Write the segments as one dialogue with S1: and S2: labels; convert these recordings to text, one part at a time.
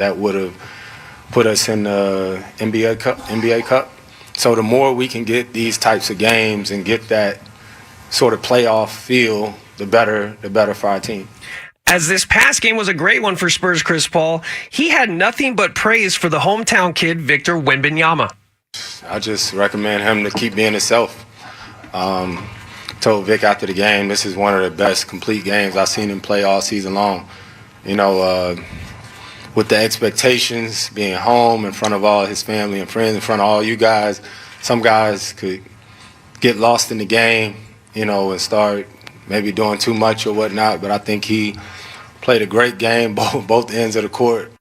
S1: that would have put us in the NBA Cup. So the more we can get these types of games and get that sort of playoff feel, the better for our team.
S2: As this past game was a great one for Spurs, Chris Paul, he had nothing but praise for the hometown kid, Victor Wembanyama.
S1: I just recommend him to keep being himself. Told Vic after the game, this is one of the best complete games I've seen him play all season long. You know, with the expectations, being home in front of all his family and friends, in front of all you guys, some guys could get lost in the game, you know, and start maybe doing too much or whatnot. But I think he played a great game, both ends of the court.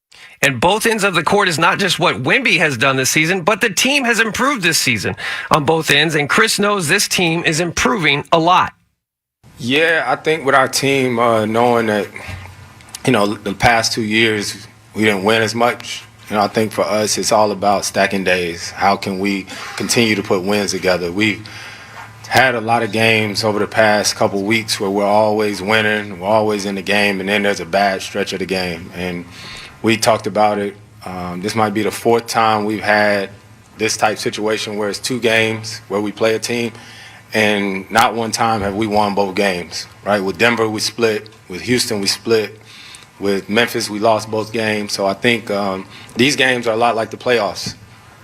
S2: And both ends of the court is not just what Wemby has done this season, but the team has improved this season on both ends. And Chris knows this team is improving a lot.
S1: Yeah, I think with our team, knowing that, you know, the past 2 years we didn't win as much. You know, I think for us it's all about stacking days. How can we continue to put wins together? We've had a lot of games over the past couple weeks where we're always winning, we're always in the game, and then there's a bad stretch of the game. And we talked about it. This might be the fourth time we've had this type of situation where it's 2 games where we play a team, and not one time have we won both games, right? With Denver, we split. With Houston, we split. With Memphis, we lost both games. So I think these games are a lot like the playoffs,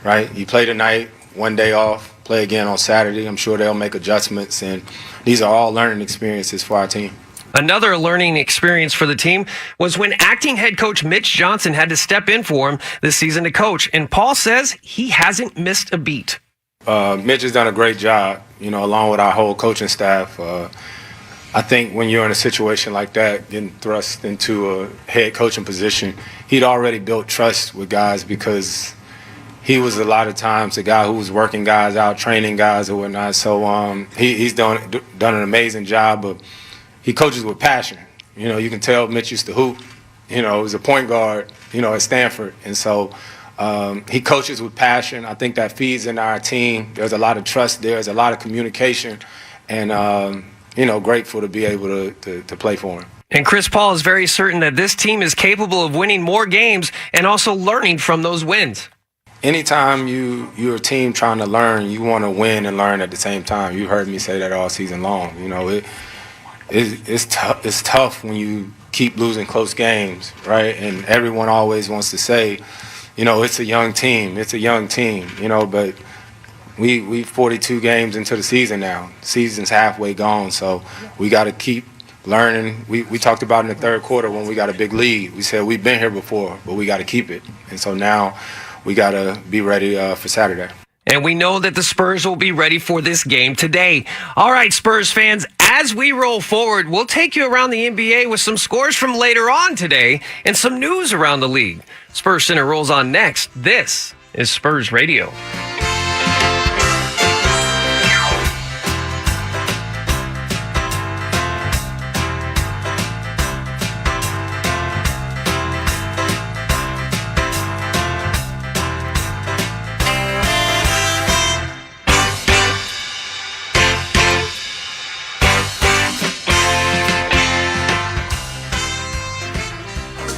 S1: right? You play tonight, one day off, play again on Saturday. I'm sure they'll make adjustments, and these are all learning experiences for our team.
S2: Another learning experience for the team was when acting head coach Mitch Johnson had to step in for him this season to coach. And Paul says he hasn't missed a beat.
S1: Mitch has done a great job, you know, along with our whole coaching staff. I think when you're in a situation like that, getting thrust into a head coaching position, he'd already built trust with guys because he was a lot of times the guy who was working guys out, training guys or whatnot. So he's done an amazing job of. He coaches with passion. You know, you can tell Mitch used to hoop. You know, he was a point guard, you know, at Stanford. And so he coaches with passion. I think that feeds into our team. There's a lot of trust there. There's a lot of communication. And, you know, grateful to be able to play for him.
S2: And Chris Paul is very certain that this team is capable of winning more games and also learning from those wins.
S1: Anytime you're a team trying to learn, you want to win and learn at the same time. You heard me say that all season long. You know, it's tough when you keep losing close games, right? And everyone always wants to say, you know, it's a young team, you know, but we 42 games into the season now. The season's halfway gone, so we got to keep learning. We talked about in the third quarter when we got a big lead. We said we've been here before, but we got to keep it. And so now we got to be ready for Saturday.
S2: And we know that the Spurs will be ready for this game today. All right, Spurs fans, as we roll forward, we'll take you around the NBA with some scores from later on today and some news around the league. Spurs Center rolls on next. This is Spurs Radio.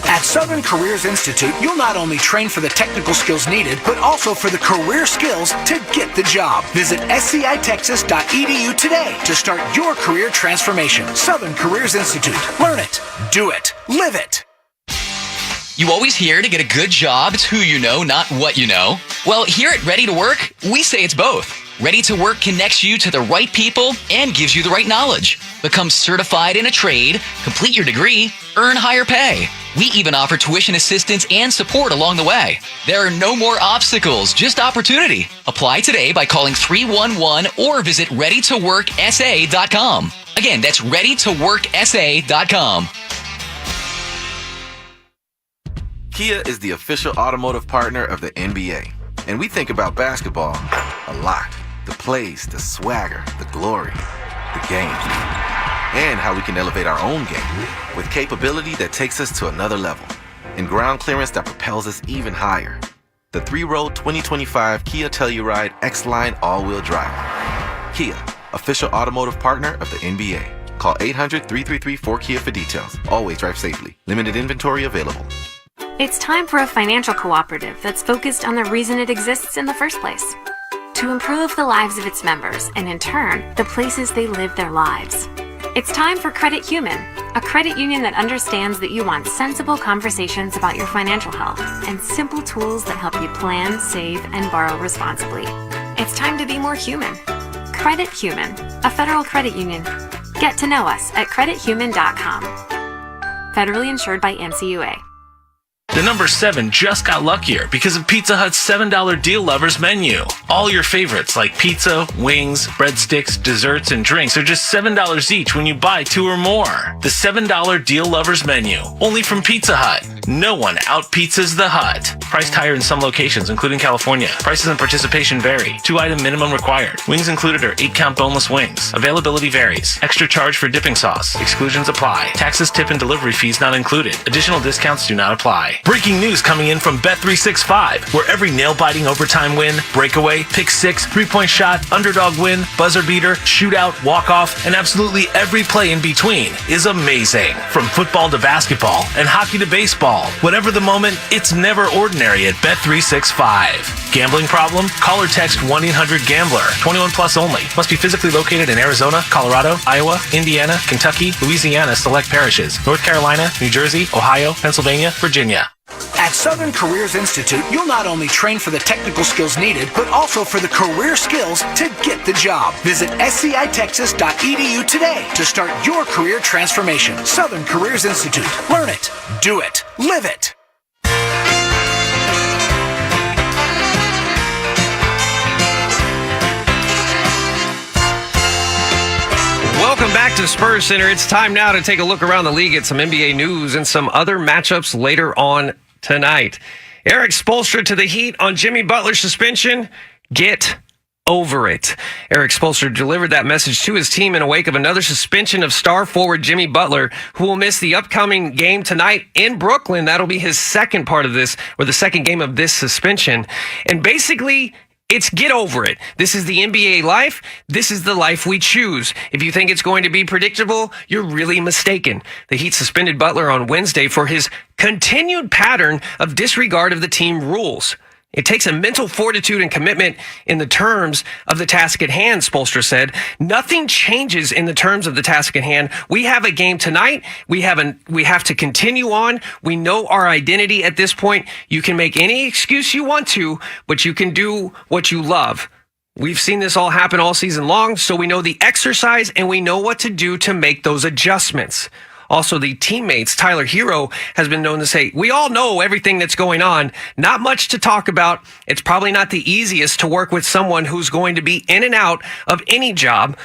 S3: At Southern Careers Institute, you'll not only train for the technical skills needed, but also for the career skills to get the job. Visit scitexas.edu today to start your career transformation. Southern Careers Institute. Learn it, do it, live it.
S4: You always hear to get a good job, it's who you know, not what you know. Well, here at Ready to Work, we say it's both. Ready to Work connects you to the right people and gives you the right knowledge. Become certified in a trade, complete your degree, earn higher pay. We even offer tuition assistance and support along the way. There are no more obstacles, just opportunity. Apply today by calling 311 or visit readytoworksa.com. Again, that's readytoworksa.com.
S5: Kia is the official automotive partner of the NBA. And we think about basketball a lot. The plays, the swagger, the glory, the game. And how we can elevate our own game with capability that takes us to another level and ground clearance that propels us even higher. The 3-row 2025 Kia Telluride X-Line all-wheel drive. Kia, official automotive partner of the NBA. Call 800-333-4KIA for details. Always drive safely. Limited inventory available.
S6: It's time for a financial cooperative that's focused on the reason it exists in the first place. To improve the lives of its members and, in turn, the places they live their lives. It's time for Credit Human, a credit union that understands that you want sensible conversations about your financial health and simple tools that help you plan, save, and borrow responsibly. It's time to be more human. Credit Human, a federal credit union. Get to know us at credithuman.com. Federally insured by NCUA.
S7: The number 7 just got luckier because of Pizza Hut's $7 Deal Lovers menu. All your favorites like pizza, wings, breadsticks, desserts, and drinks are just $7 each when you buy 2 or more. The $7 Deal Lovers menu, only from Pizza Hut. No one out-pizzas the Hut. Priced higher in some locations, including California. Prices and participation vary. 2-item minimum required. Wings included are 8-count boneless wings. Availability varies. Extra charge for dipping sauce. Exclusions apply. Taxes, tip, and delivery fees not included. Additional discounts do not apply. Breaking news coming in from Bet365, where every nail-biting overtime win, breakaway, pick six, three-point shot, underdog win, buzzer beater, shootout, walk-off, and absolutely every play in between is amazing. From football to basketball and hockey to baseball, whatever the moment, it's never ordinary at Bet365. Gambling problem? Call or text 1-800-GAMBLER. 21 plus only. Must be physically located in Arizona, Colorado, Iowa, Indiana, Kentucky, Louisiana, select parishes, North Carolina, New Jersey, Ohio, Pennsylvania, Virginia.
S3: At Southern Careers Institute, you'll not only train for the technical skills needed, but also for the career skills to get the job. Visit scitexas.edu today to start your career transformation. Southern Careers Institute. Learn it, do it, live it.
S2: Welcome back to Spurs Center. It's time now to take a look around the league at some NBA news and some other matchups later on tonight. Eric Spoelstra to the Heat on Jimmy Butler's suspension. Get over it. Eric Spoelstra delivered that message to his team in a wake of another suspension of star forward Jimmy Butler, who will miss the upcoming game tonight in Brooklyn. That'll be his second part of this, or the second game of this suspension. And basically, it's get over it. This is the NBA life. This is the life we choose. If you think it's going to be predictable, you're really mistaken. The Heat suspended Butler on Wednesday for his continued pattern of disregard of the team rules. It takes a mental fortitude and commitment in the terms of the task at hand, Spoelstra said. Nothing changes in the terms of the task at hand. We have a game tonight. We have to continue on. We know our identity at this point. You can make any excuse you want to, but you can do what you love. We've seen this all happen all season long, so we know the exercise and we know what to do to make those adjustments. Also, the teammates, Tyler Hero, has been known to say, we all know everything that's going on. Not much to talk about. It's probably not the easiest to work with someone who's going to be in and out of any job.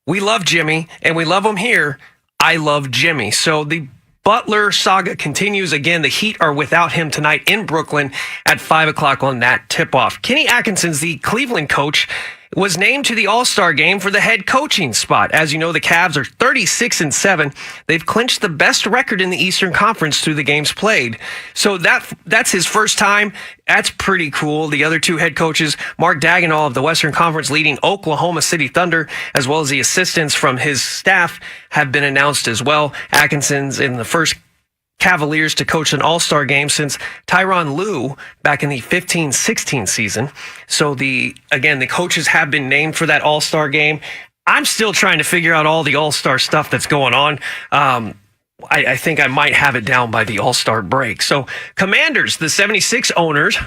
S2: We love Jimmy, and we love him here. I love Jimmy. So the Butler saga continues. Again, the Heat are without him tonight in Brooklyn at 5 o'clock on that tip-off. Kenny Atkinson's the Cleveland coach, was named to the All-Star game for the head coaching spot. As you know, the Cavs are 36-7. They've clinched the best record in the Eastern Conference through the games played. So that's his first time. That's pretty cool. The other two head coaches, Mark Daigneault of the Western Conference leading Oklahoma City Thunder, as well as the assistants from his staff, have been announced as well. Atkinson's in the first Cavaliers to coach an All-Star game since Tyronn Lue back in the 15-16 season. So the coaches have been named for that All-Star game. I'm still trying to figure out all the All-Star stuff that's going on. I think I might have it down by the All-Star break. So Commanders, the 76 owners,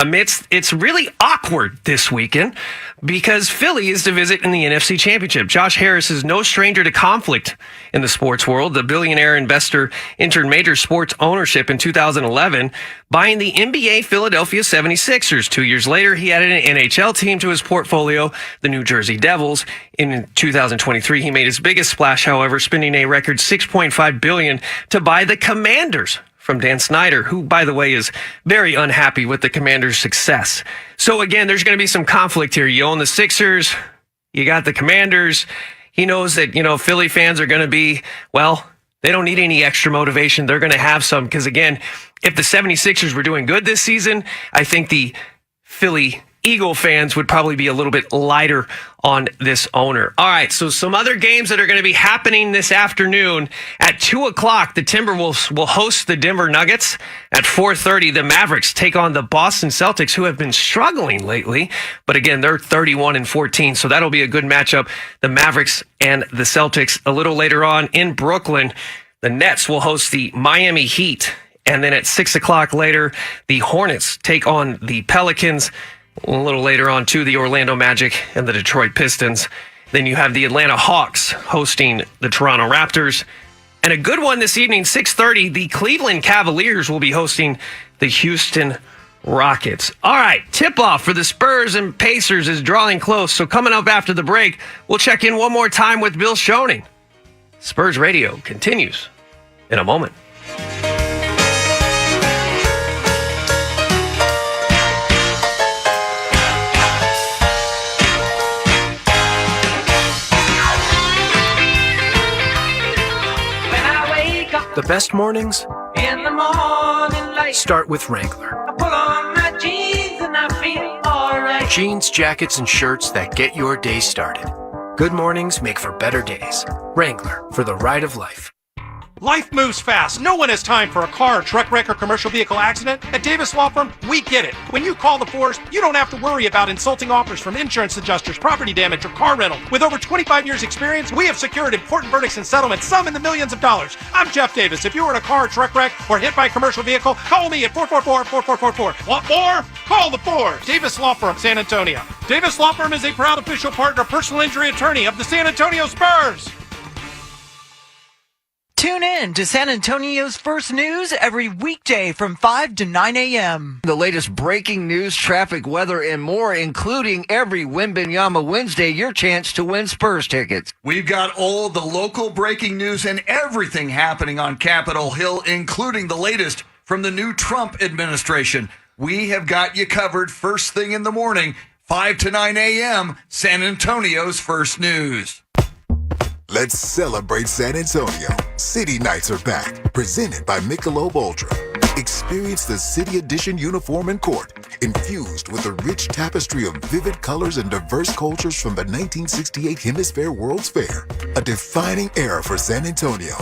S2: it's really awkward this weekend because Philly is to visit in the NFC Championship. Josh Harris is no stranger to conflict in the sports world. The billionaire investor entered major sports ownership in 2011, buying the NBA Philadelphia 76ers. 2 years later, he added an NHL team to his portfolio, the New Jersey Devils. In 2023, he made his biggest splash, however, spending a record $6.5 billion to buy the Commanders from Dan Snyder, who, by the way, is very unhappy with the Commanders' success. So again, there's going to be some conflict here. You own the Sixers, you got the Commanders. He knows that, Philly fans are going to be, they don't need any extra motivation. They're going to have some because, again, if the 76ers were doing good this season, I think the Philly Eagle fans would probably be a little bit lighter on this owner. All right, so some other games that are going to be happening this afternoon. At 2 o'clock, the Timberwolves will host the Denver Nuggets. At 4:30, the Mavericks take on the Boston Celtics, who have been struggling lately. But again, they're 31-14, so that'll be a good matchup. The Mavericks and the Celtics. A little later on in Brooklyn, the Nets will host the Miami Heat. And then at 6 o'clock later, the Hornets take on the Pelicans. A little later on, too, the Orlando Magic and the Detroit Pistons. Then you have the Atlanta Hawks hosting the Toronto Raptors. And a good one this evening, 6:30, the Cleveland Cavaliers will be hosting the Houston Rockets. All right, tip-off for the Spurs and Pacers is drawing close. So coming up after the break, we'll check in one more time with Bill Schoening. Spurs Radio continues in a moment.
S3: The best mornings
S8: In the morning light,
S3: start with Wrangler.
S8: I pull on my jeans and I feel alright.
S3: Jeans, jackets, and shirts that get your day started. Good mornings make for better days. Wrangler, for the ride of life.
S9: Life moves fast. No one has time for a car, truck wreck, or commercial vehicle accident. At Davis Law Firm, we get it. When you call the force, you don't have to worry about insulting offers from insurance adjusters, property damage, or car rental. With over 25 years experience, we have secured important verdicts and settlements, some in the millions of dollars. I'm Jeff Davis. If you were in a car, truck wreck, or hit by a commercial vehicle, call me at 444-4444. Want more? Call the Force. Davis Law Firm, San Antonio. Davis Law Firm is a proud official partner, personal injury attorney of the San Antonio Spurs.
S10: Tune in to San Antonio's First News every weekday from 5 to 9 a.m.
S11: The latest breaking news, traffic, weather, and more, including every Wimbenyama Wednesday, your chance to win Spurs tickets.
S12: We've got all the local breaking news and everything happening on Capitol Hill, including the latest from the new Trump administration. We have got you covered first thing in the morning, 5 to 9 a.m., San Antonio's First News.
S13: Let's celebrate San Antonio. City Nights are back, presented by Michelob Ultra. Experience the City Edition uniform and court, infused with a rich tapestry of vivid colors and diverse cultures from the 1968 Hemisphere World's Fair, a defining era for San Antonio.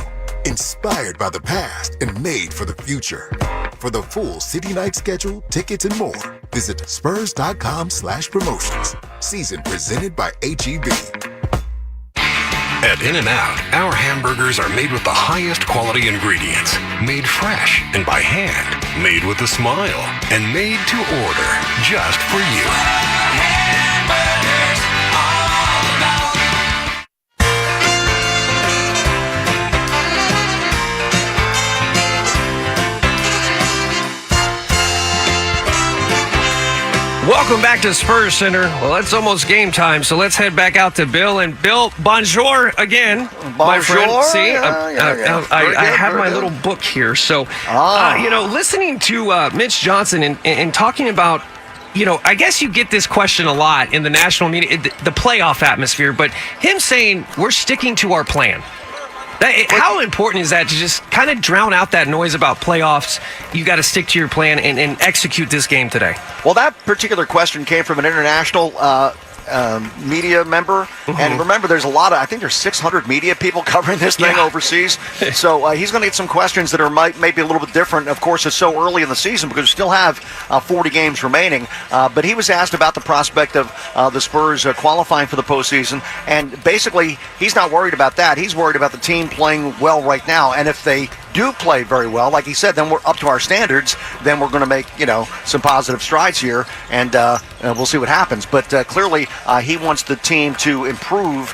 S13: Inspired by the past and made for the future. For the full City Night schedule, tickets, and more, visit spurs.com/promotions. Season presented by HEB.
S14: At In-N-Out, our hamburgers are made with the highest quality ingredients, made fresh and by hand, made with a smile, and made to order just for you.
S8: Hamburgers, all about.
S2: Welcome back to Spurs Center. Well, it's almost game time, so let's head back out to Bill. And Bill, bonjour again, my friend. See, I have my little book here. So, listening to Mitch Johnson and talking about, I guess you get this question a lot in the national media, the playoff atmosphere, but him saying we're sticking to our plan. How important is that to just kind of drown out that noise about playoffs? You got to stick to your plan and execute this game today.
S15: Well, that particular question came from an international media member. Mm-hmm. And remember, there's I think there's 600 media people covering this thing overseas. So he's going to get some questions that are maybe a little bit different. Of course, it's so early in the season because we still have 40 games remaining. But he was asked about the prospect of the Spurs qualifying for the postseason. And basically, he's not worried about that. He's worried about the team playing well right now. And if they do play very well, like he said, then we're up to our standards. Then we're going to make, some positive strides here. And we'll see what happens. But clearly, he wants the team to improve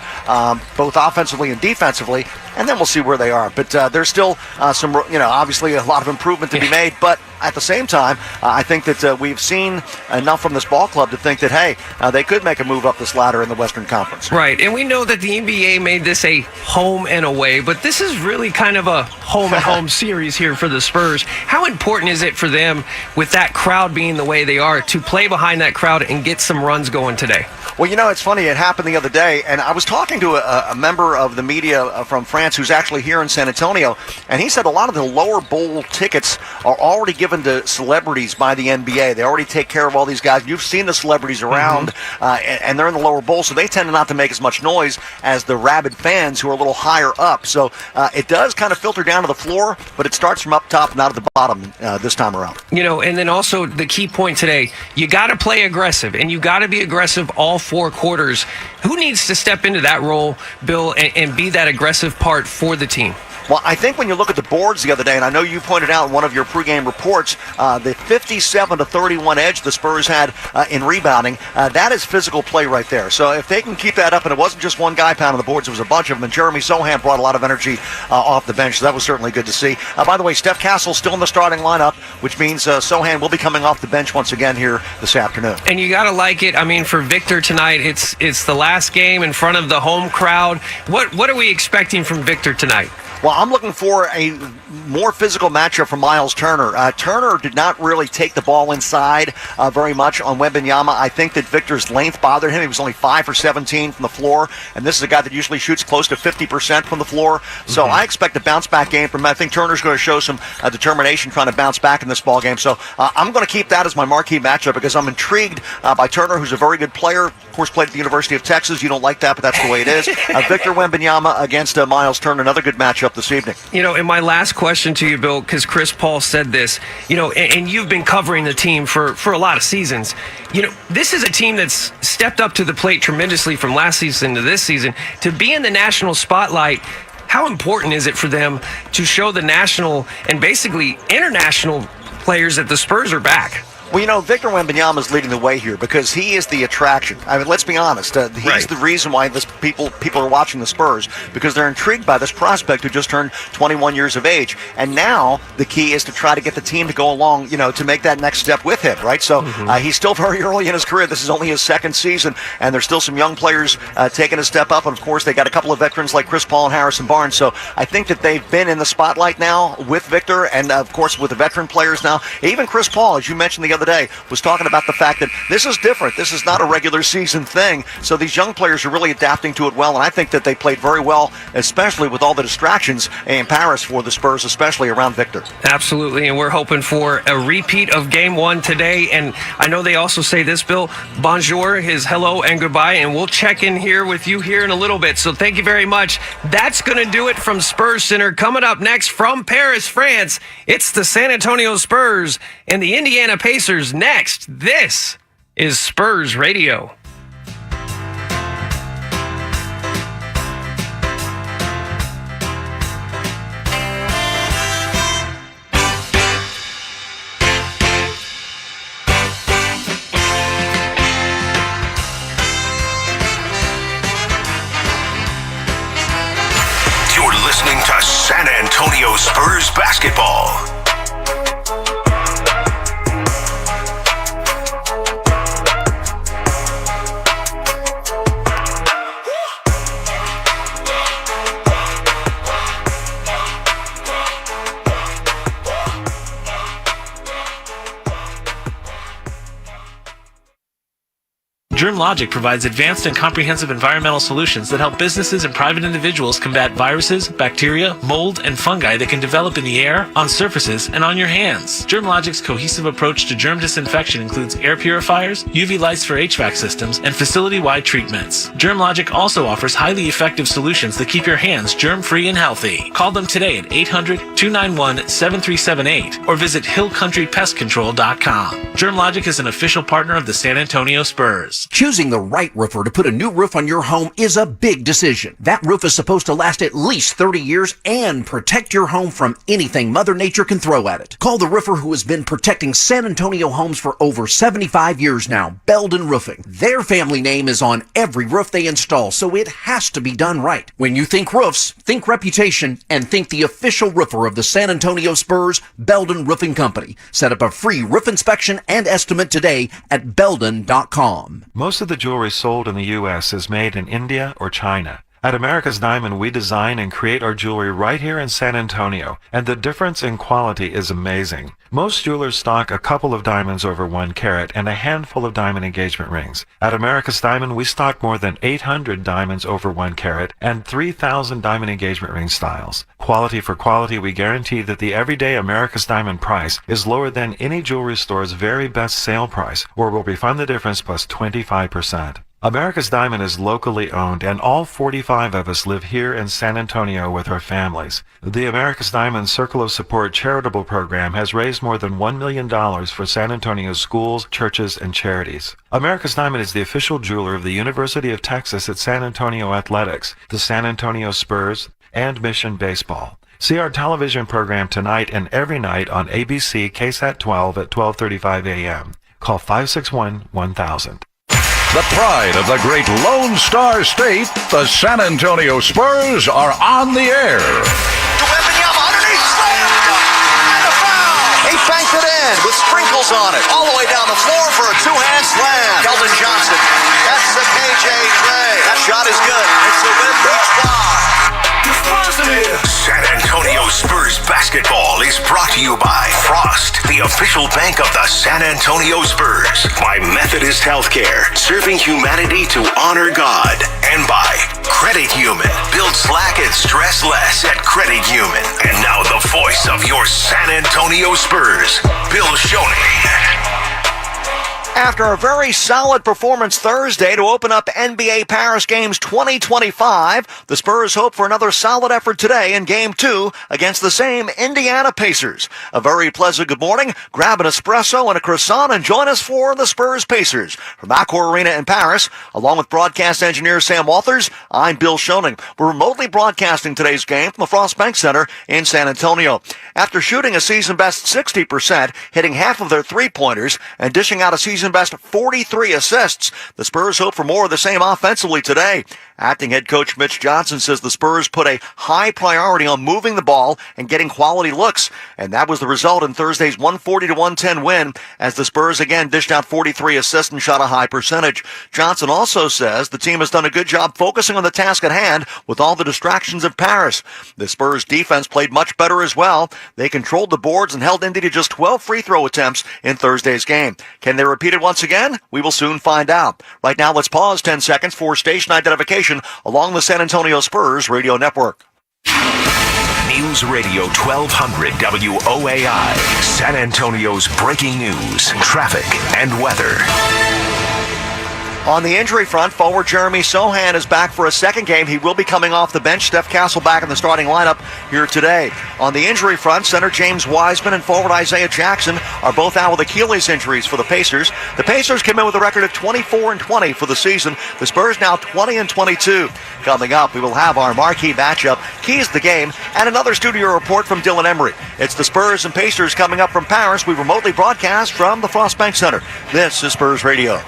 S15: both offensively and defensively, and then we'll see where they are. But there's still some, obviously a lot of improvement to be made. But at the same time, I think that we've seen enough from this ball club to think that, hey, they could make a move up this ladder in the Western Conference.
S2: Right, and we know that the NBA made this a home and away, but this is really kind of a home-and-home series here for the Spurs. How important is it for them, with that crowd being the way they are, to play behind that crowd and get some runs going today?
S15: Well, it's funny. It happened the other day, and I was talking to a member of the media from France France, who's actually here in San Antonio, and he said a lot of the lower bowl tickets are already given to celebrities by the NBA. They already take care of all these guys. You've seen the celebrities around, and they're in the lower bowl, so they tend not to make as much noise as the rabid fans who are a little higher up. So it does kind of filter down to the floor, but it starts from up top, not at the bottom this time around.
S2: And then also the key point today, you got to play aggressive, and you got to be aggressive all 4 quarters. Who needs to step into that role, Bill, and be that aggressive part for the team?
S15: Well, I think when you look at the boards the other day, and I know you pointed out in one of your pregame reports, the 57-31 edge the Spurs had in rebounding, that is physical play right there. So if they can keep that up, and it wasn't just one guy pounding the boards, it was a bunch of them, and Jeremy Sohan brought a lot of energy off the bench, so that was certainly good to see. By the way, Steph Castle's still in the starting lineup, which means Sohan will be coming off the bench once again here this afternoon.
S2: And you got to like it. I mean, for Victor tonight, it's the last game in front of the home crowd. What are we expecting from Victor tonight?
S15: Well, I'm looking for a more physical matchup from Miles Turner. Turner did not really take the ball inside very much on Wembanyama. I think that Victor's length bothered him. He was only 5 for 17 from the floor, and this is a guy that usually shoots close to 50% from the floor. So I expect a bounce-back game from him. I think Turner's going to show some determination trying to bounce back in this ball game. So I'm going to keep that as my marquee matchup because I'm intrigued by Turner, who's a very good player. Of course, played at the University of Texas. You don't like that, but that's the way it is. Victor Wembanyama against Miles Turner, another good matchup this evening.
S2: And my last question to you, Bill, because Chris Paul said this, and you've been covering the team for a lot of seasons. This is a team that's stepped up to the plate tremendously from last season to this season. To be in the national spotlight, how important is it for them to show the national and basically international players that the Spurs are back?
S15: Well, Victor Wembanyama is leading the way here because he is the attraction. I mean, let's be honest. He's the reason why people are watching the Spurs because they're intrigued by this prospect who just turned 21 years of age. And now the key is to try to get the team to go along, to make that next step with him, right? So he's still very early in his career. This is only his second season, and there's still some young players taking a step up. And, of course, they got a couple of veterans like Chris Paul and Harrison Barnes. So I think that they've been in the spotlight now with Victor and, of course, with the veteran players now. Even Chris Paul, as you mentioned the other day, was talking about the fact that this is different. This is not a regular season thing. So these young players are really adapting to it well, and I think that they played very well, especially with all the distractions in Paris for the Spurs, especially around Victor.
S2: Absolutely, and we're hoping for a repeat of Game 1 today. And I know they also say this, Bill, bonjour, his hello and goodbye, and we'll check in here with you here in a little bit. So thank you very much. That's going to do it from Spurs Center. Coming up next from Paris, France, it's the San Antonio Spurs and the Indiana Pacers next. This is Spurs Radio.
S14: You're listening to San Antonio Spurs basketball.
S7: GermLogic provides advanced and comprehensive environmental solutions that help businesses and private individuals combat viruses, bacteria, mold, and fungi that can develop in the air, on surfaces, and on your hands. GermLogic's cohesive approach to germ disinfection includes air purifiers, UV lights for HVAC systems, and facility-wide treatments. GermLogic also offers highly effective solutions that keep your hands germ-free and healthy. Call them today at 800-291-7378 or visit hillcountrypestcontrol.com. GermLogic is an official partner of the San Antonio Spurs.
S16: Choosing the right roofer to put a new roof on your home is a big decision. That roof is supposed to last at least 30 years and protect your home from anything Mother Nature can throw at it. Call the roofer who has been protecting San Antonio homes for over 75 years now, Belden Roofing. Their family name is on every roof they install, so it has to be done right. When you think roofs, think reputation, and think the official roofer of the San Antonio Spurs, Belden Roofing Company. Set up a free roof inspection and estimate today at Belden.com.
S17: Most of the jewelry sold in the U.S. is made in India or China. At America's Diamond, we design and create our jewelry right here in San Antonio, and the difference in quality is amazing. Most jewelers stock a couple of diamonds over 1 carat and a handful of diamond engagement rings. At America's Diamond, we stock more than 800 diamonds over 1 carat and 3,000 diamond engagement ring styles. Quality for quality, we guarantee that the everyday America's Diamond price is lower than any jewelry store's very best sale price, or we'll refund the difference plus 25%. America's Diamond is locally owned, and all 45 of us live here in San Antonio with our families. The America's Diamond Circle of Support charitable program has raised more than $1 million for San Antonio's schools, churches, and charities. America's Diamond is the official jeweler of the University of Texas at San Antonio Athletics, the San Antonio Spurs, and Mission Baseball. See our television program tonight and every night on ABC KSAT 12 at 12:35 a.m. Call 561-1000.
S18: The pride of the great Lone Star State, the San Antonio Spurs are on the air.
S15: Underneath, slam dunk, and a foul. He banked it in with sprinkles on it, all the way down the floor for a two-hand slam. Keldon Johnson, that's the KJ Trey. That shot is good. It's a win each squad.
S14: San Antonio Spurs basketball is brought to you by Frost, the official bank of the San Antonio Spurs, by Methodist Healthcare, serving humanity to honor God, and by Credit Human. Build slack and stress less at Credit Human. And now the voice of your San Antonio Spurs, Bill Schoening.
S15: After a very solid performance Thursday to open up NBA Paris Games 2025, the Spurs hope for another solid effort today in Game 2 against the same Indiana Pacers. A very pleasant good morning. Grab an espresso and a croissant and join us for the Spurs Pacers. From Accor Arena in Paris, along with broadcast engineer Sam Walters, I'm Bill Schoening. We're remotely broadcasting today's game from the Frost Bank Center in San Antonio. After shooting a season-best 60%, hitting half of their three-pointers, and dishing out a season-best 43 assists, the Spurs hope for more of the same offensively today. Acting head coach Mitch Johnson says the Spurs put a high priority on moving the ball and getting quality looks, and that was the result in Thursday's 140-110 win, as the Spurs again dished out 43 assists and shot a high percentage. Johnson also says the team has done a good job focusing on the task at hand with all the distractions of Paris. The Spurs defense played much better as well. They controlled the boards and held Indy to just 12 free throw attempts in Thursday's game. Can they repeat it once again? We will soon find out. Right now, let's pause 10 seconds for station identification along the San Antonio Spurs radio network.
S14: News Radio 1200 WOAI, San Antonio's breaking news, traffic, and weather.
S15: On the injury front, forward Jeremy Sohan is back for a second game. He will be coming off the bench. Steph Castle back in the starting lineup here today. On the injury front, center James Wiseman and forward Isaiah Jackson are both out with Achilles injuries for the Pacers. The Pacers came in with a record of 24-20 for the season. The Spurs now 20-22. Coming up, we will have our marquee matchup, keys to the game, and another studio report from Dylan Emery. It's the Spurs and Pacers coming up from Paris. We remotely broadcast from the Frost Bank Center. This is Spurs Radio.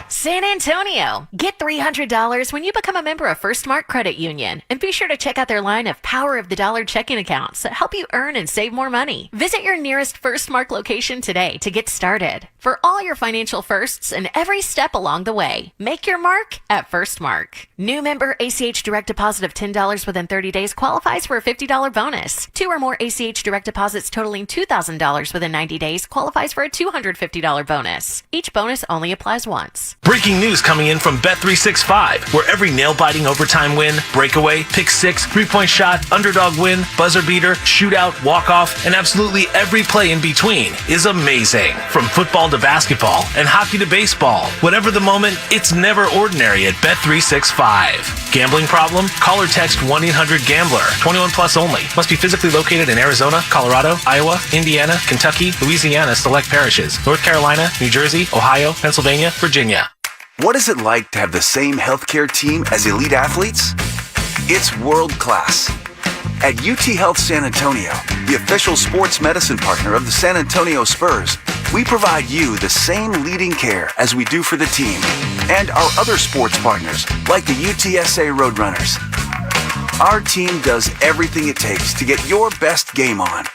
S19: San Antonio. Get $300 when you become a member of First Mark Credit Union. And be sure to check out their line of Power of the Dollar checking accounts that help you earn and save more money. Visit your nearest First Mark location today to get started. For all your financial firsts and every step along the way, make your mark at First Mark. New member ACH direct deposit of $10 within 30 days qualifies for a $50 bonus. 2 or more ACH direct deposits totaling $2,000 within 90 days qualifies for a $250 bonus. Each bonus only applies once.
S7: Breaking news coming in from Bet365, where every nail-biting overtime win, breakaway, pick six, three-point shot, underdog win, buzzer beater, shootout, walk-off, and absolutely every play in between is amazing. From football to basketball and hockey to baseball, whatever the moment, it's never ordinary at Bet365. Gambling problem? Call or text 1-800-GAMBLER. 21 plus only. Must be physically located in Arizona, Colorado, Iowa, Indiana, Kentucky, Louisiana, select parishes, North Carolina, New Jersey, Ohio, Pennsylvania, Virginia.
S20: What is it like to have the same healthcare team as elite athletes? It's world class. At UT Health San Antonio, the official sports medicine partner of the San Antonio Spurs, we provide you the same leading care as we do for the team and our other sports partners like the UTSA Roadrunners. Our team does everything it takes to get your best game on.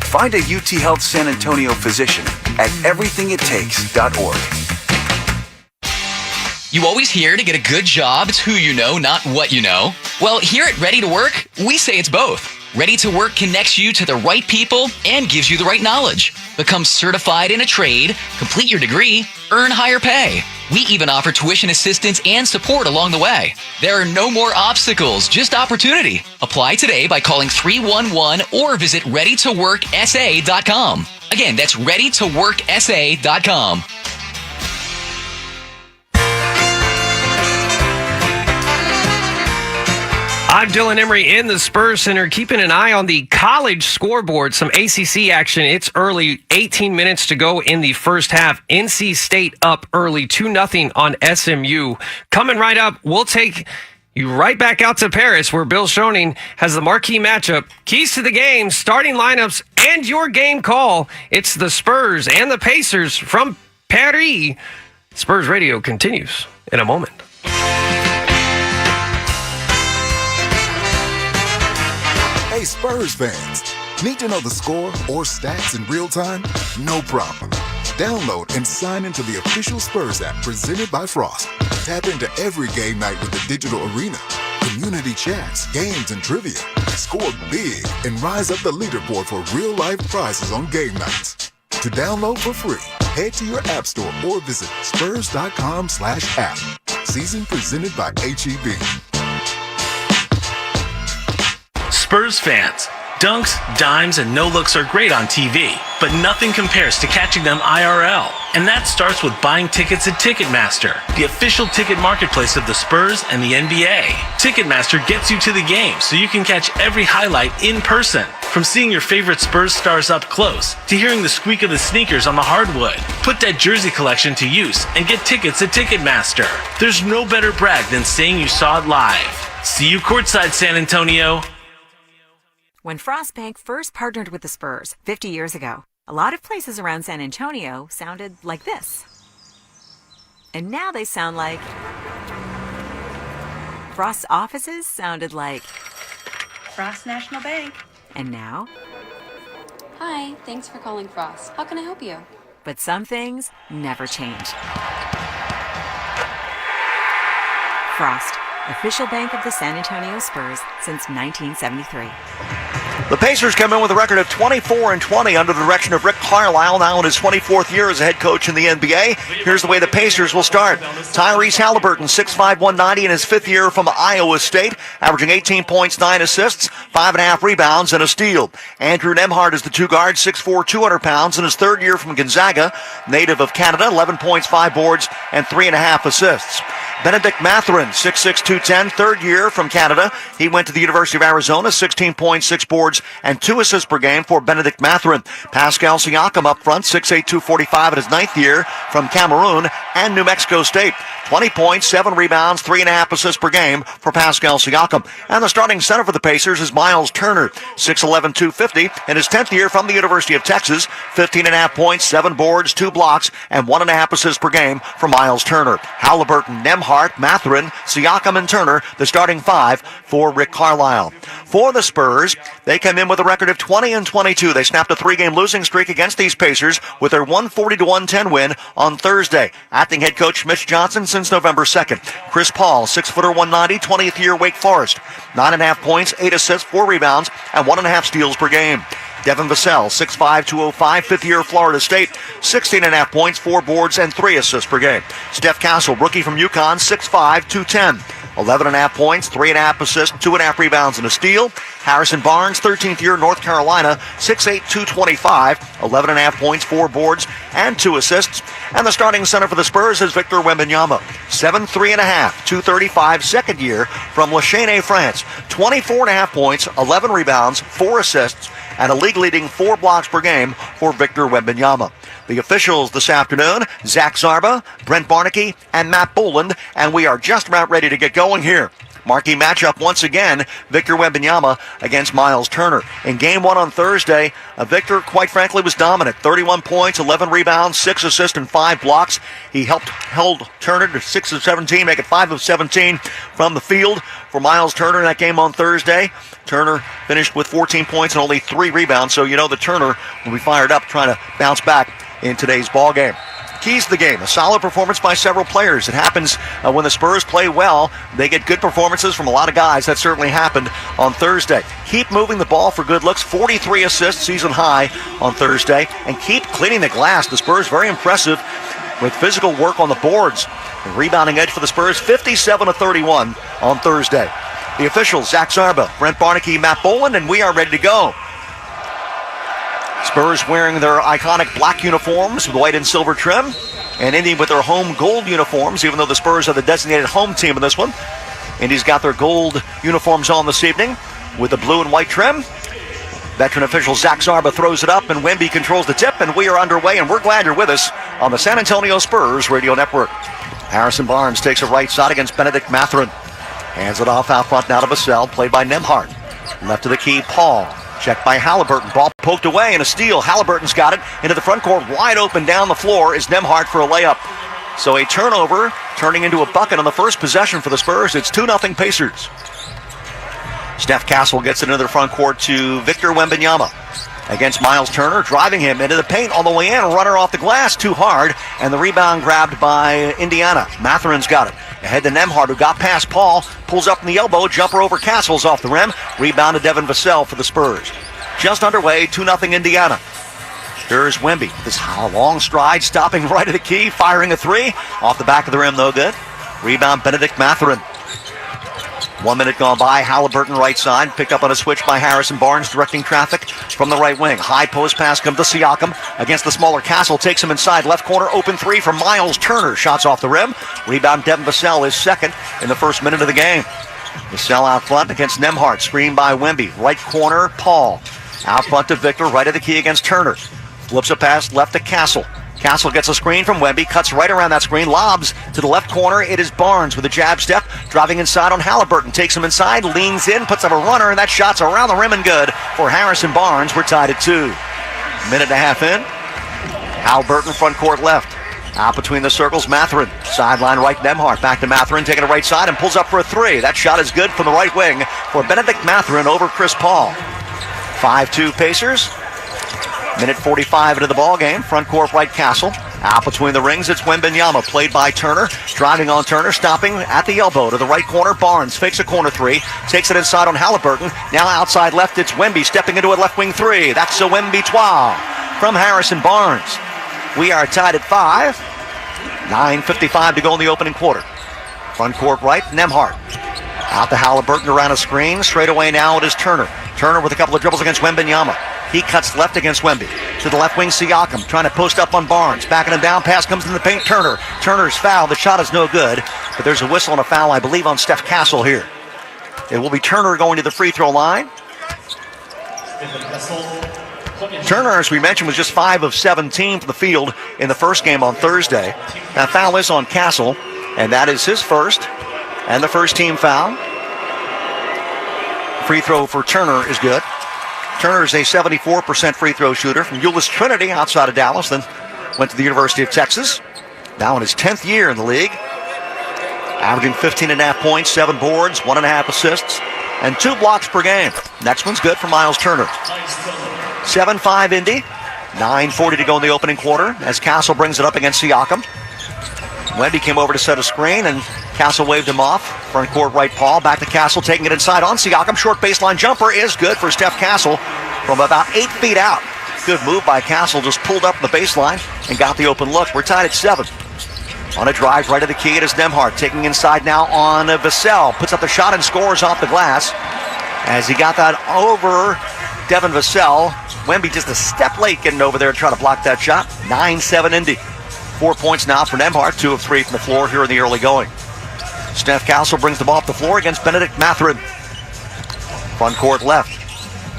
S20: Find a UT Health San Antonio physician at everythingittakes.org.
S4: You always hear to get a good job, it's who you know, not what you know. Well, here at Ready to Work, we say it's both. Ready to Work connects you to the right people and gives you the right knowledge. Become certified in a trade, complete your degree, earn higher pay. We even offer tuition assistance and support along the way. There are no more obstacles, just opportunity. Apply today by calling 311 or visit readytoworksa.com. Again, that's readytoworksa.com.
S2: I'm Dylan Emery in the Spurs Center, keeping an eye on the college scoreboard. Some ACC action. It's early, 18 minutes to go in the first half. NC State up early, 2-0 on SMU. Coming right up, we'll take you right back out to Paris, where Bill Schoening has the marquee matchup, keys to the game, starting lineups, and your game call. It's the Spurs and the Pacers from Paris. Spurs Radio continues in a moment.
S13: Hey, Spurs fans, need to know the score or stats in real time? No problem. Download and sign into the official Spurs app presented by Frost. Tap into every game night with the digital arena, community chats, games, and trivia. Score big and rise up the leaderboard for real-life prizes on game nights. To download for free, head to your app store or visit spurs.com/app. Season presented by HEB.
S7: Spurs fans, dunks, dimes, and no-looks are great on TV, but nothing compares to catching them IRL. And that starts with buying tickets at Ticketmaster, the official ticket marketplace of the Spurs and the NBA. Ticketmaster gets you to the game so you can catch every highlight in person. From seeing your favorite Spurs stars up close to hearing the squeak of the sneakers on the hardwood. Put that jersey collection to use and get tickets at Ticketmaster. There's no better brag than saying you saw it live. See you courtside, San Antonio.
S21: When Frost Bank first partnered with the Spurs 50 years ago, a lot of places around San Antonio sounded like this. And now they sound like... Frost's offices sounded like...
S22: Frost National Bank.
S21: And now...
S22: Hi, thanks for calling Frost. How can I help you?
S21: But some things never change. Frost, official bank of the San Antonio Spurs since 1973.
S15: The Pacers come in with a record of 24-20 under the direction of Rick Carlisle, now in his 24th year as a head coach in the NBA. Here's the way the Pacers will start. Tyrese Halliburton, 6'5", 190 in his fifth year from Iowa State, averaging 18 points, 9 assists, 5.5 rebounds, and a steal. Andrew Nembhard is the two guard, 6'4", 200 pounds in his third year from Gonzaga, native of Canada, 11 points, 5 boards, and 3.5 assists. Benedict Mathurin, 6'6", 210, third year from Canada. He went to the University of Arizona, 16 points, 6 boards, and 2 assists per game for Benedict Mathurin. Pascal Siakam up front, 6'8", 245 in his ninth year from Cameroon and New Mexico State. 20 points, 7 rebounds, 3.5 assists per game for Pascal Siakam. And the starting center for the Pacers is Miles Turner, 6'11", 250 in his 10th year from the University of Texas. 15.5 points, 7 boards, 2 blocks, and 1.5 assists per game for Miles Turner. Halliburton, Nembhard, Mathurin, Siakam, and Turner, the starting 5 for Rick Carlisle. For the Spurs, they come in with a record of 20-22. They snapped a 3-game losing streak against these Pacers with their 140-110 win on Thursday. Acting head coach Mitch Johnson since November 2nd. Chris Paul, 6'1", 190, 20th year Wake Forest. 9.5 points, 8 assists, 4 rebounds, and 1.5 steals per game. Devin Vassell, 6'5", 205, 5th year Florida State, 16.5 points, 4 boards, and 3 assists per game. Steph Castle, rookie from UConn, 6'5", 210. 11.5 points, 3.5 assists, 2.5 rebounds, and a steal. Harrison Barnes, 13th year North Carolina, 6'8", 225, 11.5 points, 4 boards, and 2 assists. And the starting center for the Spurs is Victor Wembanyama, 7'3", 235, second year from Le Chesnay, France, 24.5 points, 11 rebounds, 4 assists, and a league-leading 4 blocks per game for Victor Wembanyama. The officials this afternoon, Zach Zarba, Brent Barnaky, and Matt Boland, and we are just about ready to get going here. Marquee matchup once again, Victor Wembanyama against Miles Turner. In Game 1 on Thursday, Victor, quite frankly, was dominant. 31 points, 11 rebounds, 6 assists, and 5 blocks. He held Turner to 6 of 17, make it 5 of 17 from the field for Miles Turner in that game on Thursday. Turner finished with 14 points and only 3 rebounds, so you know that Turner will be fired up trying to bounce back in today's ball game. keys to the game. A solid performance by several players. It happens when the Spurs play well. They get good performances from a lot of guys. That certainly happened on Thursday. Keep moving the ball for good looks. 43 assists, season high on Thursday. And keep cleaning the glass. The Spurs very impressive with physical work on the boards. The rebounding edge for the Spurs, 57-31 on Thursday. The officials, Zach Zarba, Brent Barnaky, Matt Boland, and we are ready to go. Spurs wearing their iconic black uniforms with white and silver trim, and Indy with their home gold uniforms, even though the Spurs are the designated home team in this one. Indy's got their gold uniforms on this evening with the blue and white trim. Veteran official Zach Zarba throws it up, and Wemby controls the tip, and we are underway, and we're glad you're with us on the San Antonio Spurs Radio Network. Harrison Barnes takes it right side against Benedict Mathurin. Hands it off out front now to Vassell, played by Nembhard. Left to the key, Paul. Checked by Halliburton. Ball poked away, and a steal. Halliburton's got it into the front court. Wide open down the floor is Nembhard for a layup. So a turnover turning into a bucket on the first possession for the Spurs. It's 2-0 Pacers. Steph Castle gets it into the front court to Victor Wembanyama against Miles Turner, driving him into the paint on the way in. Runner off the glass, too hard, and the rebound grabbed by Indiana. Mathurin's got it. Ahead to Nembhard, who got past Paul, pulls up in the elbow, jumper over Castle's off the rim. Rebound to Devin Vassell for the Spurs. Just underway, 2-0 Indiana. Here's Wemby. This long stride, stopping right at the key, firing a three. Off the back of the rim, no good. Rebound, Benedict Mathurin. 1 minute gone by. Halliburton right side. Picked up on a switch by Harrison Barnes, directing traffic from the right wing. High post pass comes to Siakam against the smaller Castle. Takes him inside. Left corner, open three from Miles Turner. Shots off the rim. Rebound, Devin Vassell is second in the first minute of the game. Vassell out front against Nembhard. Screen by Wemby. Right corner, Paul. Out front to Victor. Right of the key against Turner. Flips a pass left to Castle. Castle gets a screen from Wemby, cuts right around that screen, lobs to the left corner. It is Barnes with a jab step, driving inside on Halliburton. Takes him inside, leans in, puts up a runner, and that shot's around the rim and good for Harrison Barnes. We're tied at 2. Minute and a half in. Halliburton front court left. Out between the circles, Mathurin. Sideline right, Nembhard. Back to Mathurin, taking it right side and pulls up for a three. That shot is good from the right wing for Benedict Mathurin over Chris Paul. 5-2 Pacers. Minute 45 into the ball game. Front court right, Castle. Out between the rings, it's Wembanyama, played by Turner. Driving on Turner, stopping at the elbow to the right corner. Barnes fakes a corner three. Takes it inside on Halliburton. Now outside left, it's Wemby stepping into a left wing three. That's a Wemby-toire from Harrison Barnes. We are tied at 5. 9:55 to go in the opening quarter. Front court right, Nembhard. Out to Halliburton around a screen. Straight away now it is Turner. Turner with a couple of dribbles against Wembanyama. He cuts left against Wemby. To the left wing, Siakam trying to post up on Barnes. Backing him down. Pass comes in the paint. Turner. Turner's foul. The shot is no good. But there's a whistle and a foul, I believe, on Steph Castle here. It will be Turner going to the free throw line. Turner, as we mentioned, was just 5 of 17 from the field in the first game on Thursday. That foul is on Castle, and that is his first and the first team foul. Free throw for Turner is good. Turner is a 74% free throw shooter from Euless Trinity outside of Dallas, then went to the University of Texas. Now in his 10th year in the league. Averaging 15.5 points, 7 boards, 1.5 assists, and 2 blocks per game. Next one's good for Miles Turner. 7-5 Indy. 9:40 to go in the opening quarter as Castle brings it up against Siakam. Wemby came over to set a screen, and Castle waved him off. Front court right, Paul. Back to Castle, taking it inside on Siakam. Short baseline jumper is good for Steph Castle from about 8 feet out. Good move by Castle. Just pulled up the baseline and got the open look. We're tied at 7. On a drive right of the key, it is Nembhard. Taking inside now on Vassell. Puts up the shot and scores off the glass. As he got that over Devin Vassell. Wemby just a step late getting over there to try to block that shot. 9-7 Indy. 4 points now for Nembhard, 2 of 3 from the floor here in the early going. Steph Castle brings the ball off the floor against Benedict Mathurin. Front court left.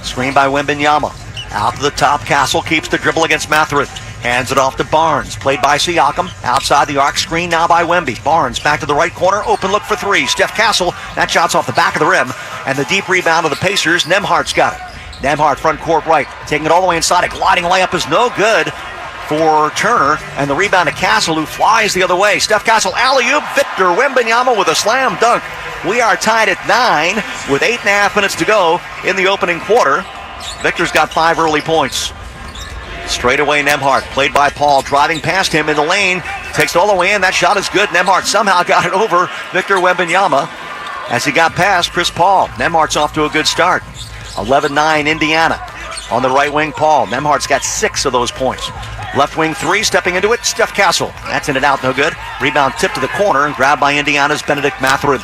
S15: Screen by Wembanyama. Out to the top, Castle keeps the dribble against Mathurin. Hands it off to Barnes, played by Siakam. Outside the arc, screen now by Wemby. Barnes back to the right corner, open look for 3. Steph Castle, that shot's off the back of the rim. And the deep rebound of the Pacers, Nembhard's got it. Nembhard front court right, taking it all the way inside. A gliding layup is no good for Turner, and the rebound to Castle, who flies the other way. Steph Castle alley-oop, Victor Wembanyama with a slam dunk. We are tied at 9 with 8.5 minutes to go in the opening quarter. Victor's got 5 early points. Straight away, Nemhart, played by Paul, driving past him in the lane. Takes it all the way in. That shot is good. Nemhart somehow got it over Victor Wembanyama as he got past Chris Paul. Nemhart's off to a good start. 11-9 Indiana. On the right wing, Paul. Nemhart's got 6 of those points. Left wing 3, stepping into it, Steph Castle. That's in and out, no good. Rebound tipped to the corner and grabbed by Indiana's Benedict Mathurin.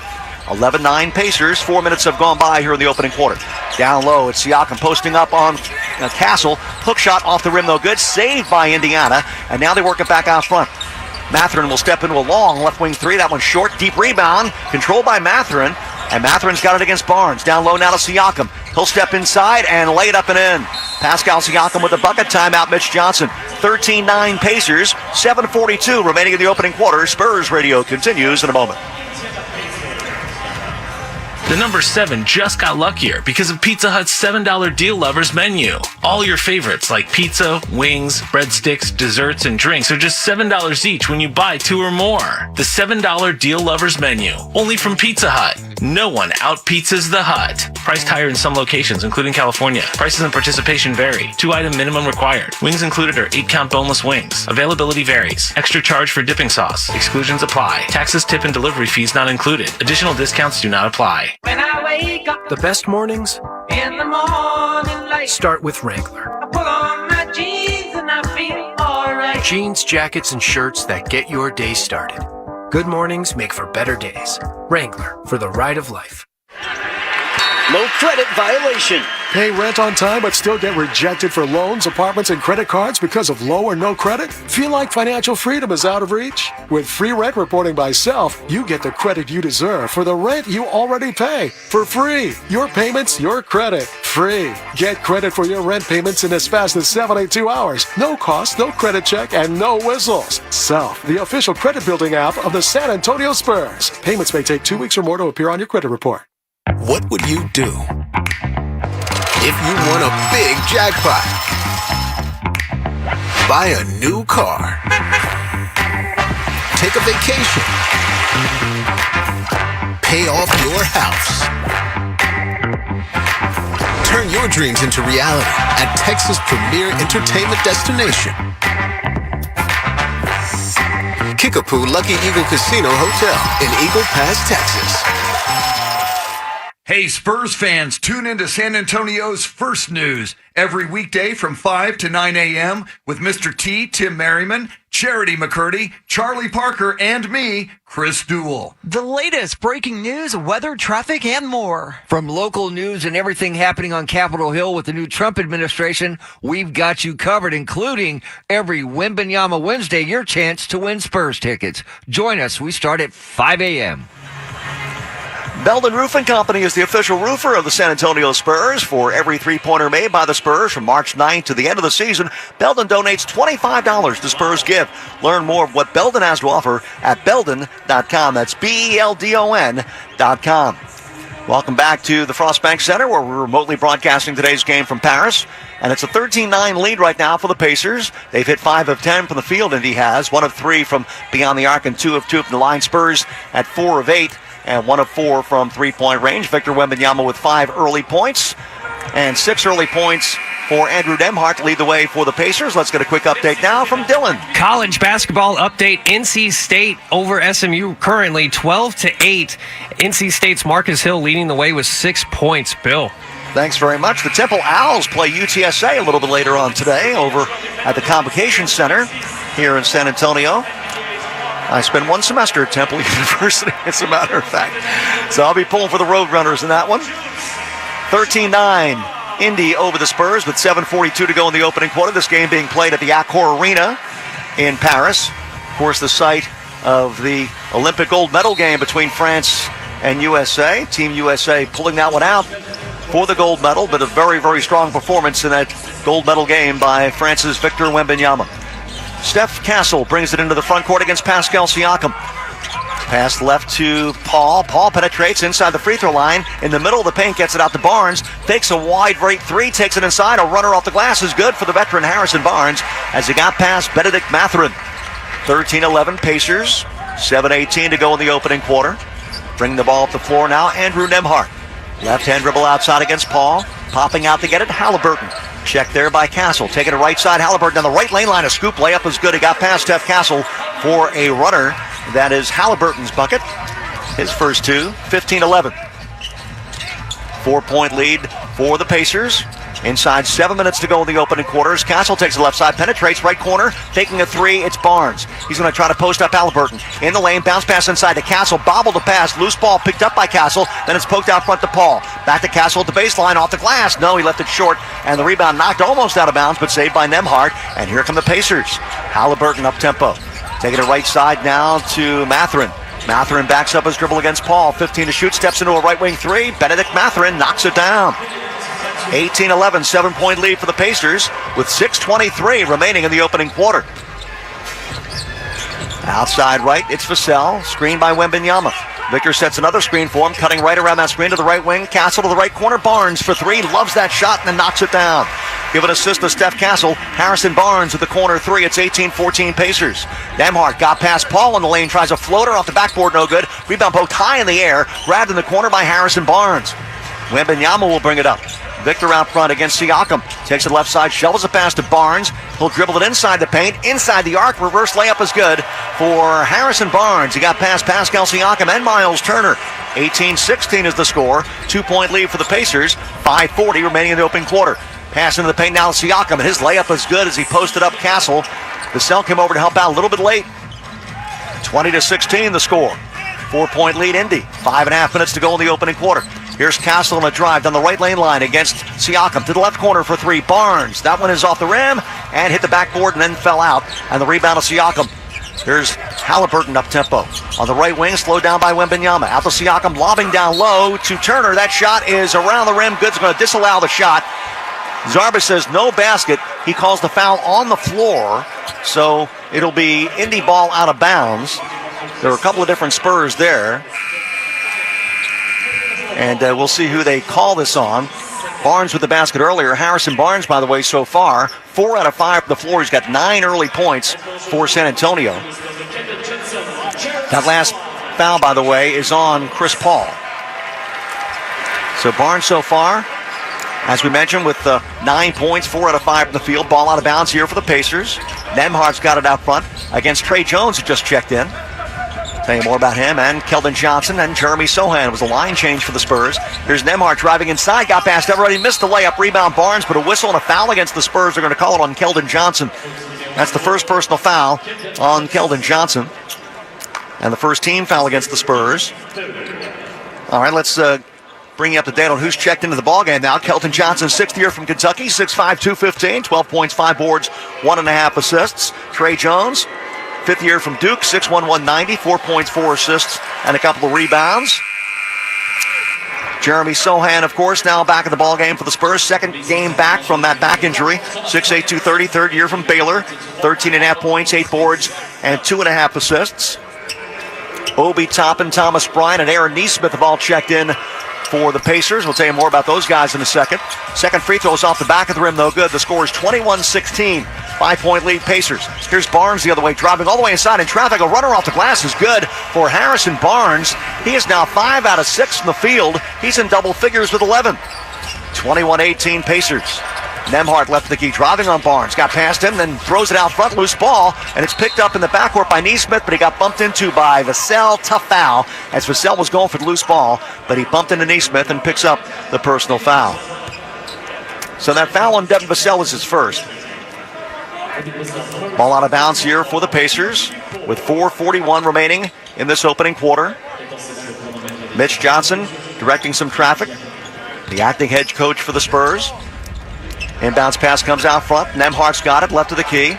S15: 11-9 Pacers. 4 minutes have gone by here in the opening quarter. Down low, it's Siakam posting up on Castle. Hook shot off the rim, no good. Saved by Indiana, and now they work it back out front. Mathurin will step into a long left wing 3. That one's short, deep rebound, controlled by Mathurin. And Mathurin's got it against Barnes. Down low now to Siakam. He'll step inside and lay it up and in. Pascal Siakam with the bucket. Timeout, Mitch Johnson. 13-9 Pacers. 7:42 remaining in the opening quarter. Spurs Radio continues in a moment.
S7: The number 7 just got luckier because of Pizza Hut's $7 Deal Lovers menu. All your favorites like pizza, wings, breadsticks, desserts, and drinks are just $7 each when you buy 2 or more. The $7 Deal Lovers menu, only from Pizza Hut. No one out-pizzas the Hut. Priced higher in some locations, including California. Prices and participation vary. 2-item minimum required. Wings included are 8-count boneless wings. Availability varies. Extra charge for dipping sauce. Exclusions apply. Taxes, tip, and delivery fees not included. Additional discounts do not apply.
S8: When I wake up
S1: The best mornings
S8: in the morning light,
S1: start with Wrangler.
S8: I put on my jeans and I feel alright.
S1: Jeans, jackets, and shirts that get your day started. Good mornings make for better days. Wrangler, for the ride of life.
S5: Low credit violation.
S23: Pay rent on time but still get rejected for loans, apartments, and credit cards because of low or no credit? Feel like financial freedom is out of reach? With free rent reporting by Self, you get the credit you deserve for the rent you already pay for free. Your payments, your credit, free. Get credit for your rent payments in as fast as 72 hours. No cost, no credit check, and no whistles. Self, the official credit building app of the San Antonio Spurs. Payments may take 2 weeks or more to appear on your credit report.
S24: What would you do if you won a big jackpot? Buy a new car. Take a vacation. Pay off your house. Turn your dreams into reality at Texas' premier entertainment destination, Kickapoo Lucky Eagle Casino Hotel in Eagle Pass, Texas.
S12: Hey, Spurs fans, tune into San Antonio's First News every weekday from 5 to 9 a.m. with Mr. T, Tim Merriman, Charity McCurdy, Charlie Parker, and me, Chris Duell.
S10: The latest breaking news, weather, traffic, and more.
S11: From local news and everything happening on Capitol Hill with the new Trump administration, we've got you covered, including every Wembanyama Wednesday, your chance to win Spurs tickets. Join us. We start at 5 a.m.
S15: Belden Roofing Company is the official roofer of the San Antonio Spurs. For every three-pointer made by the Spurs from March 9th to the end of the season, Belden donates $25 to Spurs Give. Learn more of what Belden has to offer at Belden.com. That's BELDON.com. Welcome back to the Frost Bank Center, where we're remotely broadcasting today's game from Paris. And it's a 13-9 lead right now for the Pacers. They've hit 5 of 10 from the field, Indy has. 1 of 3 from beyond the arc and 2 of 2 from the line. Spurs at 4 of 8. And 1 of 4 from three-point range. Victor Wembanyama with 5 early points. And 6 early points for Andrew Nemhart to lead the way for the Pacers. Let's get a quick update now from Dylan.
S2: College basketball update. NC State over SMU currently 12-8. NC State's Marcus Hill leading the way with 6 points. Bill.
S15: Thanks very much. The Temple Owls play UTSA a little bit later on today over at the Convocation Center here in San Antonio. I spent 1 semester at Temple University, as a matter of fact. So I'll be pulling for the Roadrunners in that one. 13-9, Indy over the Spurs with 7:42 to go in the opening quarter. This game being played at the Accor Arena in Paris. Of course, the site of the Olympic gold medal game between France and USA. Team USA pulling that one out for the gold medal, but a very, very strong performance in that gold medal game by France's Victor Wembanyama. Steph Castle brings it into the front court against Pascal Siakam. Pass left to Paul. Paul penetrates inside the free throw line. In the middle of the paint, gets it out to Barnes. Fakes a wide break 3, takes it inside. A runner off the glass is good for the veteran Harrison Barnes as he got past Benedict Mathurin. 13-11 Pacers. 7:18 to go in the opening quarter. Bringing the ball up the floor now, Andrew Nemhart. Left-hand dribble outside against Paul. Popping out to get it, Halliburton. Check there by Castle. Taking it right side. Halliburton down the right lane line. A scoop layup is good. He got past Steph Castle for a runner. That is Halliburton's bucket. His first two. 15-11. 4-point lead for the Pacers. Inside 7 minutes to go in the opening quarters. Castle takes the left side, penetrates right corner, taking a three. It's Barnes. He's going to try to post up Halliburton. In the lane, bounce pass inside to Castle. Bobble the pass. Loose ball picked up by Castle. Then it's poked out front to Paul. Back to Castle at the baseline, off the glass. No, he left it short. And the rebound knocked almost out of bounds, but saved by Nembhard. And here come the Pacers. Halliburton up tempo. Taking it right side now to Mathurin. Mathurin backs up his dribble against Paul. 15 to shoot, steps into a right wing three. Benedict Mathurin knocks it down. 18-11, 7-point lead for the Pacers with 6:23 remaining in the opening quarter. Outside right, it's Vassell. Screen by Wembanyama. Victor sets another screen for him, cutting right around that screen to the right wing. Castle to the right corner. Barnes for three. Loves that shot and then knocks it down. Give an assist to Steph Castle. Harrison Barnes with the corner three. It's 18-14 Pacers. Nembhard got past Paul in the lane. Tries a floater off the backboard. No good. Rebound poked high in the air. Grabbed in the corner by Harrison Barnes. Wembanyama will bring it up. Victor out front against Siakam. Takes it left side, shovels it past to Barnes. He'll dribble it inside the paint, inside the arc. Reverse layup is good for Harrison Barnes. He got past Pascal Siakam and Miles Turner. 18-16 is the score. 2-point lead for the Pacers. 5:40 remaining in the opening quarter. Pass into the paint now to Siakam, and his layup is good as he posted up Castle. Vassell came over to help out a little bit late. 20-16 the score. 4-point lead Indy. 5.5 minutes to go in the opening quarter. Here's Castle on a drive down the right lane line against Siakam to the left corner for three. Barnes. That one is off the rim and hit the backboard and then fell out. And the rebound of Siakam. Here's Halliburton up tempo. On the right wing, slowed down by Wembanyama. Out to Siakam, lobbing down low to Turner. That shot is around the rim. Good's going to disallow the shot. Zarba says no basket. He calls the foul on the floor. So it'll be Indy ball out of bounds. There are a couple of different Spurs there. And we'll see who they call this on. Barnes with the basket earlier. Harrison Barnes, by the way, so far, 4 out of 5 from the floor. He's got 9 early points for San Antonio. That last foul, by the way, is on Chris Paul. So Barnes so far, as we mentioned, with 9 points, 4 out of 5 from the field. Ball out of bounds here for the Pacers. Nembhard's got it out front against Trey Jones, who just checked in. Tell you more about him and Keldon Johnson and Jeremy Sohan was a line change for the Spurs. Here's Nembhard driving inside, got past everybody, missed the layup, rebound Barnes, but a whistle and a foul against the Spurs. They're going to call it on Keldon Johnson. That's the first personal foul on Keldon Johnson. And the first team foul against the Spurs. All right, let's bring you up to date on who's checked into the ballgame now. Keldon Johnson, 6th year from Kentucky, 6'5", 215, 12 points, 5 boards, 1.5 assists. Trey Jones, 5th year from Duke, 6'1", 190, 4 points, 4 assists, and a couple of rebounds. Jeremy Sohan, of course, now back in the ballgame for the Spurs. Second game back from that back injury. 6'8", 230, 3rd year from Baylor. 13.5 points, 8 boards, and 2.5 assists. Obi Toppin, Thomas Bryant, and Aaron Nesmith have all checked in for the Pacers. We'll tell you more about those guys in a second. Second free throw is off the back of the rim, no good. The score is 21-16. 5-point lead Pacers. Here's Barnes the other way, driving all the way inside in traffic. A runner off the glass is good for Harrison Barnes. He is now 5 out of 6 from the field. He's in double figures with 11. 21-18 Pacers. Nembhard left the key, driving on Barnes. Got past him, then throws it out front, loose ball, and it's picked up in the backcourt by Nesmith, but he got bumped into by Vassell. Tough foul, as Vassell was going for the loose ball, but he bumped into Nesmith and picks up the personal foul. So that foul on Devin Vassell is his first. Ball out of bounds here for the Pacers with 4:41 remaining in this opening quarter. Mitch Johnson directing some traffic, the acting head coach for the Spurs. Inbounds pass comes out front. Nembhard's got it, left of the key.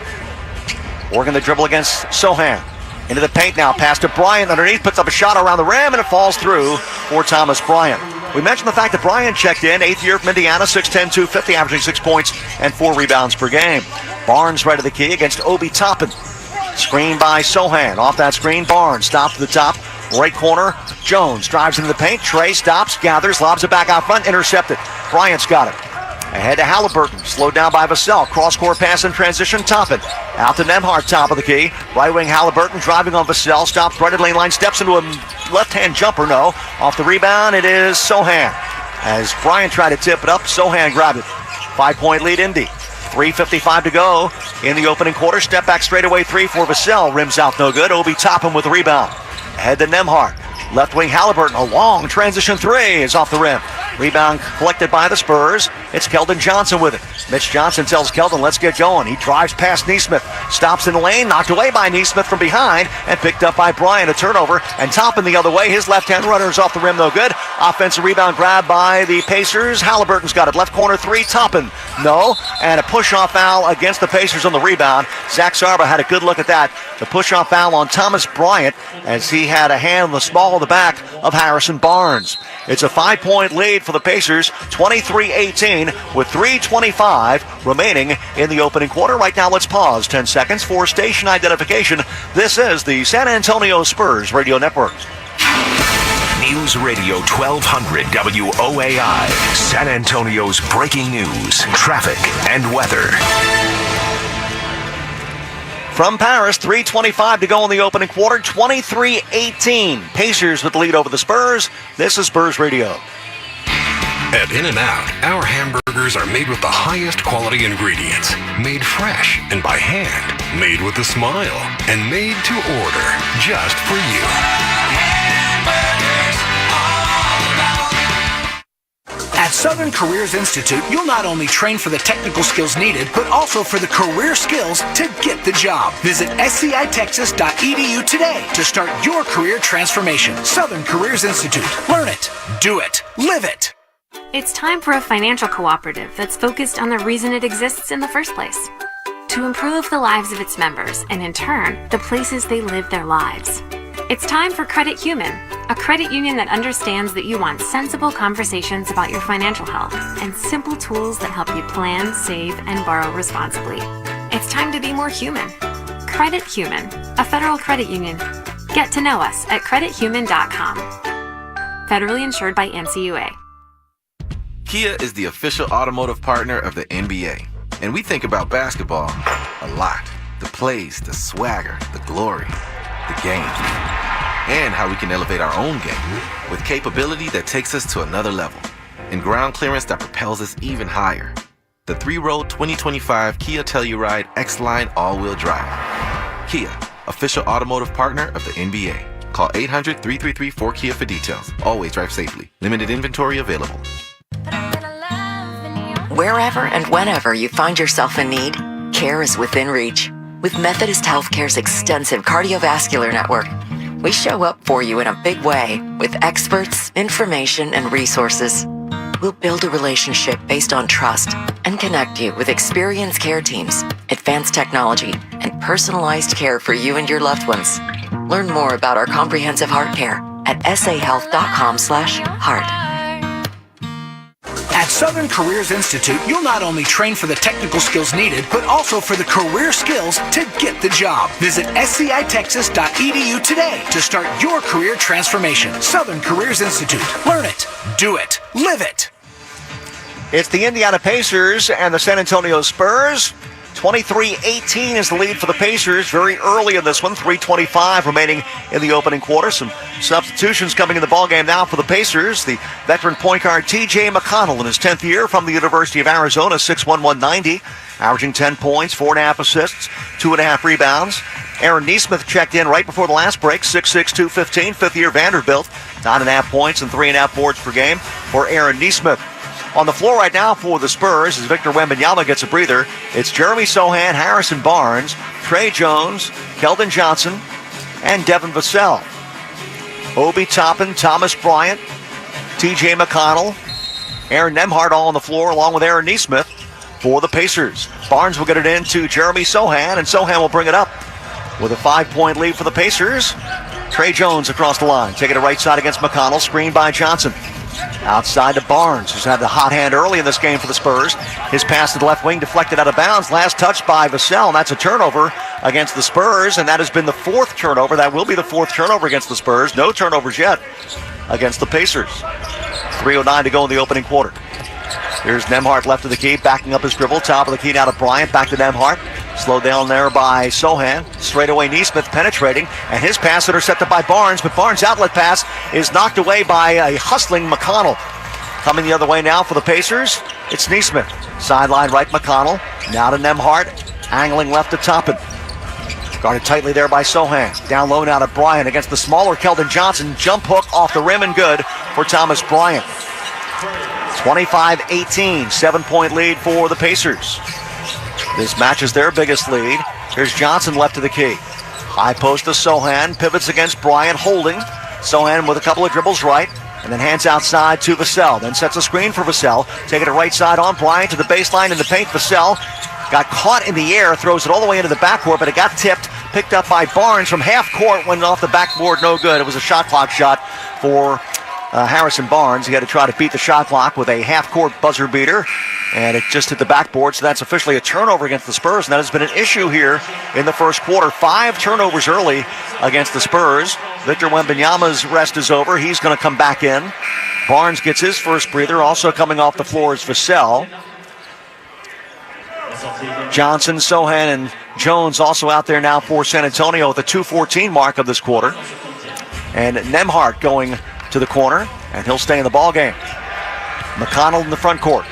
S15: Working the dribble against Sohan. Into the paint now, pass to Bryant underneath, puts up a shot around the rim, and it falls through for Thomas Bryant. We mentioned the fact that Bryant checked in, 8th year from Indiana, 6'10", 250, averaging 6 points and 4 rebounds per game. Barnes right of the key against Obi Toppin. Screen by Sohan. Off that screen, Barnes stops to the top. Right corner, Jones drives into the paint. Trey stops, gathers, lobs it back out front, intercepted. Bryant's got it. Ahead to Halliburton, slowed down by Vassell. Cross-court pass in transition, Toppin. Out to Nembhard, top of the key. Right wing Halliburton driving on Vassell. Stops right at lane line, steps into a left-hand jumper, no. Off the rebound, it is Sohan. As Bryant tried to tip it up, Sohan grabbed it. 5-point lead, Indy. 3:55 to go in the opening quarter. Step back straightaway three for Vassell. Rims out no good. Obi Toppin with the rebound. Ahead to Nembhard. Left wing Halliburton. A long transition three is off the rim. Rebound collected by the Spurs. It's Keldon Johnson with it. Mitch Johnson tells Keldon, let's get going. He drives past Neesmith. Stops in the lane. Knocked away by Neesmith from behind. And picked up by Bryant. A turnover. And Toppin the other way. His left-hand runner is off the rim. No good. Offensive rebound grab by the Pacers. Halliburton's got it. Left corner three. Toppin. No. And a push-off foul against the Pacers on the rebound. Zach Sarba had a good look at that. The push-off foul on Thomas Bryant as he had a hand on the small of the back of Harrison Barnes. It's a 5-point lead for the Pacers, 23-18 with 3:25 remaining in the opening quarter. Right now, let's pause 10 seconds for station identification. This is the San Antonio Spurs Radio Network.
S14: News Radio 1200 WOAI, San Antonio's breaking news, traffic, and weather.
S15: From Paris, 3:25 to go in the opening quarter, 23-18. Pacers with the lead over the Spurs. This is Spurs Radio.
S24: At In-N-Out, our hamburgers are made with the highest quality ingredients, made fresh and by hand, made with a smile, and made to order just for you.
S1: At Southern Careers Institute, you'll not only train for the technical skills needed, but also for the career skills to get the job. Visit scitexas.edu today to start your career transformation. Southern Careers Institute. Learn it, do it, live it.
S3: It's time for a financial cooperative that's focused on the reason it exists in the first place. To improve the lives of its members, and in turn, the places they live their lives. It's time for Credit Human, a credit union that understands that you want sensible conversations about your financial health and simple tools that help you plan, save, and borrow responsibly. It's time to be more human. Credit Human, a federal credit union. Get to know us at credithuman.com. Federally insured by NCUA.
S6: Kia is the official automotive partner of the NBA. And we think about basketball a lot. The plays, the swagger, the glory, the game. And how we can elevate our own game with capability that takes us to another level and ground clearance that propels us even higher. The 3-row 2025 Kia Telluride X-Line all-wheel drive. Kia, official automotive partner of the NBA. Call 800-333-4KIA for details. Always drive safely. Limited inventory available.
S9: Wherever and whenever you find yourself in need, care is within reach. With Methodist Healthcare's extensive cardiovascular network, we show up for you in a big way with experts, information, and resources. We'll build a relationship based on trust and connect you with experienced care teams, advanced technology, and personalized care for you and your loved ones. Learn more about our comprehensive heart care at sahealth.com/heart.
S1: At Southern Careers Institute, you'll not only train for the technical skills needed, but also for the career skills to get the job. Visit scitexas.edu today to start your career transformation. Southern Careers Institute. Learn it, do it, live it.
S15: It's the Indiana Pacers and the San Antonio Spurs. 23-18 is the lead for the Pacers very early in this one. 3:25 remaining in the opening quarter. Some substitutions coming in the ballgame now for the Pacers. The veteran point guard T.J. McConnell in his 10th year from the University of Arizona, 6'1", 190, averaging 10 points, 4.5 assists, 2.5 rebounds. Aaron Neesmith checked in right before the last break, 6'6", 215, fifth-year Vanderbilt, 9.5 points and 3.5 boards per game for Aaron Neesmith. On the floor right now for the Spurs, as Victor Wembanyama gets a breather, it's Jeremy Sohan, Harrison Barnes, Trey Jones, Keldon Johnson, and Devin Vassell. Obi Toppin, Thomas Bryant, T.J. McConnell, Aaron Nembhard all on the floor, along with Aaron Neesmith for the Pacers. Barnes will get it in to Jeremy Sohan, and Sohan will bring it up with a 5-point lead for the Pacers. Trey Jones across the line, taking it right side against McConnell, screened by Johnson. Outside to Barnes, who's had the hot hand early in this game for the Spurs. His pass to the left wing deflected out of bounds. Last touch by Vassell, and that's a turnover against the Spurs, and that has been the 4th turnover. That will be the 4th turnover against the Spurs. No turnovers yet against the Pacers. 3:09 to go in the opening quarter. Here's Nembhard left of the key, backing up his dribble. Top of the key now to Bryant, back to Nembhard. Slowed down there by Sohan. Straight away Neesmith penetrating, and his pass intercepted by Barnes, but Barnes' outlet pass is knocked away by a hustling McConnell. Coming the other way now for the Pacers It's Neesmith. Sideline right, McConnell. Now to Nemhart. Angling left to Toppin. Guarded tightly there by Sohan. Down low now to Bryant against the smaller Keldon Johnson. Jump hook off the rim and good for Thomas Bryant. 25-18, 7-point lead for the Pacers. This matches their biggest lead. Here's Johnson left to the key. High post to Sohan. Pivots against Bryant, holding. Sohan with a couple of dribbles right. And then hands outside to Vassell. Then sets a screen for Vassell. Taking it right side on Bryant to the baseline in the paint. Vassell got caught in the air, throws it all the way into the backcourt, but it got tipped. Picked up by Barnes from half court, went off the backboard, no good. It was a shot clock shot for Harrison Barnes. He had to try to beat the shot clock with a half-court buzzer beater, and it just hit the backboard, so that's officially a turnover against the Spurs, and that has been an issue here in the first quarter. 5 turnovers early against the Spurs. Victor Wembanyama's rest is over. He's going to come back in. Barnes gets his first breather. Also coming off the floor is Vassell. Johnson, Sohan, and Jones also out there now for San Antonio with the 2:14 mark of this quarter. And Nemhart going to the corner, and he'll stay in the ball game. McConnell in the front court.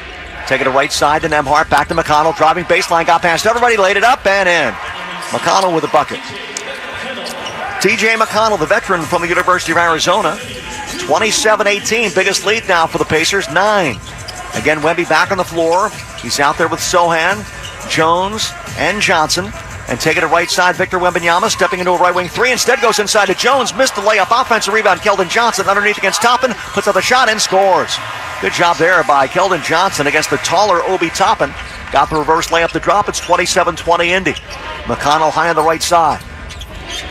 S15: Taking it right side to Nemhart, back to McConnell, driving baseline, got past everybody, laid it up and in. McConnell with a bucket. TJ McConnell, the veteran from the University of Arizona. 27-18, biggest lead now for the Pacers, 9. Again, Wemby back on the floor. He's out there with Sohan, Jones, and Johnson. And taking it right side, Victor Wembanyama stepping into a right wing three. Instead goes inside to Jones. Missed the layup. Offensive rebound. Keldon Johnson underneath against Toppin. Puts up a shot and scores. Good job there by Keldon Johnson against the taller Obi Toppin. Got the reverse layup to drop. It's 27-20 Indy. McConnell high on the right side.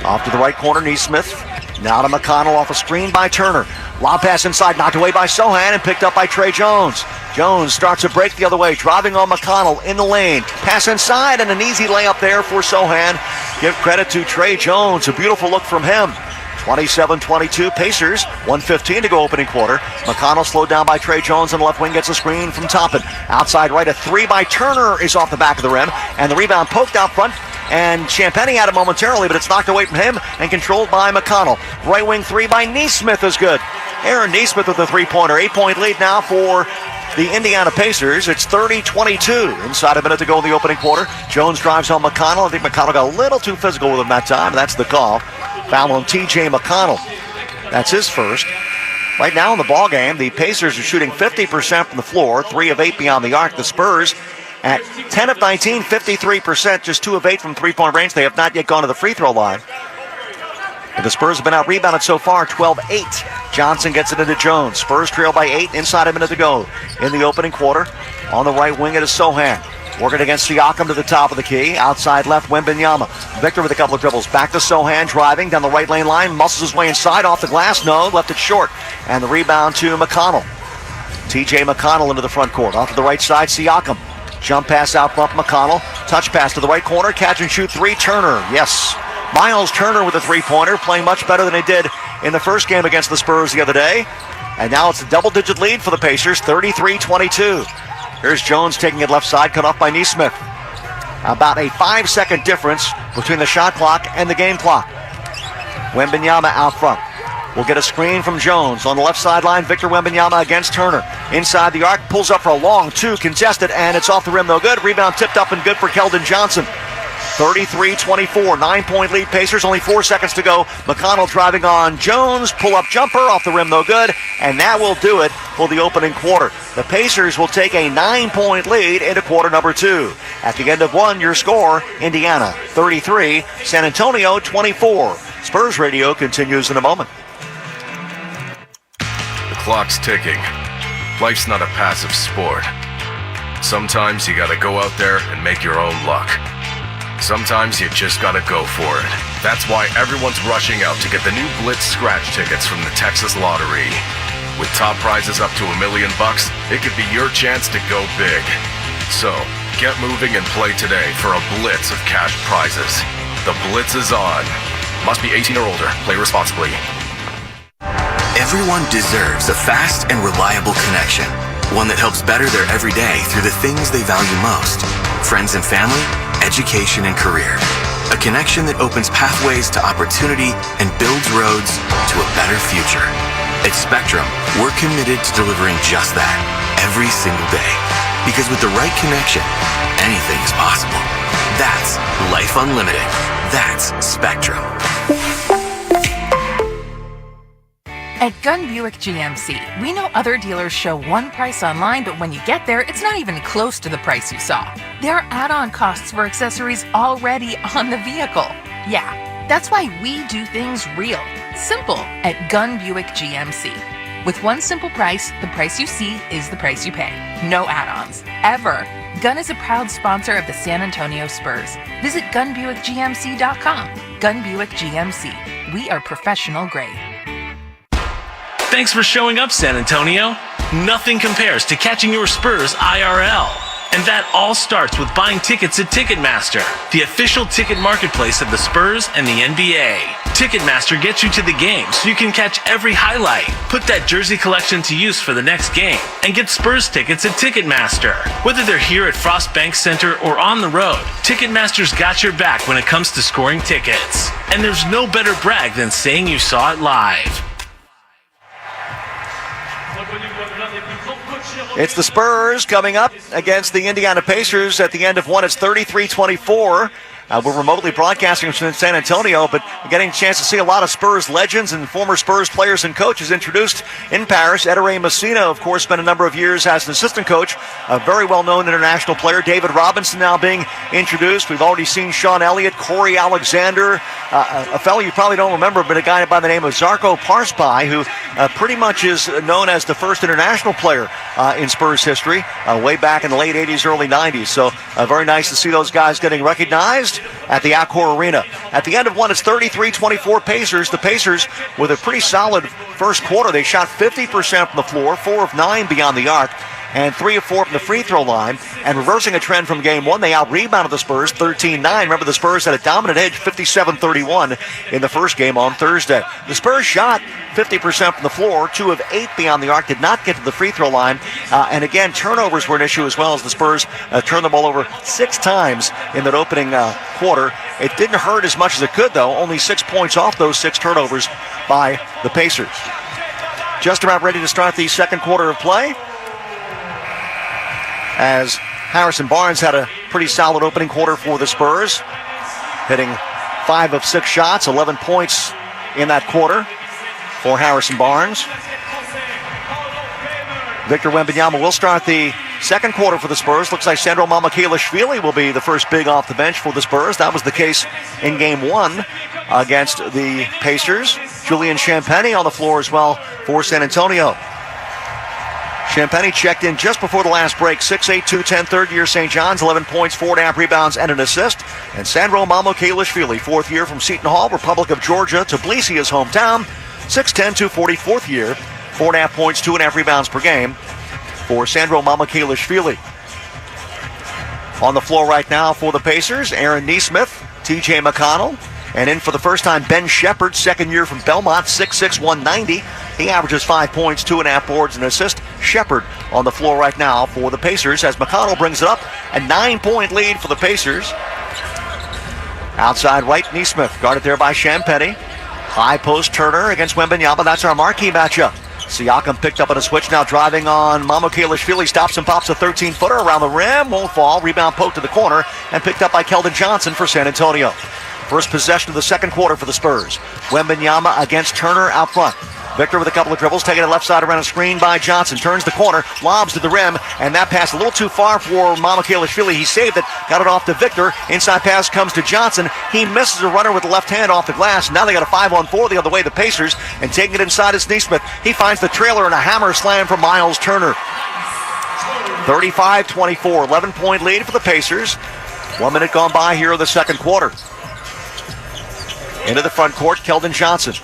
S15: Off to the right corner, Neesmith. Now to McConnell off a screen by Turner. Lob pass inside, knocked away by Sohan and picked up by Trey Jones. Jones starts a break the other way, driving on McConnell in the lane. Pass inside and an easy layup there for Sohan. Give credit to Trey Jones. A beautiful look from him. 27-22 Pacers, 1:15 to go opening quarter. McConnell slowed down by Trey Jones on the left wing, gets a screen from Toppin. Outside right, a 3 by Turner is off the back of the rim, and the rebound poked out front. And Champagny had it momentarily, but it's knocked away from him and controlled by McConnell. Right wing 3 by Neesmith is good. Aaron Neesmith with a 3-pointer. 8-point lead now for the Indiana Pacers. It's 30-22. Inside a minute to go in the opening quarter. Jones drives on McConnell. I think McConnell got a little too physical with him that time. That's the call. Foul on TJ McConnell. That's his first. Right now in the ball game, the Pacers are shooting 50% from the floor, 3 of 8 beyond the arc. The Spurs at 10 of 19, 53%, just 2 of 8 from three-point range. They have not yet gone to the free throw line. But the Spurs have been out-rebounded so far, 12-8. Johnson gets it into Jones. Spurs trail by 8, inside a minute to go in the opening quarter. On the right wing, it is Sohan. Working against Siakam to the top of the key. Outside left, Wembanyama. Victor with a couple of dribbles. Back to Sohan, driving down the right lane line. Muscles his way inside, off the glass. No, left it short. And the rebound to McConnell. TJ McConnell into the front court. Off to the right side, Siakam. Jump pass out front, McConnell. Touch pass to the right corner. Catch and shoot 3, Turner. Yes. Miles Turner with a 3-pointer, playing much better than he did in the first game against the Spurs the other day. And now it's a double-digit lead for the Pacers, 33-22. Here's Jones taking it left side, cut off by Neesmith. About a 5-second difference between the shot clock and the game clock. Wembanyama out front. We'll get a screen from Jones. On the left sideline, Victor Wembanyama against Turner. Inside the arc, pulls up for a long 2, contested, and it's off the rim, no good. Rebound tipped up and good for Keldon Johnson. 33-24, 9-point lead Pacers, only 4 seconds to go. McConnell driving on Jones, pull-up jumper, off the rim, no good, and that will do it for the opening quarter. The Pacers will take a 9-point lead into quarter number 2. At the end of 1, your score, Indiana 33, San Antonio 24. Spurs Radio continues in a moment.
S16: The clock's ticking. Life's not a passive sport. Sometimes you gotta go out there and make your own luck. Sometimes you just gotta go for it. That's why everyone's rushing out to get the new Blitz scratch tickets from the Texas Lottery. With top prizes up to $1 million, it could be your chance to go big. So, get moving and play today for a blitz of cash prizes. The Blitz is on. Must be 18 or older. Play responsibly.
S17: Everyone deserves a fast and reliable connection. One that helps better their everyday through the things they value most. Friends and family, education and career. A connection that opens pathways to opportunity and builds roads to a better future. At Spectrum, we're committed to delivering just that every single day. Because with the right connection, anything is possible. That's Life Unlimited. That's Spectrum.
S4: At Gun Buick GMC, we know other dealers show one price online, but when you get there, it's not even close to the price you saw. There are add-on costs for accessories already on the vehicle. Yeah, that's why we do things real, simple at Gun Buick GMC. With one simple price, the price you see is the price you pay. No add-ons, ever. Gun is a proud sponsor of the San Antonio Spurs. Visit gunbuickgmc.com. Gun Buick GMC. We are professional grade.
S7: Thanks for showing up, San Antonio. Nothing compares to catching your Spurs IRL. And that all starts with buying tickets at Ticketmaster, the official ticket marketplace of the Spurs and the NBA. Ticketmaster gets you to the game so you can catch every highlight, put that jersey collection to use for the next game, and get Spurs tickets at Ticketmaster. Whether they're here at Frost Bank Center or on the road, Ticketmaster's got your back when it comes to scoring tickets. And there's no better brag than saying you saw it live.
S15: It's the Spurs coming up against the Indiana Pacers. At the end of one, it's 33-24. We're remotely broadcasting from San Antonio, but getting a chance to see a lot of Spurs legends and former Spurs players and coaches introduced in Paris. Ettore Messina, of course, spent a number of years as an assistant coach. A very well-known international player. David Robinson now being introduced. We've already seen Sean Elliott, Corey Alexander, a fellow you probably don't remember, but a guy by the name of Zarko Parsby, who pretty much is known as the first international player in Spurs history, way back in the late 80s, early 90s. So very nice to see those guys getting recognized at the Accor Arena. At the end of one, it's 33-24 Pacers. The Pacers with a pretty solid first quarter. They shot 50% from the floor, 4 of 9 beyond the arc, and 3 of 4 from the free throw line. And reversing a trend from game one, they out-rebounded the Spurs 13-9. Remember, the Spurs had a dominant edge, 57-31 in the first game on Thursday. The Spurs shot 50% from the floor, 2 of 8 beyond the arc, did not get to the free throw line. And again, turnovers were an issue as well, as the Spurs turned the ball over 6 times in that opening quarter. It didn't hurt as much as it could, though. Only 6 points off those 6 turnovers by the Pacers. Just about ready to start the second quarter of play, as Harrison Barnes had a pretty solid opening quarter for the Spurs, hitting 5 of 6 shots, 11 points in that quarter for Harrison Barnes. Victor Wembanyama will start the second quarter for the Spurs. Looks like Sandro Mamukelashvili will be the first big off the bench for the Spurs. That was the case in game one against the Pacers. Julian Champagnie on the floor as well for San Antonio. Champagnie checked in just before the last break. 6'8", 210, third-year St. John's, 11 points, 4.5 rebounds, and an assist. And Sandro Mamukelashvili, fourth year from Seton Hall, Republic of Georgia, Tbilisi, his hometown. 6'10", 240, fourth year, 4.5 points, 2.5 rebounds per game for Sandro Mamukelashvili. On the floor right now for the Pacers, Aaron Nesmith, T.J. McConnell, and in for the first time, Ben Shepherd, second year from Belmont, 6'6", 190. He averages 5 points, 2.5 boards, and an assist. Shepherd on the floor right now for the Pacers as McConnell brings it up. A 9-point lead for the Pacers. Outside right, Nesmith, guarded there by Champagnie. High post Turner against Wembanyama. That's our marquee matchup. Siakam picked up on a switch, now driving on Mamukelashvili. Stops and pops a 13-footer around the rim. Won't fall. Rebound poked to the corner and picked up by Keldon Johnson for San Antonio. First possession of the second quarter for the Spurs. Wembanyama against Turner out front. Victor with a couple of dribbles, taking it left side around a screen by Johnson. Turns the corner, lobs to the rim, and that pass a little too far for Mamukelashvili. He saved it, got it off to Victor. Inside pass comes to Johnson. He misses a runner with the left hand off the glass. Now they got a 5-on-4 the other way, the Pacers, and taking it inside is Nesmith. He finds the trailer and a hammer slam from Miles Turner. 35-24, 11-point lead for the Pacers. 1 minute gone by here in the second quarter. Into the front court, Keldon Johnson.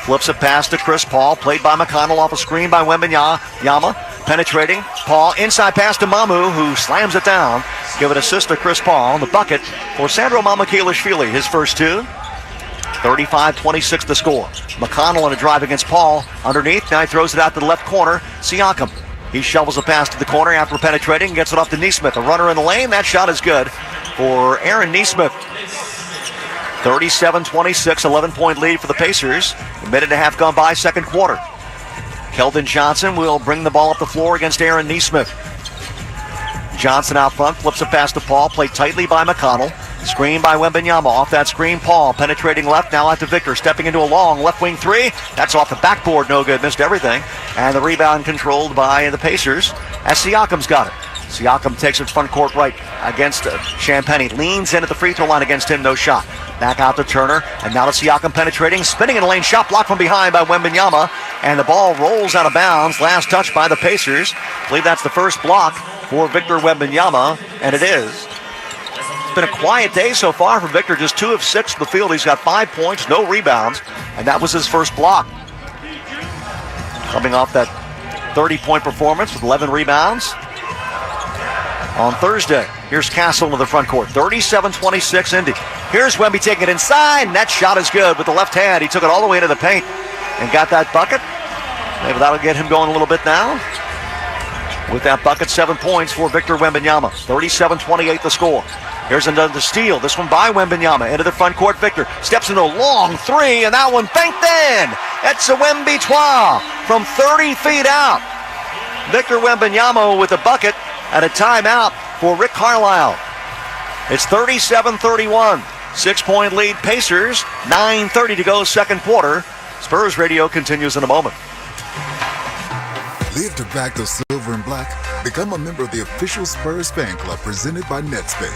S15: Flips it past to Chris Paul, played by McConnell off a screen by Wembanyama. Penetrating, Paul, inside pass to Mamu, who slams it down. Give an assist to Chris Paul on the bucket for Sandro Mamukelashvili, his first two. 35-26 the score. McConnell on a drive against Paul. Underneath, now he throws it out to the left corner. Siakam. He shovels a pass to the corner after penetrating, gets it off to Nesmith. A runner in the lane, that shot is good for Aaron Nesmith. 37-26, 11-point lead for the Pacers. A minute and a half gone by, second quarter. Keldon Johnson will bring the ball up the floor against Aaron Nesmith. Johnson out front, flips it past to Paul, played tightly by McConnell. Screen by Wembanyama. Off that screen, Paul penetrating left, now out to Victor, stepping into a long left wing three. That's off the backboard, no good, missed everything. And the rebound controlled by the Pacers as Siakam's got it. Siakam takes it front court right against Champagnie. Leans in at the free throw line against him, no shot. Back out to Turner, and now to Siakam penetrating, spinning in the lane, shot blocked from behind by Wembanyama, and the ball rolls out of bounds. Last touch by the Pacers. I believe that's the first block for Victor Wembanyama, and it is. It's been a quiet day so far for Victor, just 2 of 6 from the field. He's got 5 points, no rebounds, and that was his first block. Coming off that 30-point performance with 11 rebounds on Thursday. Here's Castle into the front court. 37-26 Indy. Here's Wemby taking it inside, and that shot is good with the left hand. He took it all the way into the paint and got that bucket. Maybe that'll get him going a little bit now. With that bucket, 7 points for Victor Wembanyama. 37-28 the score. Here's another steal. This one by Wembanyama. Into the front court, Victor steps into a long three, and that one banked in. It's a Wemby-Trois from 30 feet out. Victor Wembanyama with a bucket at a timeout for Rick Carlisle. It's 37-31. 6-point lead Pacers. 9:30 to go second quarter. Spurs Radio continues in a moment.
S13: Live to back the silver and black. Become a member of the official Spurs fan club presented by Netspend.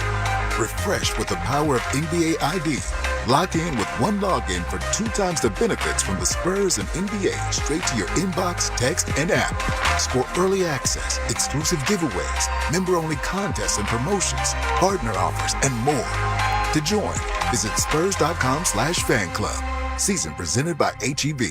S13: Refreshed with the power of NBA ID. Lock in with one login for 2 times the benefits from the Spurs and NBA straight to your inbox, text, and app. Score early access, exclusive giveaways, member-only contests and promotions, partner offers, and more. To join, visit spurs.com/fan club. Season presented by HEB.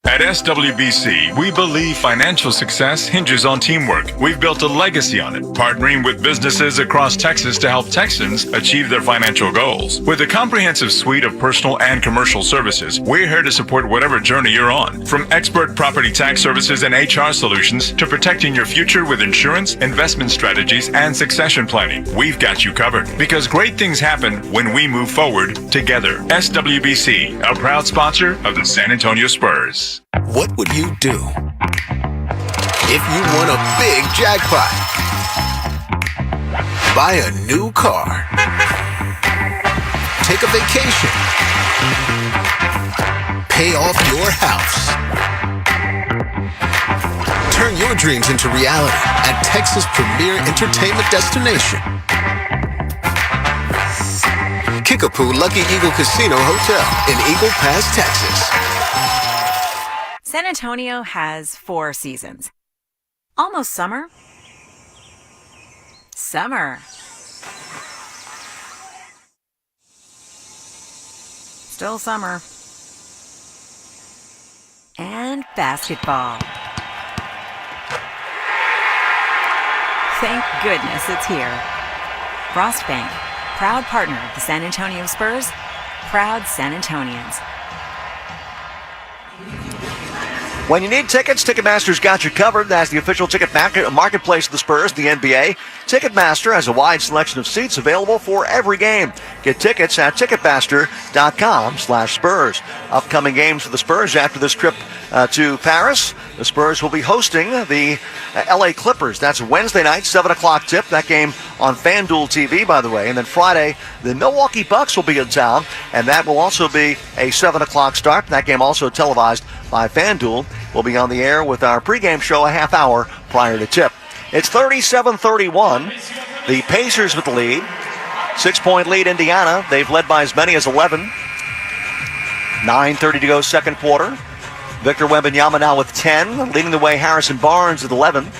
S18: At SWBC, we believe financial success hinges on teamwork. We've built a legacy on it, partnering with businesses across Texas to help Texans achieve their financial goals. With a comprehensive suite of personal and commercial services, we're here to support whatever journey you're on. From expert property tax services and HR solutions to protecting your future with insurance, investment strategies, and succession planning, we've got you covered. Because great things happen when we move forward together. SWBC, a proud sponsor of the San Antonio Spurs.
S24: What would you do if you won a big jackpot? Buy a new car. Take a vacation. Pay off your house. Turn your dreams into reality at Texas' premier entertainment destination. Kickapoo Lucky Eagle Casino Hotel in Eagle Pass, Texas.
S21: San Antonio has 4 seasons. Almost summer. Summer. Still summer. And basketball. Thank goodness it's here. Frost Bank, proud partner of the San Antonio Spurs, proud San Antonians.
S15: When you need tickets, Ticketmaster's got you covered. That's the official ticket marketplace of the Spurs, the NBA. Ticketmaster has a wide selection of seats available for every game. Get tickets at Ticketmaster.com/Spurs. Upcoming games for the Spurs after this trip to Paris. The Spurs will be hosting the LA Clippers. That's Wednesday night, 7 o'clock tip. That game on FanDuel TV, by the way. And then Friday, the Milwaukee Bucks will be in town, and that will also be a 7 o'clock start. That game also televised by FanDuel. We'll be on the air with our pregame show a half hour prior to tip. It's 37-31. The Pacers with the lead. 6-point lead, Indiana. They've led by as many as 11. 9:30 to go second quarter. Victor Wembanyama now with 10. Leading the way, Harrison Barnes with 11.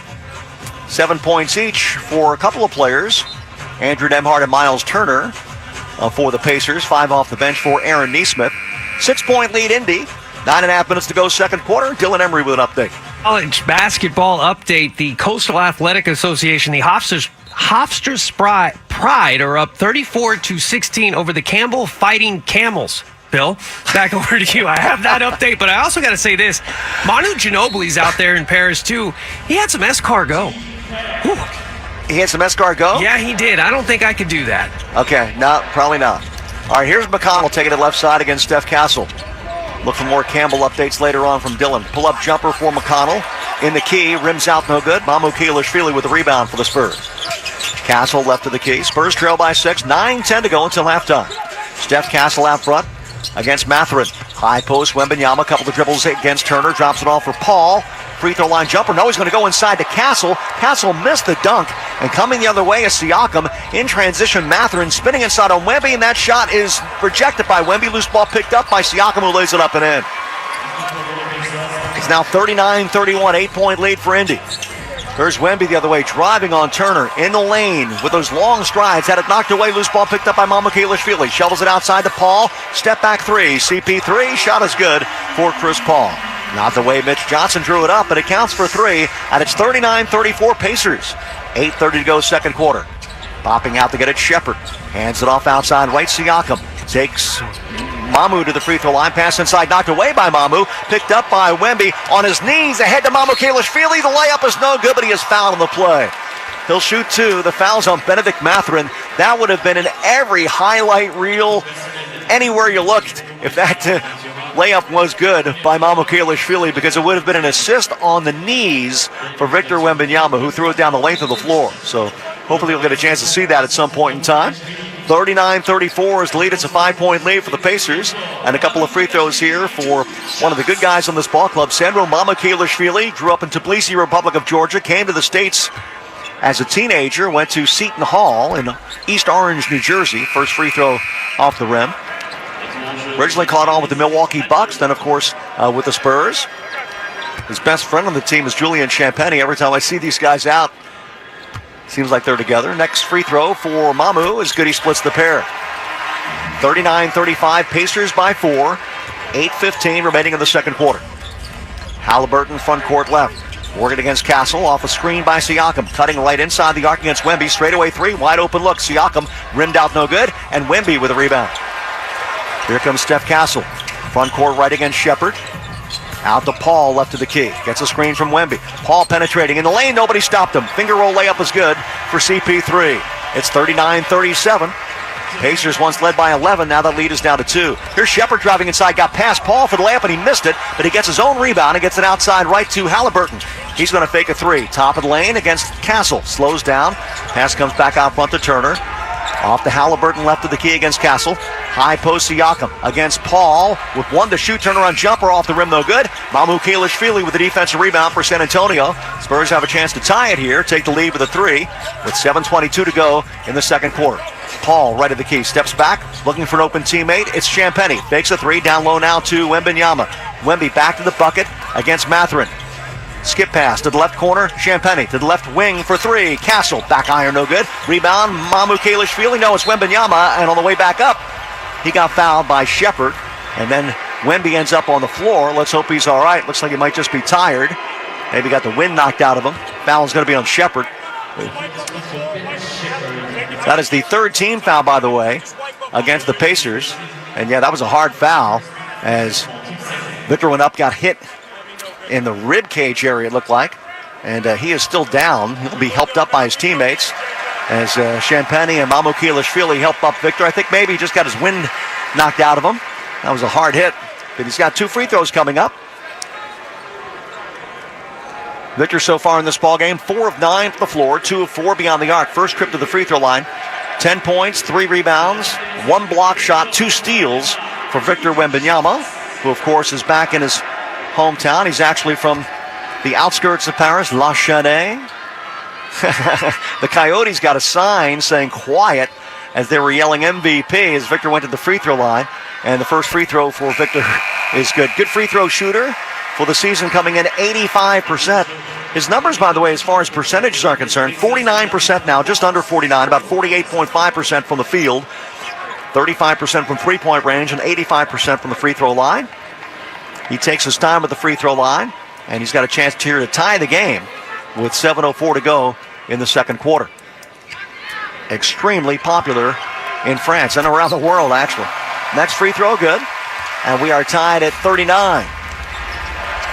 S15: 7 points each for a couple of players. Andrew Nembhard and Miles Turner for the Pacers. 5 off the bench for Aaron Nesmith. 6-point lead, Indy. 9.5 minutes to go second quarter. Dylan Emery with an update.
S2: College basketball update. The Coastal Athletic Association, the Hofstra's Pride are up 34-16 over the Campbell Fighting Camels. Bill, back over to you. I have that update, but I also got to say this. Manu Ginobili's out there in Paris, too. He had some escargot. Whew.
S15: He had some escargot?
S2: Yeah, he did. I don't think I could do that.
S15: Okay, no, probably not. All right, here's McConnell taking it left side against Steph Castle. Look for more Campbell updates later on from Dylan. Pull-up jumper for McConnell. in the key, rims out no good. Mamu Keilishvili with the rebound for the Spurs. Castle left of the key. Spurs trail by 6. 9:10 to go until halftime. Steph Castle out front against Mathurin. High post, Wembanyama, couple of dribbles against Turner, drops it off for Paul. Free throw line jumper. No, he's going to go inside to Castle. Castle missed the dunk, and coming the other way is Siakam. In transition, Mathurin spinning inside on Wemby, and that shot is rejected by Wemby. Loose ball picked up by Siakam, who lays it up and in. It's now 39-31, 8-point lead for Indy. There's Wemby the other way, driving on Turner in the lane with those long strides. Had it knocked away, loose ball picked up by Mamu Keilishvili. Shovels it outside to Paul. Step back three. CP3, shot is good for Chris Paul. Not the way Mitch Johnson drew it up, but it counts for 3, and it's 39-34 Pacers. 8:30 to go, second quarter. Popping out to get it, Shepard. Hands it off outside right, Siakam. Takes Mamu to the free throw line. Pass inside, knocked away by Mamu. Picked up by Wemby. On his knees, ahead to Mamu Keilishvili. The layup is no good, but he is fouled on the play. He'll shoot 2. The foul's on Benedict Mathurin. That would have been in every highlight reel, anywhere you looked, if that layup was good by Mamu Keilishvili, because it would have been an assist on the knees for Victor Wembanyama, who threw it down the length of the floor. So hopefully you'll get a chance to see that at some point in time. 39-34 is the lead. It's a 5-point lead for the Pacers. And a couple of free throws here for one of the good guys on this ball club. Sandro Mamu Keilishvili grew up in Tbilisi, Republic of Georgia, came to the States as a teenager, went to Seton Hall in East Orange, New Jersey. First free throw off the rim. Originally caught on with the Milwaukee Bucks, then of course with the Spurs. His best friend on the team is Julian Champagny. Every time I see these guys out, seems like they're together. Next free throw for Mamu is good. He splits the pair. 39-35, Pacers by 4. 8:15 remaining in the second quarter. Halliburton front court left. Working against Castle, off a screen by Siakam. Cutting right inside the arc against Wemby. Straightaway 3, wide open look. Siakam rimmed out no good, and Wemby with a rebound. Here comes Steph Castle. Front court right against Shepard. Out to Paul, left of the key. Gets a screen from Wemby. Paul penetrating in the lane. Nobody stopped him. Finger roll layup is good for CP3. It's 39-37. Pacers once led by 11. Now that lead is down to 2. Here's Shepard driving inside. Got past Paul for the layup, and he missed it. But he gets his own rebound and gets it outside right to Halliburton. He's going to fake a 3. Top of the lane against Castle. Slows down. Pass comes back out front to Turner. Off to Halliburton, left of the key against Castle. High post Siakam against Paul with 1 to shoot. Turnaround jumper off the rim, no good. Mamu Keilishvili with the defensive rebound for San Antonio. Spurs have a chance to tie it here, take the lead with a 3 with 7:22 to go in the second quarter. Paul, right of the key, steps back, looking for an open teammate. It's Champagny. Fakes a 3, down low now to Wembanyama. Wemby back to the bucket against Mathurin. Skip pass to the left corner, Champagny to the left wing for 3. Castle, back iron, no good. Rebound, Mamu Keilishvili. No, it's Wembanyama, and on the way back up, he got fouled by Shepard, and then Wemby ends up on the floor. Let's hope he's all right. Looks like he might just be tired. Maybe got the wind knocked out of him. Foul's going to be on Shepard. That is the third team foul, by the way, against the Pacers. And yeah, that was a hard foul as Victor went up, got hit in the rib cage area, it looked like. And he is still down. He'll be helped up by his teammates as Champagny and Mamu Keilishvili help up Victor. I think maybe he just got his wind knocked out of him. That was a hard hit. But he's got 2 free throws coming up. Victor so far in this ballgame, 4 of 9 from the floor, 2 of 4 beyond the arc. First trip to the free throw line. 10 points, 3 rebounds, 1 block shot, 2 steals for Victor Wembanyama, who of course is back in his hometown. He's actually from the outskirts of Paris, La Chênaie. The Coyotes got a sign saying quiet as they were yelling MVP as Victor went to the free throw line. And the first free throw for Victor is good. Good free throw shooter for the season, coming in 85%. His numbers, by the way, as far as percentages are concerned, 49% now, just under 49, about 48.5% from the field, 35% from three-point range, and 85% from the free throw line. He takes his time with the free throw line, and he's got a chance here to tie the game with 7:04 to go in the second quarter. Extremely popular in France and around the world, actually. Next free throw, good. And we are tied at 39.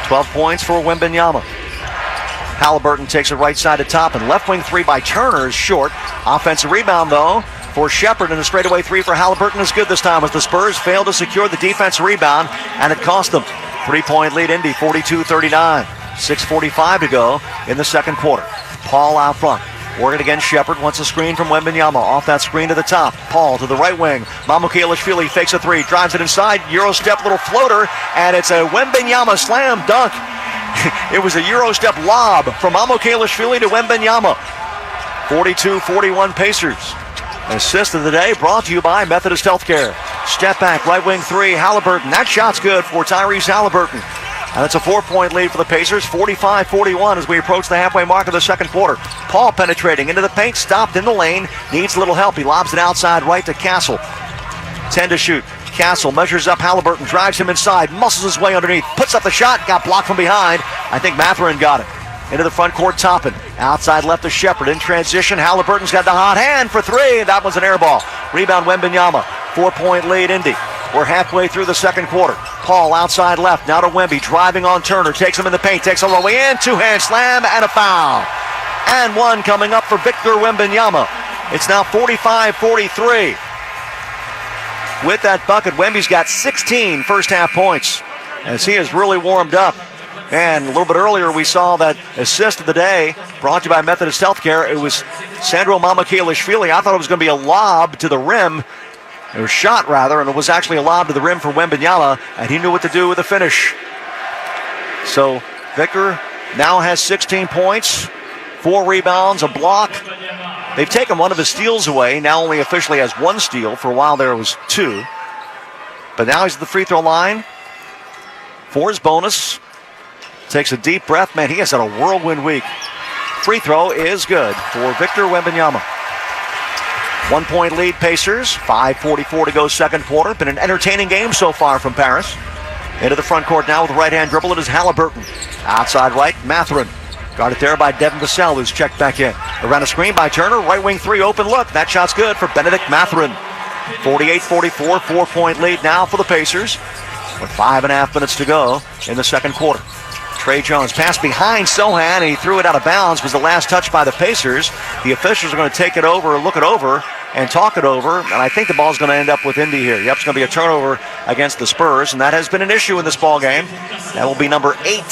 S15: 12 points for Wembanyama. Halliburton takes it right side to top, and left wing 3 by Turner is short. Offensive rebound, though, for Shepard, and a straightaway 3 for Halliburton is good this time as the Spurs fail to secure the defensive rebound, and it cost them. 3-point lead, Indy, 42-39. 6:45 to go in the second quarter. Paul out front. Working against Shepard. Wants a screen from Wembanyama. Off that screen to the top. Paul to the right wing. Mamukelashvili fakes a three. Drives it inside. Euro step, little floater. And it's a Wembanyama slam dunk. It was a Euro step lob from Mamukelashvili to Wembanyama. 42-41 Pacers. Assist of the day brought to you by Methodist Healthcare. Step back, right wing three. Halliburton. That shot's good for Tyrese Halliburton. And it's a 4-point lead for the Pacers, 45-41 as we approach the halfway mark of the second quarter. Paul penetrating into the paint, stopped in the lane, needs a little help. He lobs it outside right to Castle. 10 to shoot. Castle measures up Halliburton, drives him inside, muscles his way underneath, puts up the shot, got blocked from behind. I think Mathurin got it. Into the front court, Toppin. Outside left to Shepard. In transition, Halliburton's got the hot hand for three. That was an air ball. Rebound, Wembanyama. 4-point lead, Indy. We're halfway through the second quarter. Paul outside left. Now to Wemby. Driving on Turner. Takes him in the paint. Takes him all the way in. Two-hand slam and a foul. And one coming up for Victor Wembanyama. It's now 45-43. With that bucket, Wemby's got 16 first-half points as he has really warmed up. And a little bit earlier, we saw that assist of the day brought to you by Methodist Healthcare. It was Sandro Mamukelashvili. I thought it was going to be a lob to the rim. It was shot, rather, and it was actually a lob to the rim for Wembanyama, and he knew what to do with the finish. So Victor now has 16 points, 4 rebounds, a block. They've taken one of his steals away. Now only officially has 1 steal. For a while there was 2. But now he's at the free throw line for his bonus. Takes a deep breath. Man, he has had a whirlwind week. Free throw is good for Victor Wembanyama. 1-point lead, Pacers. 5:44 to go second quarter. Been an entertaining game so far from Paris. Into the front court now with a right-hand dribble. It is Halliburton. Outside right, Mathurin. Guarded there by Devin Vassell, who's checked back in. Around a screen by Turner. Right wing three, open look. That shot's good for Benedict Mathurin. 48-44, 4-point lead now for the Pacers. With 5.5 minutes to go in the second quarter. Trey Jones passed behind Sohan, and he threw it out of bounds. Was the last touch by the Pacers. The officials are going to take it over, look it over, and talk it over. And I think the ball's going to end up with Indy here. Yep, it's going to be a turnover against the Spurs, and that has been an issue in this ball game. That will be number 8.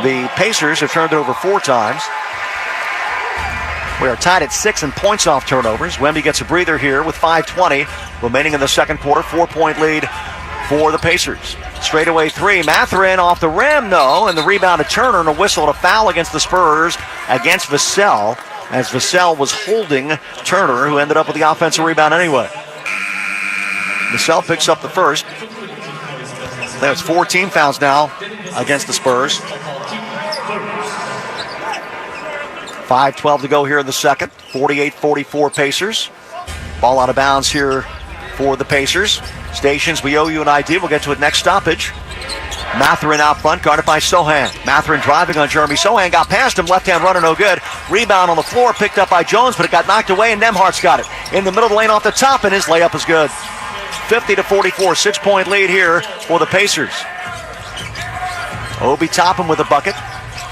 S15: The Pacers have turned it over 4 times. We are tied at 6 in points off turnovers. Wemby gets a breather here with 5:20 remaining in the second quarter. 4-point lead for the Pacers. Straightaway three. Mathurin off the rim, no. And the rebound to Turner, and a whistle and a foul against the Spurs against Vassell, as Vassell was holding Turner, who ended up with the offensive rebound anyway. Vassell picks up the first. There's 4 team fouls now against the Spurs. 5:12 to go here in the second. 48-44 Pacers. Ball out of bounds here for the Pacers. Stations, we owe you an ID. We'll get to it next stoppage. Mathurin out front, guarded by Sohan. Mathurin driving on Jeremy Sohan, got past him, left-hand runner, no good. Rebound on the floor, picked up by Jones, but it got knocked away, and Nembhard's got it. In the middle of the lane off the top, and his layup is good. 50-44, 6-point lead here for the Pacers. Obi Toppin with a bucket.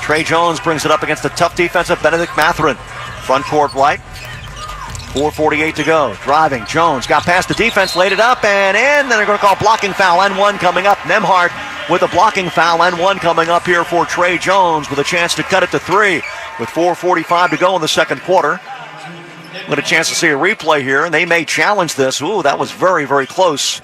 S15: Trey Jones brings it up against the tough defense of Benedict Mathurin. Front court right. 4:48 to go. Driving. Jones got past the defense, laid it up and in. Then they're going to call blocking foul and 1 coming up. Nembhard with a blocking foul and 1 coming up here for Trey Jones with a chance to cut it to 3 with 4:45 to go in the second quarter. With a chance to see a replay here, and they may challenge this. Ooh, that was very, very close.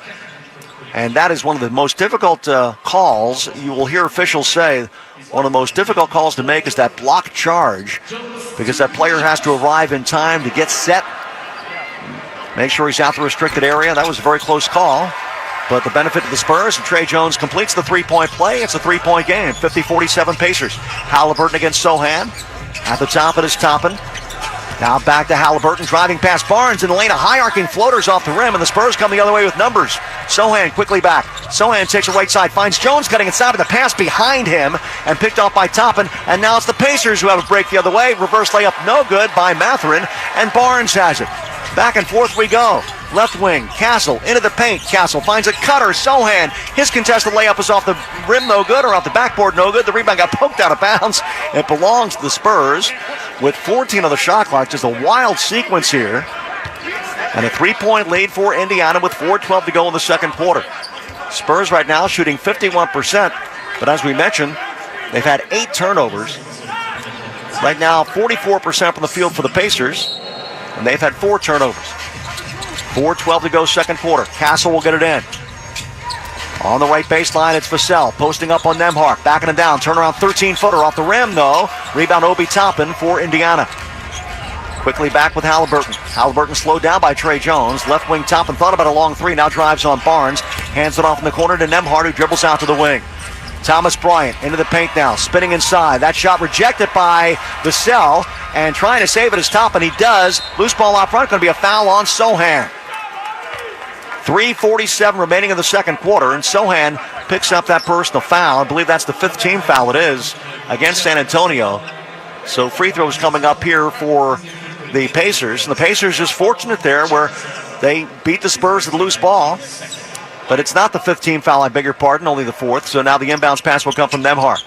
S15: And that is one of the most difficult calls. You will hear officials say one of the most difficult calls to make is that block charge, because that player has to arrive in time to get set, make sure he's out the restricted area. That was a very close call. But the benefit to the Spurs, and Trey Jones completes the 3-point play. It's a 3-point game. 50-47 Pacers. Halliburton against Sohan. At the top it is Toppin. Now back to Halliburton, driving past Barnes in the lane. A high arcing floaters off the rim, and the Spurs come the other way with numbers. Sohan quickly back. Sohan takes a right side, finds Jones cutting inside, but the pass behind him and picked off by Toppin. And now it's the Pacers who have a break the other way. Reverse layup, no good by Mathurin, and Barnes has it. Back and forth we go. Left wing, Castle into the paint. Castle finds a cutter. Sohan, his contested layup is off the rim, no good, or off the backboard, no good. The rebound got poked out of bounds. It belongs to the Spurs with 14 on the shot clock. Just a wild sequence here. And a 3-point lead for Indiana with 4:12 to go in the second quarter. Spurs right now shooting 51%, but as we mentioned, They've had 8 turnovers. Right now, 44% from the field for the Pacers, and they've had 4 turnovers. 4:12 to go, second quarter. Castle will get it in. On the right baseline, it's Vassell posting up on Nembhard, backing him down. Turnaround 13-footer off the rim, though. Rebound Obi Toppin for Indiana. Quickly back with Halliburton. Halliburton slowed down by Trey Jones. Left wing Toppin thought about a long three, now drives on Barnes. Hands it off in the corner to Nembhard, who dribbles out to the wing. Thomas Bryant into the paint now, spinning inside. That shot rejected by Vassell, and trying to save it is Toppin. He does. Loose ball out front, going to be a foul on Sohan. 3:47 remaining in the second quarter, and Sohan picks up that personal foul. I believe that's the 5th team foul it is against San Antonio. So free throws coming up here for the Pacers. And the Pacers just fortunate there where they beat the Spurs with a loose ball. But it's not the 5th team foul, I beg your pardon, only the 4th. So now the inbounds pass will come from Nembhard.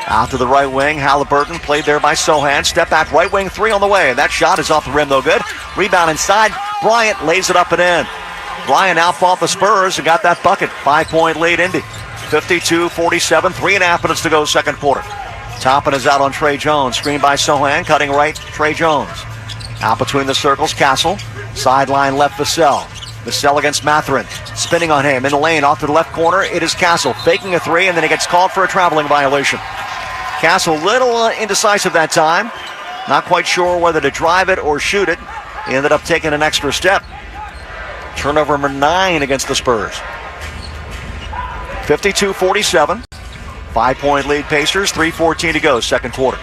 S15: Out to the right wing, Halliburton played there by Sohan. Step back, right wing three on the way. And that shot is off the rim, no good. Rebound inside. Bryant lays it up and in. Bryant outfought the Spurs and got that bucket. 5-point lead, Indy. 52-47, 3.5 minutes to go, second quarter. Toppin is out on Trey Jones. Screen by Sohan, cutting right, Trey Jones. Out between the circles, Castle. Sideline left, Vassell. Vassell against Mathurin. Spinning on him in the lane, off to the left corner. It is Castle faking a three, and then he gets called for a traveling violation. Castle a little indecisive that time. Not quite sure whether to drive it or shoot it. He ended up taking an extra step. Turnover number 9 against the Spurs. 52-47. 5-point lead Pacers. 3:14 to go, second quarter.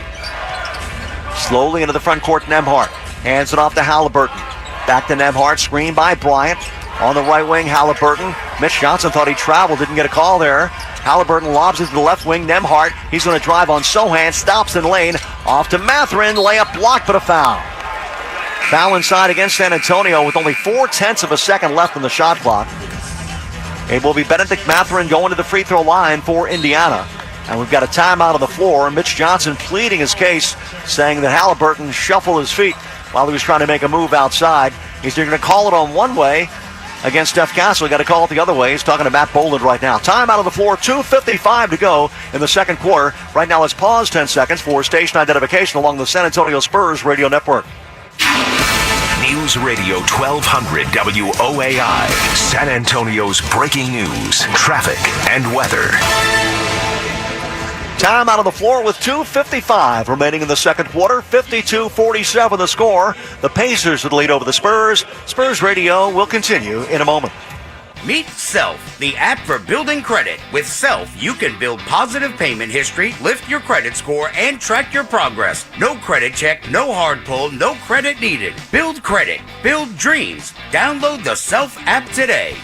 S15: Slowly into the front court, Nembhard. Hands it off to Halliburton. Back to Nembhard, screen by Bryant. On the right wing, Halliburton. Mitch Johnson thought he traveled, didn't get a call there. Halliburton lobs it to the left wing, Nembhard. He's going to drive on Sohan, stops in lane. Off to Mathurin, layup blocked, but a foul. Foul inside against San Antonio with only 0.4 of a second left on the shot clock. It will be Benedict Mathurin going to the free throw line for Indiana. And we've got a timeout on the floor. Mitch Johnson pleading his case, saying that Halliburton shuffled his feet while he was trying to make a move outside. He's going to call it on one way against Steph Castle. Got to call it the other way. He's talking to Matt Boland right now. Timeout on the floor, 2:55 to go in the second quarter. Right now, let's pause 10 seconds for station identification along the San Antonio Spurs radio network.
S14: News Radio 1200 WOAI, San Antonio's breaking news, traffic, and weather.
S15: Time out on the floor with 2:55 remaining in the second quarter. 52-47 the score. The Pacers would lead over the Spurs. Spurs Radio will continue in a moment.
S8: Meet Self, the app for building credit. With Self, you can build positive payment history, lift your credit score, and track your progress. No credit check, no hard pull, no credit needed. Build credit, build dreams. Download the Self app today.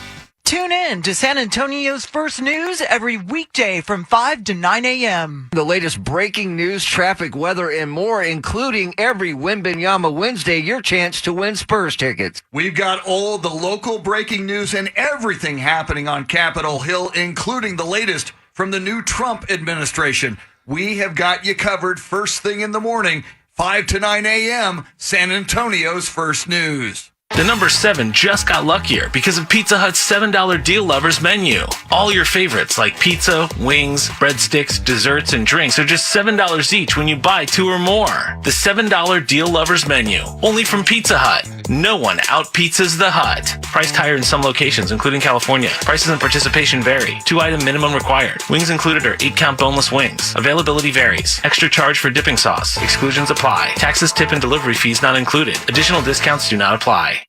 S10: Tune in to San Antonio's First News every weekday from 5 to 9 a.m.
S11: The latest breaking news, traffic, weather, and more, including every Wembanyama Wednesday, your chance to win Spurs tickets.
S12: We've got all the local breaking news and everything happening on Capitol Hill, including the latest from the new Trump administration. We have got you covered first thing in the morning, 5 to 9 a.m., San Antonio's First News.
S7: The number 7 just got luckier because of Pizza Hut's $7 Deal Lovers menu. All your favorites like pizza, wings, breadsticks, desserts, and drinks are just $7 each when you buy 2 or more. The $7 Deal Lovers menu, only from Pizza Hut. No one out-pizzas the Hut. Priced higher in some locations, including California. Prices and participation vary. 2-item minimum required. Wings included are 8-count boneless wings. Availability varies. Extra charge for dipping sauce. Exclusions apply. Taxes, tip, and delivery fees not included. Additional discounts do not apply.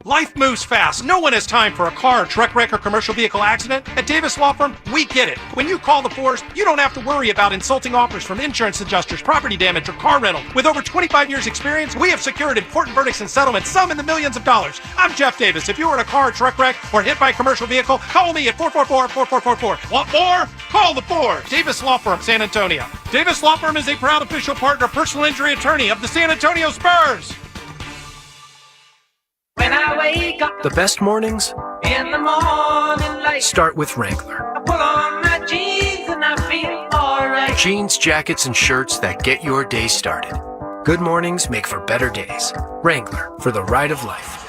S19: Life moves fast. No one has time for a car, truck wreck, or commercial vehicle accident. At Davis Law Firm, we get it. When you call the force, you don't have to worry about insulting offers from insurance adjusters, property damage, or car rental. With over 25 years experience, we have secured important verdicts and settlements, some in the millions of dollars. I'm Jeff Davis. If you were in a car, truck wreck, or hit by a commercial vehicle, call me at 444-4444. Want more? Call the 4. Davis Law Firm, San Antonio. Davis Law Firm is a proud official partner, personal injury attorney of the San Antonio Spurs.
S20: When I wake up,
S22: the best mornings
S20: in the morning light,
S22: start with Wrangler.
S20: I put on my jeans and I feel alright.
S22: Jeans, jackets, and shirts that get your day started. Good mornings make for better days. Wrangler, for the ride of life.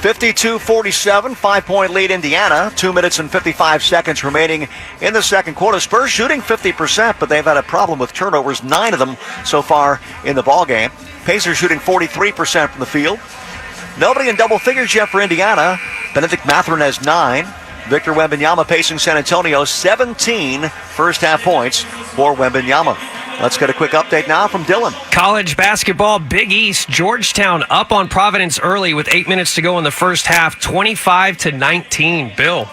S15: 52-47, 5-point lead Indiana. 2 minutes and 55 seconds remaining in the second quarter. Spurs shooting 50%, but they've had a problem with turnovers, 9 of them so far in the ballgame. Pacers shooting 43% from the field. Nobody in double figures yet for Indiana. Benedict Mathurin has 9. Victor Wembanyama pacing San Antonio, 17 first-half points for Wembanyama. Let's get a quick update now from Dylan.
S2: College basketball, Big East, Georgetown up on Providence early with 8 minutes to go in the first half, 25-19. Bill.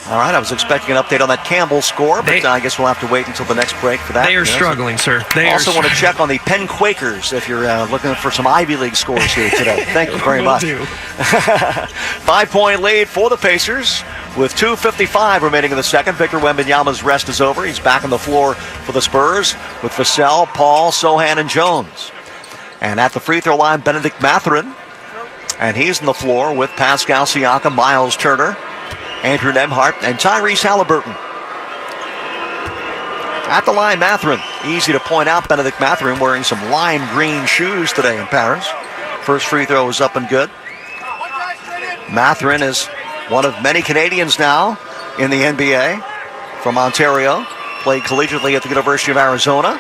S15: All right, I was expecting an update on that Campbell score, but I guess we'll have to wait until the next break for that.
S2: They are struggling, sir. They
S15: also want to check on the Penn Quakers if you're looking for some Ivy League scores here today. Thank you very much. 5-point lead for the Pacers with 2:55 remaining in the second. Victor Wembanyama's rest is over. He's back on the floor for the Spurs with Vassell, Paul, Sohan, and Jones. And at the free throw line, Benedict Mathurin. And he's on the floor with Pascal Siakam, Miles Turner, Andrew Nembhard, and Tyrese Halliburton. At the line, Mathurin. Easy to point out, Benedict Mathurin wearing some lime green shoes today in Paris. First free throw is up and good. Mathurin is one of many Canadians now in the NBA from Ontario. Played collegiately at the University of Arizona.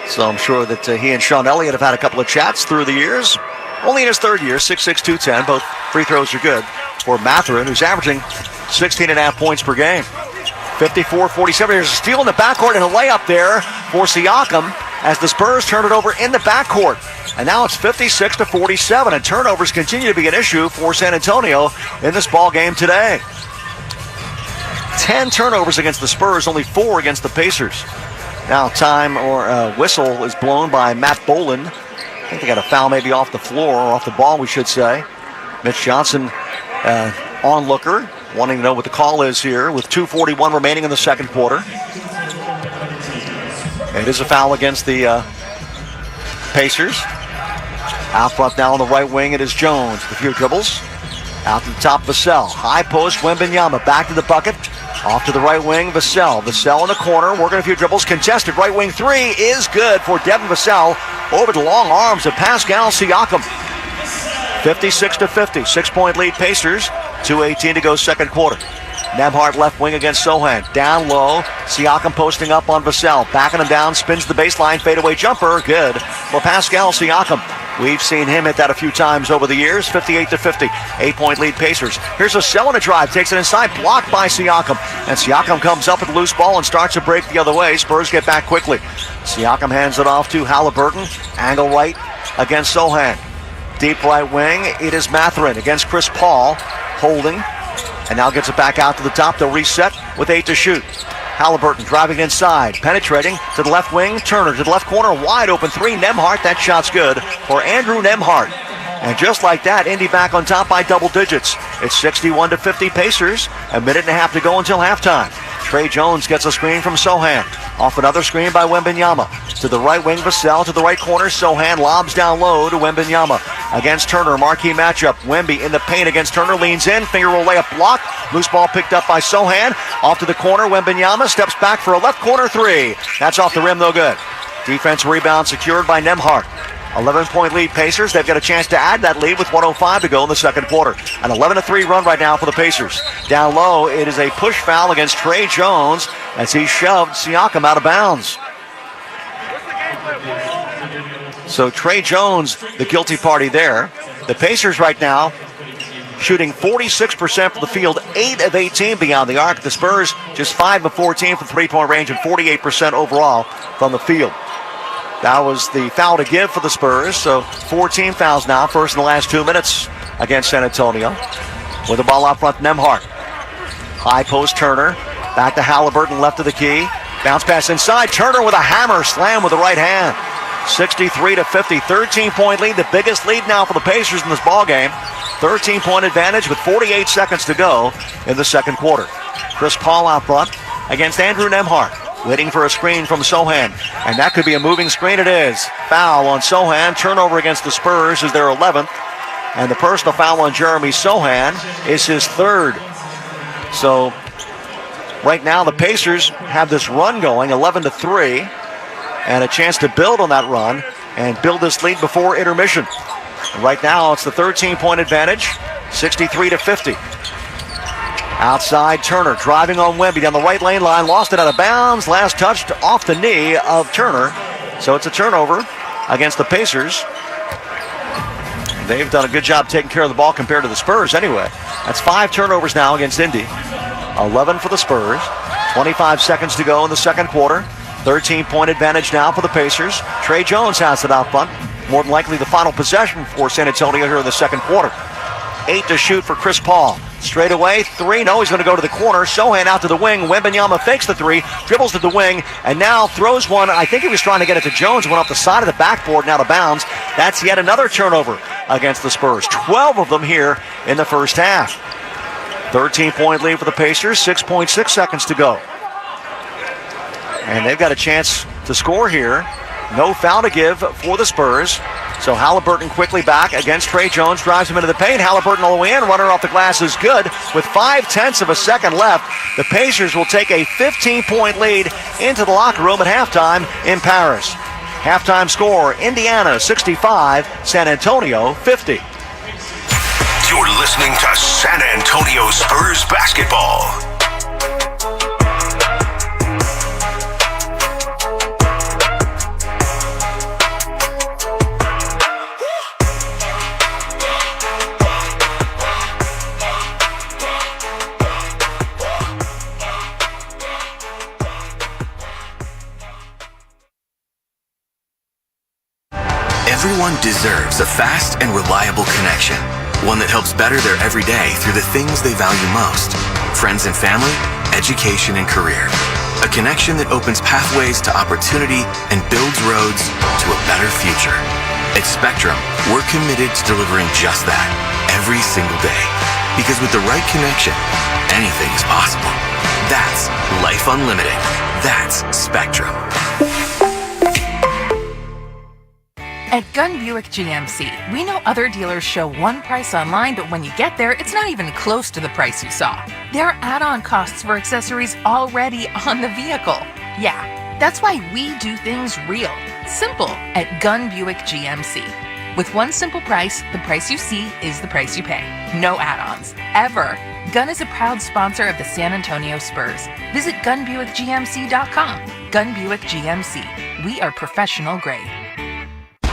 S15: So I'm sure that he and Sean Elliott have had a couple of chats through the years. Only in his third year, 6'6", 210. Both free throws are good for Mathurin, who's averaging 16.5 points per game. 54-47. There's a steal in the backcourt and a layup there for Siakam as the Spurs turn it over in the backcourt. And now it's 56-47, and turnovers continue to be an issue for San Antonio in this ball game today. 10 turnovers against the Spurs, only 4 against the Pacers. Now time or whistle is blown by Matt Boland. I think they got a foul maybe off the floor, or off the ball, we should say. Mitch Johnson, onlooker, wanting to know what the call is here with 2:41 remaining in the second quarter. It is a foul against the Pacers. Out front now on the right wing, it is Jones with a few dribbles. Out to the top, Vassell. High post, Wembanyama back to the bucket. Off to the right wing, Vassell. Vassell in the corner, working a few dribbles. Contested right wing three is good for Devin Vassell over the long arms of Pascal Siakam. 56-50, 6-point lead Pacers. 2:18 to go second quarter. Nembhard left wing against Sohan. Down low, Siakam posting up on Vassell. Backing him down, spins the baseline, fadeaway jumper. Good for Pascal Siakam. We've seen him hit that a few times over the years. 58-50, 8-point lead Pacers. Here's Vassell on a drive, takes it inside, blocked by Siakam. And Siakam comes up with a loose ball and starts to break the other way. Spurs get back quickly. Siakam hands it off to Halliburton. Angle right against Sohan. Deep right wing, it is Mathurin against Chris Paul. Holding. And now gets it back out to the top. They'll reset with 8 to shoot. Halliburton driving inside, penetrating to the left wing. Turner to the left corner, wide open three. Nembhard, that shot's good for Andrew Nembhard. And just like that, Indy back on top by double digits. It's 61-50 Pacers. A minute and a half to go until halftime. Trey Jones gets a screen from Sohan. Off another screen by Wembanyama. To the right wing, Vassell. To the right corner, Sohan lobs down low to Wembanyama. Against Turner, marquee matchup. Wemby in the paint against Turner, leans in. Finger roll layup block. Loose ball picked up by Sohan. Off to the corner, Wembanyama steps back for a left corner three. That's off the rim, no good. Defense rebound secured by Nembhard. 11-point lead Pacers. They've got a chance to add that lead with 1:05 to go in the second quarter. An 11-3 run right now for the Pacers. Down low, it is a push foul against Trey Jones as he shoved Siakam out of bounds. So Trey Jones, the guilty party there. The Pacers right now shooting 46% from the field, 8 of 18 beyond the arc. The Spurs just 5 of 14 from three-point range and 48% overall from the field. That was the foul to give for the Spurs, so 14 fouls now, first in the last 2 minutes against San Antonio. With the ball out front, Nembhard. High post, Turner. Back to Halliburton, left of the key. Bounce pass inside, Turner with a hammer slam with the right hand. 63-50, 13-point lead, the biggest lead now for the Pacers in this ballgame. 13-point advantage with 48 seconds to go in the second quarter. Chris Paul out front against Andrew Nembhard. Waiting for a screen from Sohan. And that could be a moving screen. It is. Foul on Sohan. Turnover against the Spurs is their 11th. And the personal foul on Jeremy Sohan is his 3rd. So right now the Pacers have this run going, 11-3. And a chance to build on that run and build this lead before intermission. And right now it's the 13-point advantage. 63-50. Outside, Turner driving on Wemby down the right lane line, lost it out of bounds. Last touched off the knee of Turner. So it's a turnover against the Pacers. They've done a good job taking care of the ball compared to the Spurs anyway. That's 5 turnovers now against Indy. 11 for the Spurs. 25 seconds to go in the second quarter. 13-point advantage now for the Pacers. Trey Jones has it out front. More than likely the final possession for San Antonio here in the second quarter. 8 to shoot for Chris Paul. Straight away, 3. No, he's going to go to the corner. Sohan out to the wing. Wembanyama fakes the 3, dribbles to the wing, and now throws one. I think he was trying to get it to Jones. Went off the side of the backboard and out of bounds. That's yet another turnover against the Spurs. 12 of them here in the first half. 13-point lead for the Pacers. 6.6 seconds to go. And they've got a chance to score here. No foul to give for the Spurs. So Halliburton quickly back against Trey Jones, drives him into the paint. Halliburton all the way in, runner off the glass is good. With 0.5 of a second left, the Pacers will take a 15-point lead into the locker room at halftime in Paris. Halftime score, Indiana 65, San Antonio 50.
S14: You're listening to San Antonio Spurs basketball.
S17: Everyone deserves a fast and reliable connection, one that helps better their everyday through the things they value most: friends and family, education and career. A connection that opens pathways to opportunity and builds roads to a better future. At Spectrum, we're committed to delivering just that every single day. Because with the right connection, anything is possible. That's Life Unlimited. That's Spectrum.
S4: At Gun Buick GMC, we know other dealers show one price online, but when you get there, it's not even close to the price you saw. There are add-on costs for accessories already on the vehicle. Yeah, that's why we do things real, simple at Gun Buick GMC. With one simple price, the price you see is the price you pay. No add-ons, ever. Gun is a proud sponsor of the San Antonio Spurs. Visit gunbuickgmc.com. Gun Buick GMC. We are professional grade.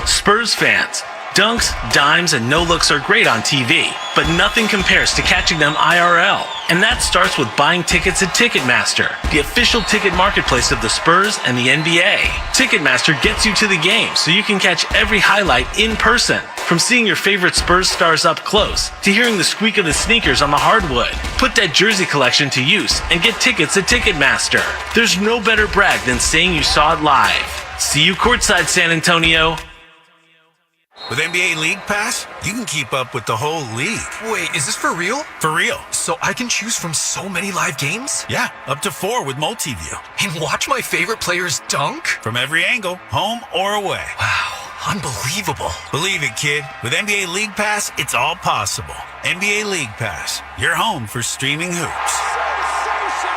S7: Spurs fans, dunks, dimes, and no-looks are great on TV, but nothing compares to catching them IRL. And that starts with buying tickets at Ticketmaster, the official ticket marketplace of the Spurs and the NBA. Ticketmaster gets you to the game so you can catch every highlight in person. From seeing your favorite Spurs stars up close to hearing the squeak of the sneakers on the hardwood. Put that jersey collection to use and get tickets at Ticketmaster. There's no better brag than saying you saw it live. See you courtside, San Antonio.
S3: With NBA League Pass, you can keep up with the whole league.
S5: Wait, is this for real?
S3: For real.
S5: So I can choose from so many live games?
S3: Yeah, up to 4 with Multiview.
S5: And watch my favorite players dunk?
S3: From every angle, home or away.
S5: Wow, unbelievable.
S3: Believe it, kid. With NBA League Pass, it's all possible. NBA League Pass, your home for streaming hoops.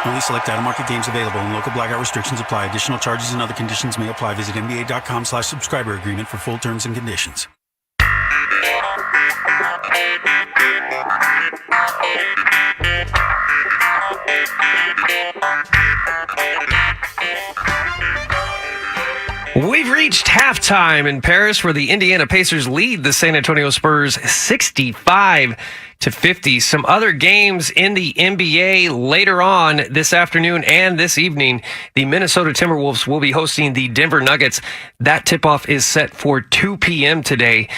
S6: Only select out-of-market games available and local blackout restrictions apply. Additional charges and other conditions may apply. Visit NBA.com/subscriber agreement for full terms and conditions.
S2: We've reached halftime in Paris where the Indiana Pacers lead the San Antonio Spurs 65-50. Some other games in the NBA later on this afternoon and this evening. The Minnesota Timberwolves will be hosting the Denver Nuggets. That tip-off is set for 2 p.m. today.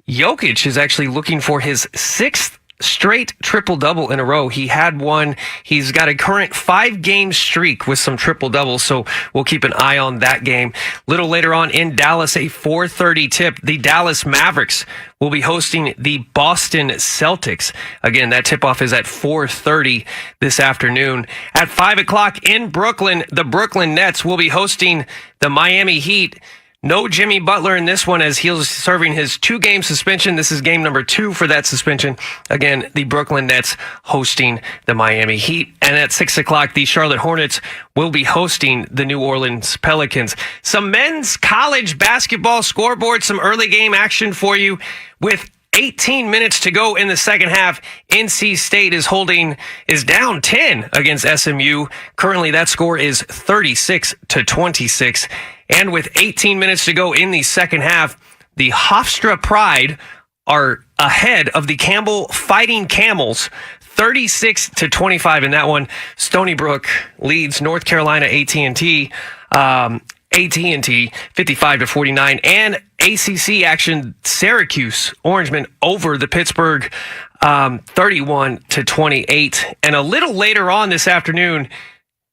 S2: Jokic is actually looking for his 6th straight triple-double in a row. He had one. He's got a current 5-game streak with some triple-doubles, so we'll keep an eye on that game. Little later on in Dallas, a 4:30 tip. The Dallas Mavericks will be hosting the Boston Celtics. Again, that tip-off is at 4:30 this afternoon. At 5 o'clock in Brooklyn, the Brooklyn Nets will be hosting the Miami Heat. No Jimmy Butler in this one as he's serving his 2-game suspension. This is game number 2 for that suspension. Again, the Brooklyn Nets hosting the Miami Heat. And at 6 o'clock, the Charlotte Hornets will be hosting the New Orleans Pelicans. Some men's college basketball scoreboard, some early game action for you with 18 minutes to go in the second half, NC State is down 10 against SMU. Currently, that score is 36-26. And with 18 minutes to go in the second half, the Hofstra Pride are ahead of the Campbell Fighting Camels, 36-25 in that one. Stony Brook leads North Carolina AT&T 55-49, and ACC action, Syracuse Orangemen over the Pittsburgh 31-28. And a little later on this afternoon,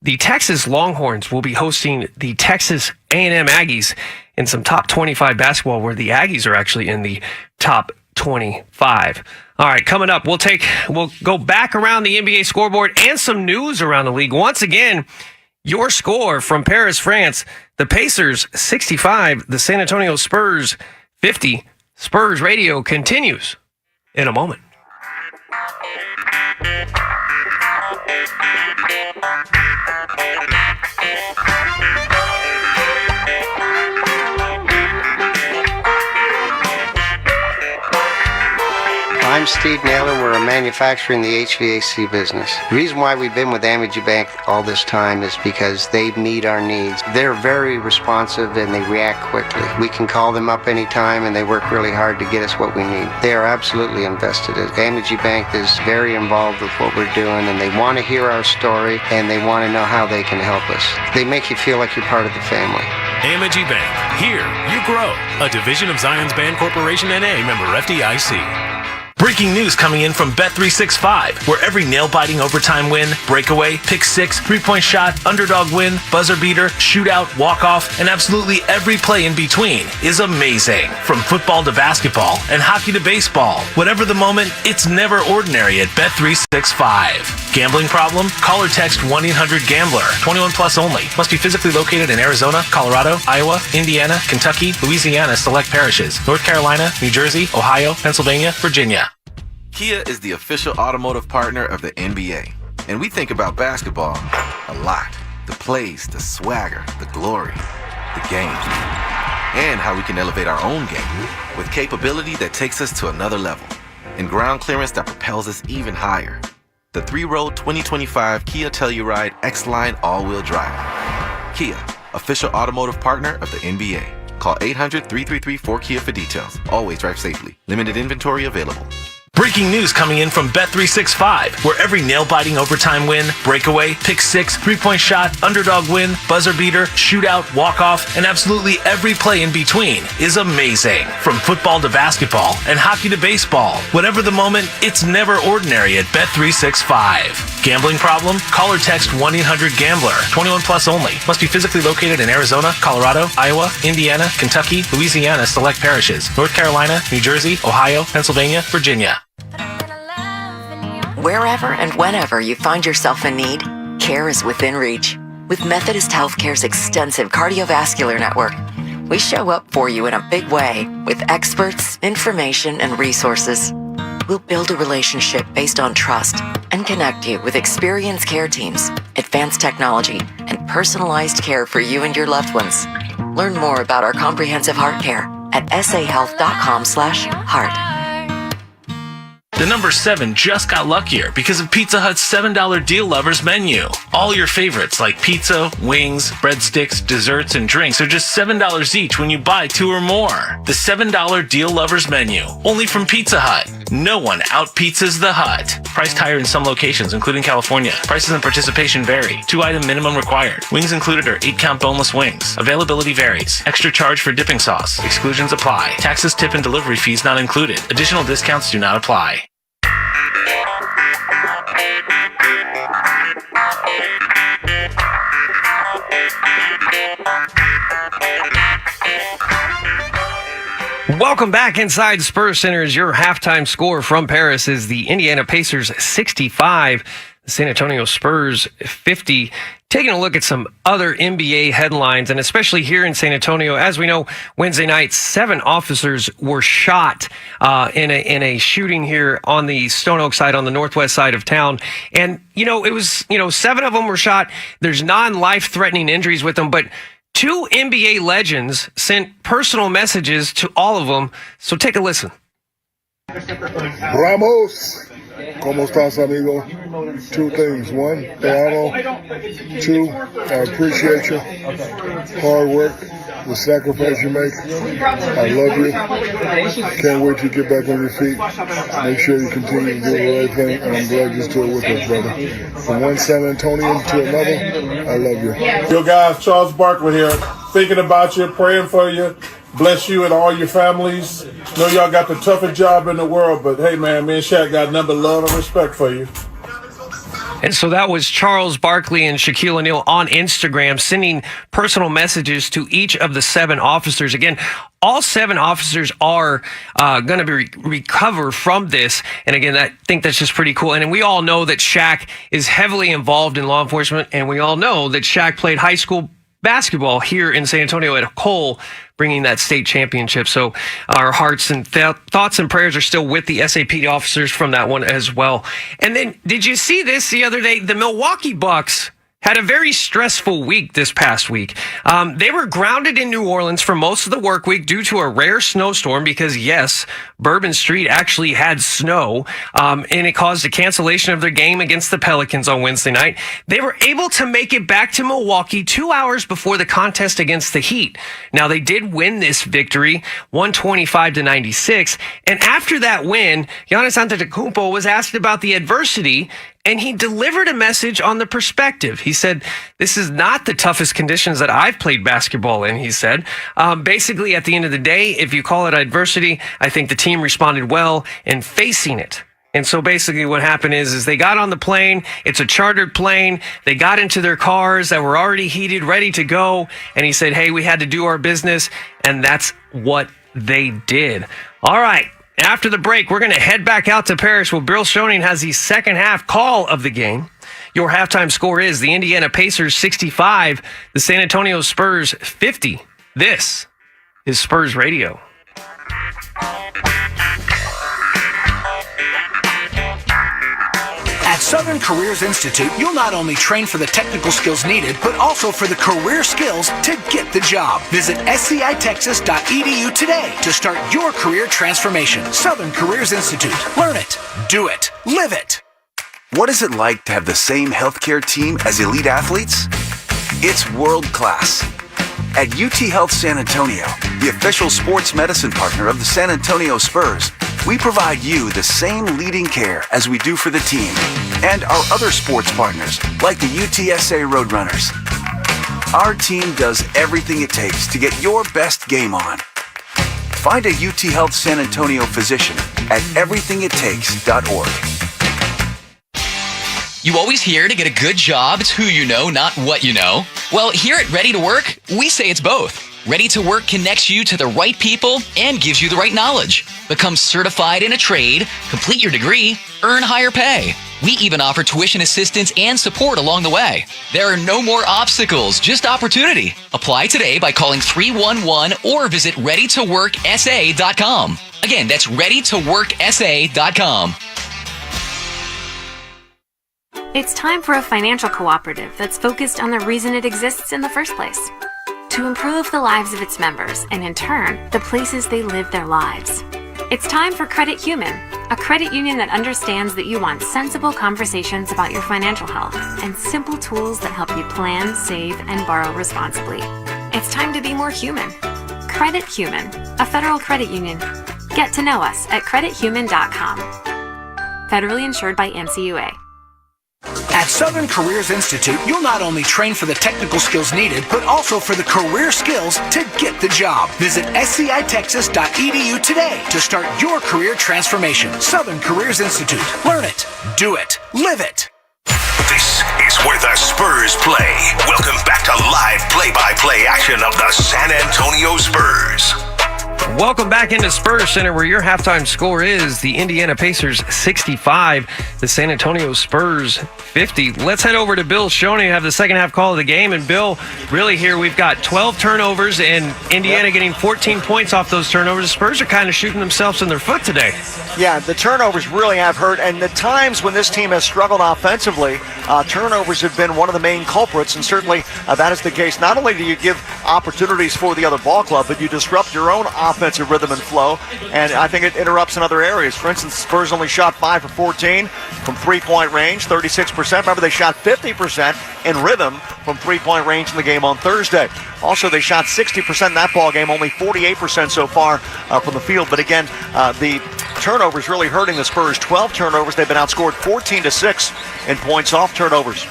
S2: the Texas Longhorns will be hosting the Texas A&M Aggies in some top 25 basketball, where the Aggies are actually in the top 25. All right, coming up, we'll go back around the NBA scoreboard and some news around the league. Once again, your score from Paris, France: the Pacers 65, the San Antonio Spurs 50. Spurs Radio continues in a moment.
S1: I'm Steve Naylor. We're a manufacturer in the HVAC business. The reason why we've been with Amegy Bank all this time is because they meet our needs. They're very responsive and they react quickly. We can call them up anytime and they work really hard to get us what we need. They are absolutely invested. Amegy Bank is very involved with what we're doing, and they want to hear our story and they want to know how they can help us. They make you feel like you're part of the family.
S9: Amegy Bank. Here, you grow. A division of Zions Bank Corporation NA, member FDIC.
S7: Breaking news coming in from Bet365, where every nail-biting overtime win, breakaway, pick six, three-point shot, underdog win, buzzer beater, shootout, walk-off, and absolutely every play in between is amazing. From football to basketball and hockey to baseball, whatever the moment, it's never ordinary at Bet365. Gambling problem? Call or text 1-800-GAMBLER. 21 plus only. Must be physically located in Arizona, Colorado, Iowa, Indiana, Kentucky, Louisiana, select parishes, North Carolina, New Jersey, Ohio, Pennsylvania, Virginia.
S16: Kia is the official automotive partner of the NBA. And we think about basketball a lot. The plays, the swagger, the glory, the game. And how we can elevate our own game with capability that takes us to another level. And ground clearance that propels us even higher. The 3-row 2025 Kia Telluride X-Line all-wheel drive. Kia, official automotive partner of the NBA. Call 800-333-4KIA for details. Always drive safely. Limited inventory available.
S7: Breaking news coming in from Bet365, where every nail-biting overtime win, breakaway, pick six, three-point shot, underdog win, buzzer beater, shootout, walk-off, and absolutely every play in between is amazing. From football to basketball and hockey to baseball, whatever the moment, it's never ordinary at Bet365. Gambling problem? Call or text 1-800-GAMBLER. 21 plus only. Must be physically located in Arizona, Colorado, Iowa, Indiana, Kentucky, Louisiana, select parishes, North Carolina, New Jersey, Ohio, Pennsylvania, Virginia.
S23: Wherever and whenever you find yourself in need, care is within reach. With Methodist Healthcare's extensive cardiovascular network, we show up for you in a big way with experts, information, and resources. We'll build a relationship based on trust and connect you with experienced care teams, advanced technology, and personalized care for you and your loved ones. Learn more about our comprehensive heart care at sahealth.com/heart.
S7: The number 7 just got luckier because of Pizza Hut's $7 Deal Lovers menu. All your favorites like pizza, wings, breadsticks, desserts, and drinks are just $7 each when you buy 2 or more. The $7 Deal Lovers menu, only from Pizza Hut. No one out-pizzas the Hut. Priced higher in some locations, including California. Prices and participation vary. 2-item minimum required. Wings included are 8-count boneless wings. Availability varies. Extra charge for dipping sauce. Exclusions apply. Taxes, tip, and delivery fees not included. Additional discounts do not apply.
S2: Welcome back inside Spurs Center's. Your halftime score from Paris is the Indiana Pacers 65, the San Antonio Spurs 50. Taking a look at some other NBA headlines, and especially here in San Antonio, as we know, Wednesday night, 7 officers were shot in a shooting here on the Stone Oak side, on the northwest side of town. And, it was, 7 of them were shot. There's non-life-threatening injuries with them, but 2 NBA legends sent personal messages to all of them. So take a listen.
S13: Ramos, ¿cómo estás, amigo? Two things. One, te amo. Two, I appreciate you. Hard work, the sacrifice you make. I love you. Can't wait to get back on your feet. Make sure you continue to do the right thing, and I'm glad you're still with us, brother. From one San Antonio to another, I love you.
S18: Yo, guys, Charles Barkley here. Thinking about you, praying for you. Bless you and all your families. Know y'all got the toughest job in the world, but hey, man, me and Shaq got nothing but love and respect for you.
S2: And so that was Charles Barkley and Shaquille O'Neal on Instagram sending personal messages to each of the 7 officers. Again, all 7 officers are going to be recover from this. And again, I think that's just pretty cool. And we all know that Shaq is heavily involved in law enforcement. And we all know that Shaq played high school basketball here in San Antonio at Cole, bringing that state championship. So our hearts and thoughts and prayers are still with the SAPD officers from that one as well. And then, did you see this the other day? The Milwaukee Bucks had a very stressful week this past week. They were grounded in New Orleans for most of the work week due to a rare snowstorm because, yes, Bourbon Street actually had snow, and it caused a cancellation of their game against the Pelicans on Wednesday night. They were able to make it back to Milwaukee 2 hours before the contest against the Heat. Now, they did win this victory, 125-96, and after that win, Giannis Antetokounmpo was asked about the adversity, and he delivered a message on the perspective. He said, this is not the toughest conditions that I've played basketball in, he said. Basically, at the end of the day, if you call it adversity, I think the team responded well in facing it. And so basically what happened is they got on the plane. It's a chartered plane. They got into their cars that were already heated, ready to go. And he said, hey, we had to do our business. And that's what they did. All right. After the break, we're going to head back out to Paris where Bill Schoening has the second half call of the game. Your halftime score is the Indiana Pacers 65, the San Antonio Spurs 50. This is Spurs Radio.
S21: At Southern Careers Institute, you'll not only train for the technical skills needed, but also for the career skills to get the job. Visit scitexas.edu today to start your career transformation. Southern Careers Institute. Learn it, do it, live it.
S24: What is it like to have the same healthcare team as elite athletes? It's world class. At UT Health San Antonio, the official sports medicine partner of the San Antonio Spurs, we provide you the same leading care as we do for the team and our other sports partners like the UTSA Roadrunners. Our team does everything it takes to get your best game on. Find a UT Health San Antonio physician at everythingittakes.org.
S25: You always hear to get a good job, it's who you know, not what you know. Well, here at Ready to Work, we say it's both. Ready to Work connects you to the right people and gives you the right knowledge. Become certified in a trade, complete your degree, earn higher pay. We even offer tuition assistance and support along the way. There are no more obstacles, just opportunity. Apply today by calling 311 or visit readytoworksa.com. Again, that's readytoworksa.com.
S26: It's time for a financial cooperative that's focused on the reason it exists in the first place. To improve the lives of its members and, in turn, the places they live their lives. It's time for Credit Human, a credit union that understands that you want sensible conversations about your financial health and simple tools that help you plan, save, and borrow responsibly. It's time to be more human. Credit Human, a federal credit union. Get to know us at credithuman.com. Federally insured by NCUA.
S21: At Southern Careers Institute, you'll not only train for the technical skills needed, but also for the career skills to get the job. Visit scitexas.edu today to start your career transformation. Southern Careers Institute. Learn it, do it, live it.
S14: This is where the Spurs play. Welcome back to live play-by-play action of the San Antonio Spurs.
S2: Welcome back into Spurs Center, where your halftime score is the Indiana Pacers 65, the San Antonio Spurs 50. Let's head over to Bill Schoening to have the second half call of the game. And Bill, really here we've got 12 turnovers and Indiana getting 14 points off those turnovers. The Spurs are kind of shooting themselves in their foot today.
S15: Yeah, the turnovers really have hurt, and the times when this team has struggled offensively, turnovers have been one of the main culprits, and certainly that is the case. Not only do you give opportunities for the other ball club, but you disrupt your own offense offensive rhythm and flow, and I think it interrupts in other areas. For instance, Spurs only shot 5 for 14 from three-point range, 36%. Remember, they shot 50% in rhythm from three-point range in the game on Thursday. Also, they shot 60% in that ball game, only 48% so far from the field. But again, the turnovers really hurting the Spurs. 12 turnovers. They've been outscored 14-6 in points off turnovers.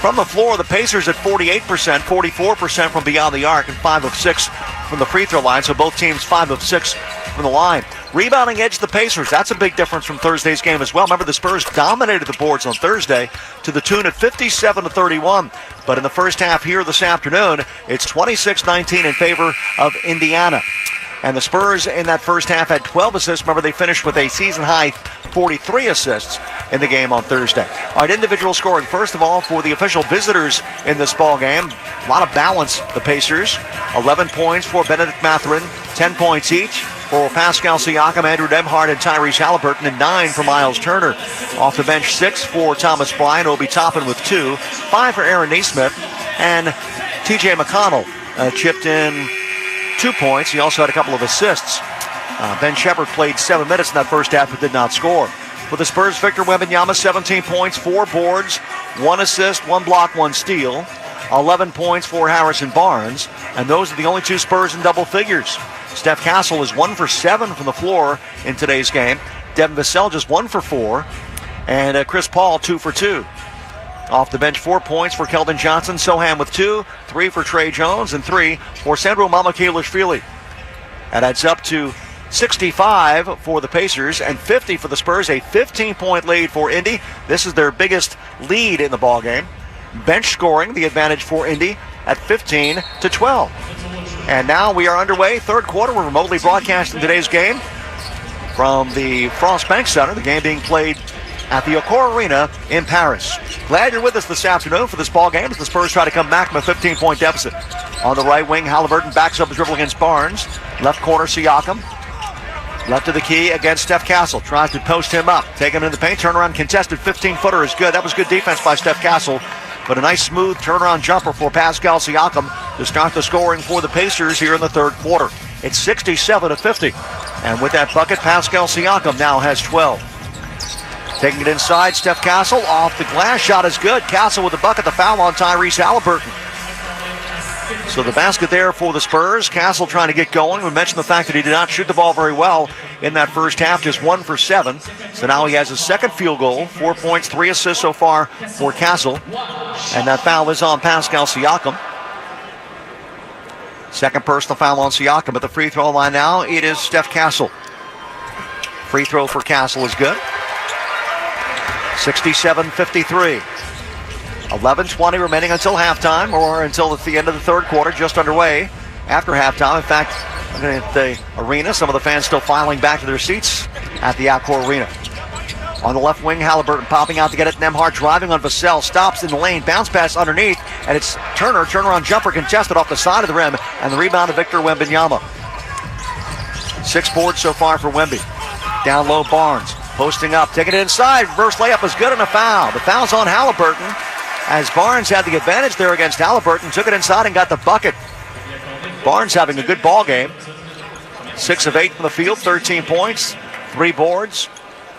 S15: From the floor, the Pacers at 48%, 44% from beyond the arc, and 5 of 6 from the free throw line. So both teams 5 of 6 from the line. Rebounding edge the Pacers. That's a big difference from Thursday's game as well. Remember, the Spurs dominated the boards on Thursday to the tune of 57-31. But in the first half here this afternoon, it's 26-19 in favor of Indiana. And the Spurs in that first half had 12 assists. Remember, they finished with a season-high 43 assists in the game on Thursday. All right, individual scoring. First of all, for the official visitors in this ball game, a lot of balance, the Pacers. 11 points for Benedict Mathurin, 10 points each for Pascal Siakam, Andrew Nembhard, and Tyrese Halliburton, and 9 for Miles Turner. Off the bench, 6 for Thomas Bryant, Obi Toppin with 2, 5 for Aaron Nesmith, and TJ McConnell chipped in 2 points. He also had a couple of assists. Ben Shepherd played 7 minutes in that first half but did not score. For the Spurs, Victor Wembanyama, 17 points, 4 boards, 1 assist, 1 block, 1 steal. 11 points for Harrison Barnes. And those are the only 2 Spurs in double figures. Steph Castle is 1 for 7 from the floor in today's game. Devin Vassell just 1 for 4. And Chris Paul 2 for 2. Off the bench, 4 points for Keldon Johnson. Sohan with 2, 3 for Trey Jones, and 3 for Sandro Mamukelashvili. That adds up to 65 for the Pacers and 50 for the Spurs. A 15-point lead for Indy. This is their biggest lead in the ballgame. Bench scoring, the advantage for Indy at 15-12. And now we are underway. Third quarter. We're remotely broadcasting today's game from the Frost Bank Center. The game being played at the Accor Arena in Paris. Glad you're with us this afternoon for this ball game as the Spurs try to come back from a 15-point deficit. On the right wing, Halliburton backs up his dribble against Barnes. Left corner, Siakam. Left of the key against Steph Castle. Tries to post him up. Take him into the paint. Turnaround contested. 15-footer is good. That was good defense by Steph Castle. But a nice smooth turnaround jumper for Pascal Siakam to start the scoring for the Pacers here in the third quarter. It's 67-50. And with that bucket, Pascal Siakam now has 12. Taking it inside, Steph Castle off the glass. Shot is good. Castle with the bucket. The foul on Tyrese Halliburton. So the basket there for the Spurs. Castle trying to get going. We mentioned the fact that he did not shoot the ball very well in that first half, just 1 for 7. So now he has his second field goal, 4 points, 3 assists so far for Castle. And that foul is on Pascal Siakam. Second personal foul on Siakam at the free throw line now. It is Steph Castle. Free throw for Castle is good. 67-53. 11:20 remaining until halftime, or until the end of the third quarter, just underway after halftime. In fact, looking at the arena, some of the fans still filing back to their seats at the Accor Arena. On the left wing, Halliburton popping out to get it. Nembhard driving on Vassell, stops in the lane, bounce pass underneath, and it's turnaround jumper contested off the side of the rim, and the rebound to Victor Wembanyama. 6 boards so far for Wemby. Down low, Barnes posting up, taking it inside. Reverse layup is good and a foul. The foul's on Halliburton, as Barnes had the advantage there against Halliburton, took it inside and got the bucket. Barnes having a good ball game. 6 of 8 from the field, 13 points, 3 boards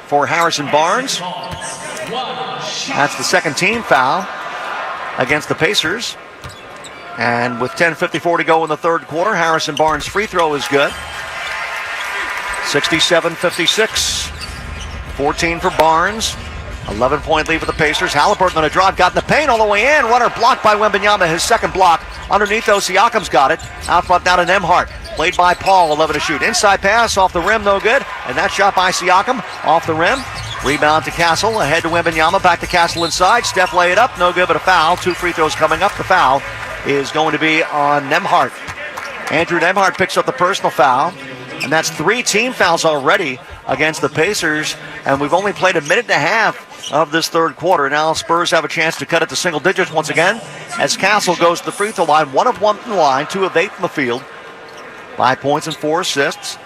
S15: for Harrison Barnes. That's the second team foul against the Pacers. And with 10:54 to go in the third quarter, Harrison Barnes' free throw is good. 67-56. 14 for Barnes. 11-point lead for the Pacers. Halliburton on a drive, got in the paint all the way in. Runner blocked by Wembanyama, his second block. Underneath, though, Siakam's got it. Out front now to Nembhard. Played by Paul, 11 to shoot. Inside pass, off the rim, no good. And that shot by Siakam, off the rim. Rebound to Castle, ahead to Wembanyama, back to Castle inside. Steph lay it up, no good, but a foul. 2 free throws coming up. The foul is going to be on Nembhard. Andrew Nembhard picks up the personal foul. And that's 3 team fouls already against the Pacers. And we've only played a minute and a half of this third quarter. Now Spurs have a chance to cut it to single digits once again as Castle goes to the free throw line. 1 of 1 from the line, 2 of 8 from the field. 5 points and 4 assists.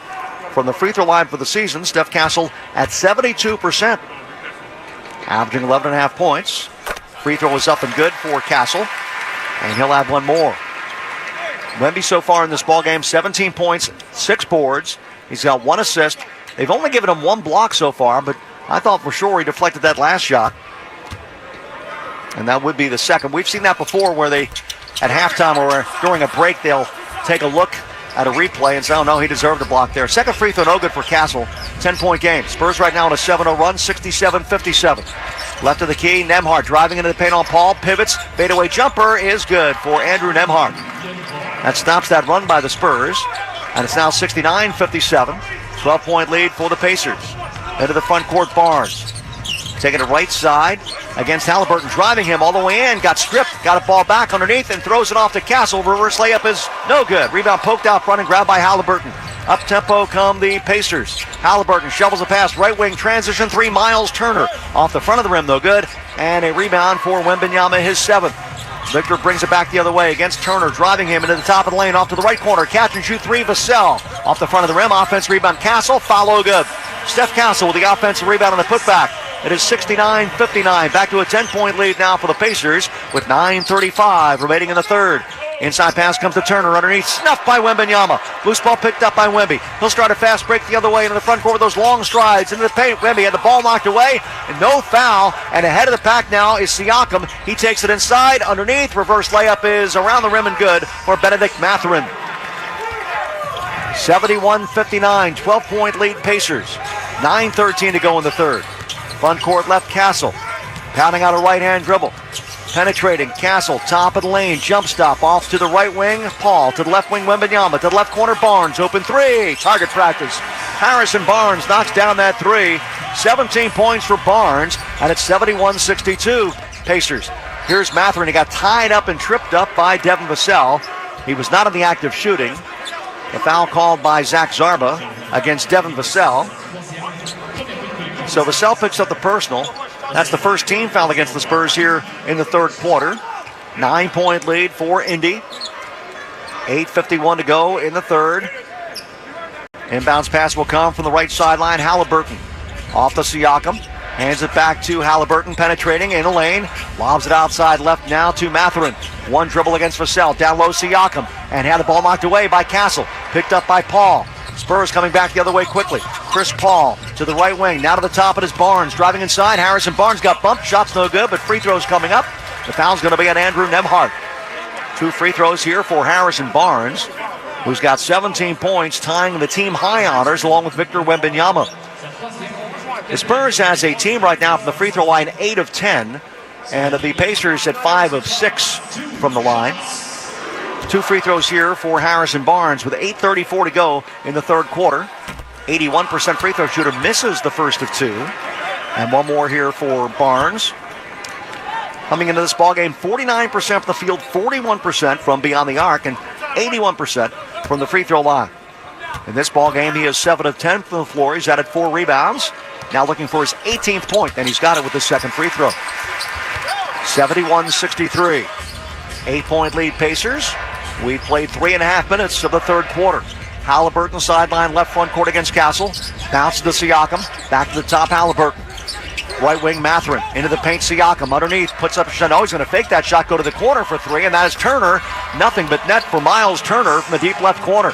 S15: From the free throw line for the season, Steph Castle at 72%. Averaging 11.5 points. Free throw is up and good for Castle. And he'll have 1 more. Wemby so far in this ballgame, 17 points, 6 boards. He's got 1 assist. They've only given him 1 block so far, but I thought for sure he deflected that last shot. And that would be the second. We've seen that before where they, at halftime or during a break, they'll take a look at a replay and say, oh no, he deserved a block there. Second free throw, no good for Castle. 10-point game. Spurs right now on a 7-0 run, 67-57. Left of the key, Nembhard driving into the paint on Paul, pivots, fadeaway jumper is good for Andrew Nembhard. That stops that run by the Spurs, and it's now 69-57. 12-point lead for the Pacers. Into the front court, Barnes. Taking it right side against Halliburton, driving him all the way in, got stripped, got a ball back underneath and throws it off to Castle. Reverse layup is no good. Rebound poked out front and grabbed by Halliburton. Up tempo come the Pacers. Halliburton shovels a pass, right wing transition 3, Miles Turner. Off the front of the rim, no good. And a rebound for Wembanyama, his 7th. Victor brings it back the other way against Turner, driving him into the top of the lane, off to the right corner. Catch and shoot 3, Vassell. Off the front of the rim, offense rebound, Castle, follow good. Steph Castle with the offensive rebound on the putback. It is 69-59. Back to a 10-point lead now for the Pacers with 9:35 remaining in the third. Inside pass comes to Turner underneath, snuffed by Wembanyama. Loose ball picked up by Wemby. He'll start a fast break the other way into the front court with those long strides into the paint. Wemby had the ball knocked away and no foul. And ahead of the pack now is Siakam. He takes it inside underneath. Reverse layup is around the rim and good for Benedict Mathurin. 71-59, 12-point lead Pacers. 9:13 to go in the third. Front court left, Castle. Pounding out a right-hand dribble. Penetrating, Castle, top of the lane, jump stop, off to the right wing, Paul, to the left wing, Wembanyama, to the left corner, Barnes, open 3, target practice. Harrison Barnes knocks down that 3, 17 points for Barnes, and it's 71-62, Pacers. Here's Mathurin, he got tied up and tripped up by Devin Vassell. He was not in the act of shooting. The foul called by Zach Zarba against Devin Vassell. So Vassell picks up the personal. That's the first team foul against the Spurs here in the third quarter. 9-point lead for Indy. 8:51 to go in the third. Inbounds pass will come from the right sideline. Halliburton off the Siakam. Hands it back to Halliburton, penetrating in the lane. Lobs it outside left now to Mathurin. One dribble against Vassell. Down low Siakam. And had the ball knocked away by Castle. Picked up by Paul. Spurs coming back the other way quickly. Chris Paul to the right wing. Now to the top of his Barnes. Driving inside. Harrison Barnes got bumped. Shot's no good, but free throws coming up. The foul's going to be on Andrew Nembhard. 2 free throws here for Harrison Barnes, who's got 17 points, tying the team high honors along with Victor Wembanyama. The Spurs has a team right now from the free throw line 8 of 10, and the Pacers at 5 of 6 from the line. 2 free throws here for Harrison Barnes with 8:34 to go in the third quarter. 81% free throw shooter, misses the first of 2. And one more here for Barnes. Coming into this ballgame, 49% from the field, 41% from beyond the arc, and 81% from the free throw line. In this ballgame, he is 7 of 10 from the floor. He's added 4 rebounds. Now looking for his 18th point, and he's got it with his second free throw. 71-63. 8-point lead Pacers. We played 3.5 minutes of the third quarter. Halliburton sideline left front court against Castle. Bounce to Siakam. Back to the top, Halliburton. Right wing Mathurin into the paint. Siakam underneath puts up a shot. Oh, he's going to fake that shot, go to the corner for 3, and that is Turner. Nothing but net for Miles Turner from the deep left corner.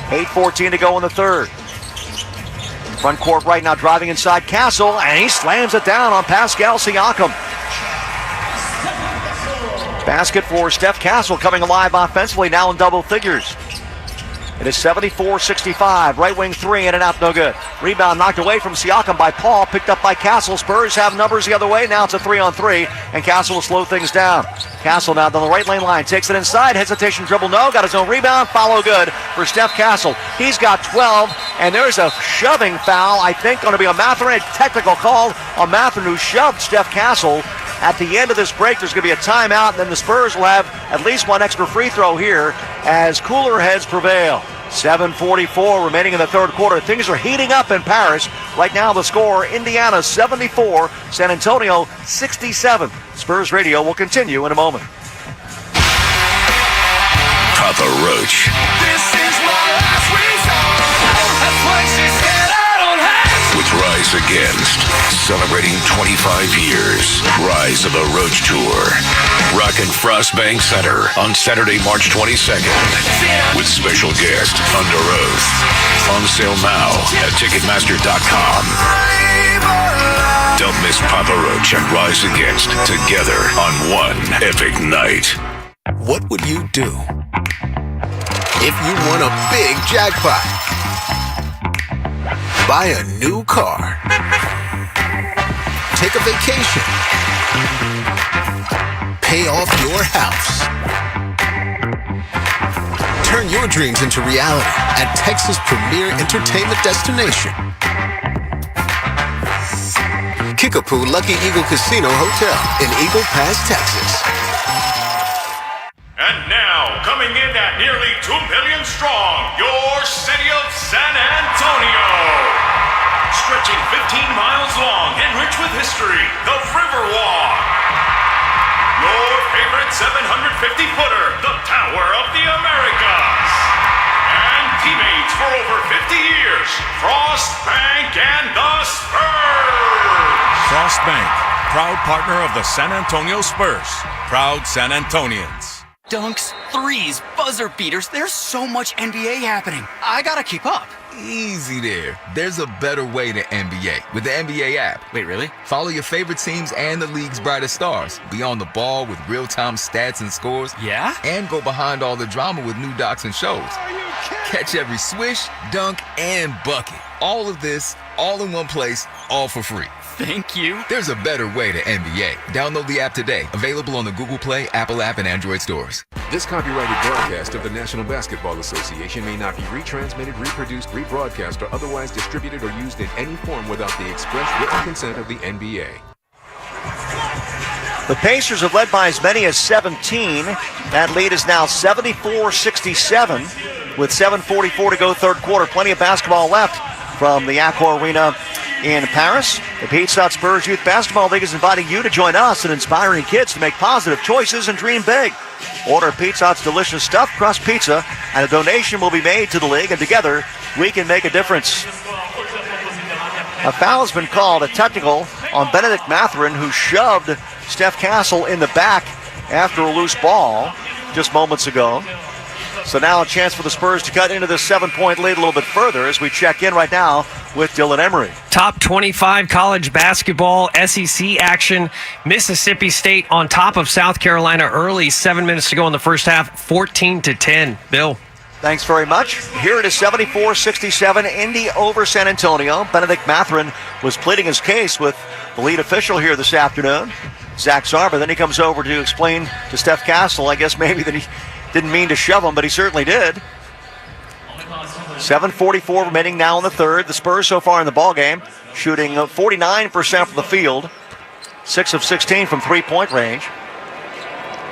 S15: 8:14 to go in the third. Front court right now, driving inside Castle, and he slams it down on Pascal Siakam. Basket for Steph Castle, coming alive offensively now in double figures. It is 74-65. Right wing 3, in and out, no good. Rebound knocked away from Siakam by Paul, picked up by Castle. Spurs have numbers the other way. Now it's a 3-on-3, and Castle will slow things down. Castle now down the right lane line, takes it inside. Hesitation dribble, no. Got his own rebound. Follow good for Steph Castle. He's got 12, and there's a shoving foul, I think, going to be a Mathurin. A technical call on Mathurin, who shoved Steph Castle. At the end of this break, there's going to be a timeout, and then the Spurs will have at least one extra free throw here as cooler heads prevail. 7:44 remaining in the third quarter. Things are heating up in Paris. Right now the score, Indiana 74, San Antonio 67. Spurs Radio will continue in a moment.
S14: Papa Roach. This is my last resort. That's what she said I don't have. With Rise Against, celebrating 25 years. Rise of the Roach Tour. Rock and Frost Bank Center on Saturday, March 22nd. With special guest, Under Oath. On sale now at Ticketmaster.com. Don't miss Papa Roach and Rise Against together on one epic night.
S8: What would you do if you won a big jackpot? Buy a new car. Take a vacation. Pay off your house. Turn your dreams into reality at Texas' premier entertainment destination, Kickapoo Lucky Eagle Casino Hotel in Eagle Pass, Texas.
S10: And now, coming in at nearly 2 million strong, your city of San Antonio. Stretching 15 miles long and rich with history, the Riverwalk. Your favorite 750-footer, the Tower of the Americas. And teammates for over 50 years, Frost Bank and the Spurs.
S11: Frost Bank, proud partner of the San Antonio Spurs. Proud San Antonians.
S12: Dunks, threes, buzzer beaters. There's so much NBA happening. I gotta keep up.
S19: Easy there. There's a better way to NBA with the NBA app.
S12: Wait, really?
S19: Follow your favorite teams and the league's brightest stars. Be on the ball with real-time stats and scores.
S12: Yeah?
S19: And go behind all the drama with new docs and shows. Catch every swish, dunk, and bucket. All of this, all in one place, all for free.
S12: Thank you.
S19: There's a better way to NBA. Download the app today. Available on the Google Play, Apple app, and Android stores.
S20: This copyrighted broadcast of the National Basketball Association may not be retransmitted, reproduced, rebroadcast, or otherwise distributed or used in any form without the express written consent of the NBA.
S15: The Pacers have led by as many as 17. That lead is now 74-67 with 7:44 to go third quarter. Plenty of basketball left from the Accor Arena in Paris. The Pizza Hut Spurs Youth Basketball League is inviting you to join us in inspiring kids to make positive choices and dream big. Order Pizza Hut's delicious stuffed crust pizza, and a donation will be made to the league, and together we can make a difference. A foul has been called, a technical on Benedict Mathurin, who shoved Steph Castle in the back after a loose ball just moments ago. So now a chance for the Spurs to cut into this 7-point lead a little bit further as we check in right now with Dylan Emery.
S2: Top 25 college basketball, SEC action. Mississippi State on top of South Carolina early, 7 minutes to go in the first half, 14-10. Bill.
S15: Thanks very much. Here it is 74-67, Indy over San Antonio. Benedict Mathurin was pleading his case with the lead official here this afternoon, Zach Sarver. Then he comes over to explain to Steph Castle, I guess maybe that he didn't mean to shove him, but he certainly did. 7:44 remaining now in the third. The Spurs so far in the ballgame, shooting 49% from the field, 6 of 16 from three-point range.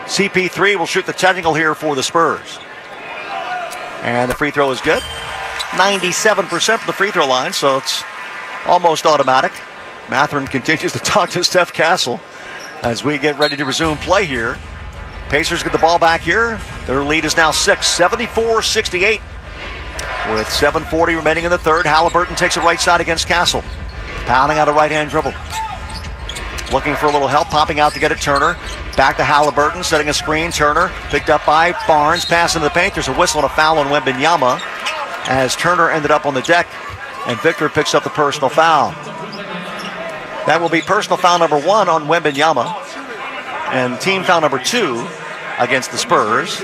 S15: CP3 will shoot the technical here for the Spurs. And the free throw is good. 97% from the free throw line, so it's almost automatic. Mathurin continues to talk to Steph Castle as we get ready to resume play here. Pacers get the ball back here. Their lead is now 6, 74-68. With 7:40 remaining in the third, Halliburton takes it right side against Castle. Pounding out a right-hand dribble. Looking for a little help, popping out to get it, Turner. Back to Halliburton, setting a screen. Turner picked up by Barnes, pass into the paint. There's a whistle and a foul on Wembanyama as Turner ended up on the deck, and Victor picks up the personal foul. That will be personal foul number 1 on Wembanyama, and team foul number 2 against the Spurs.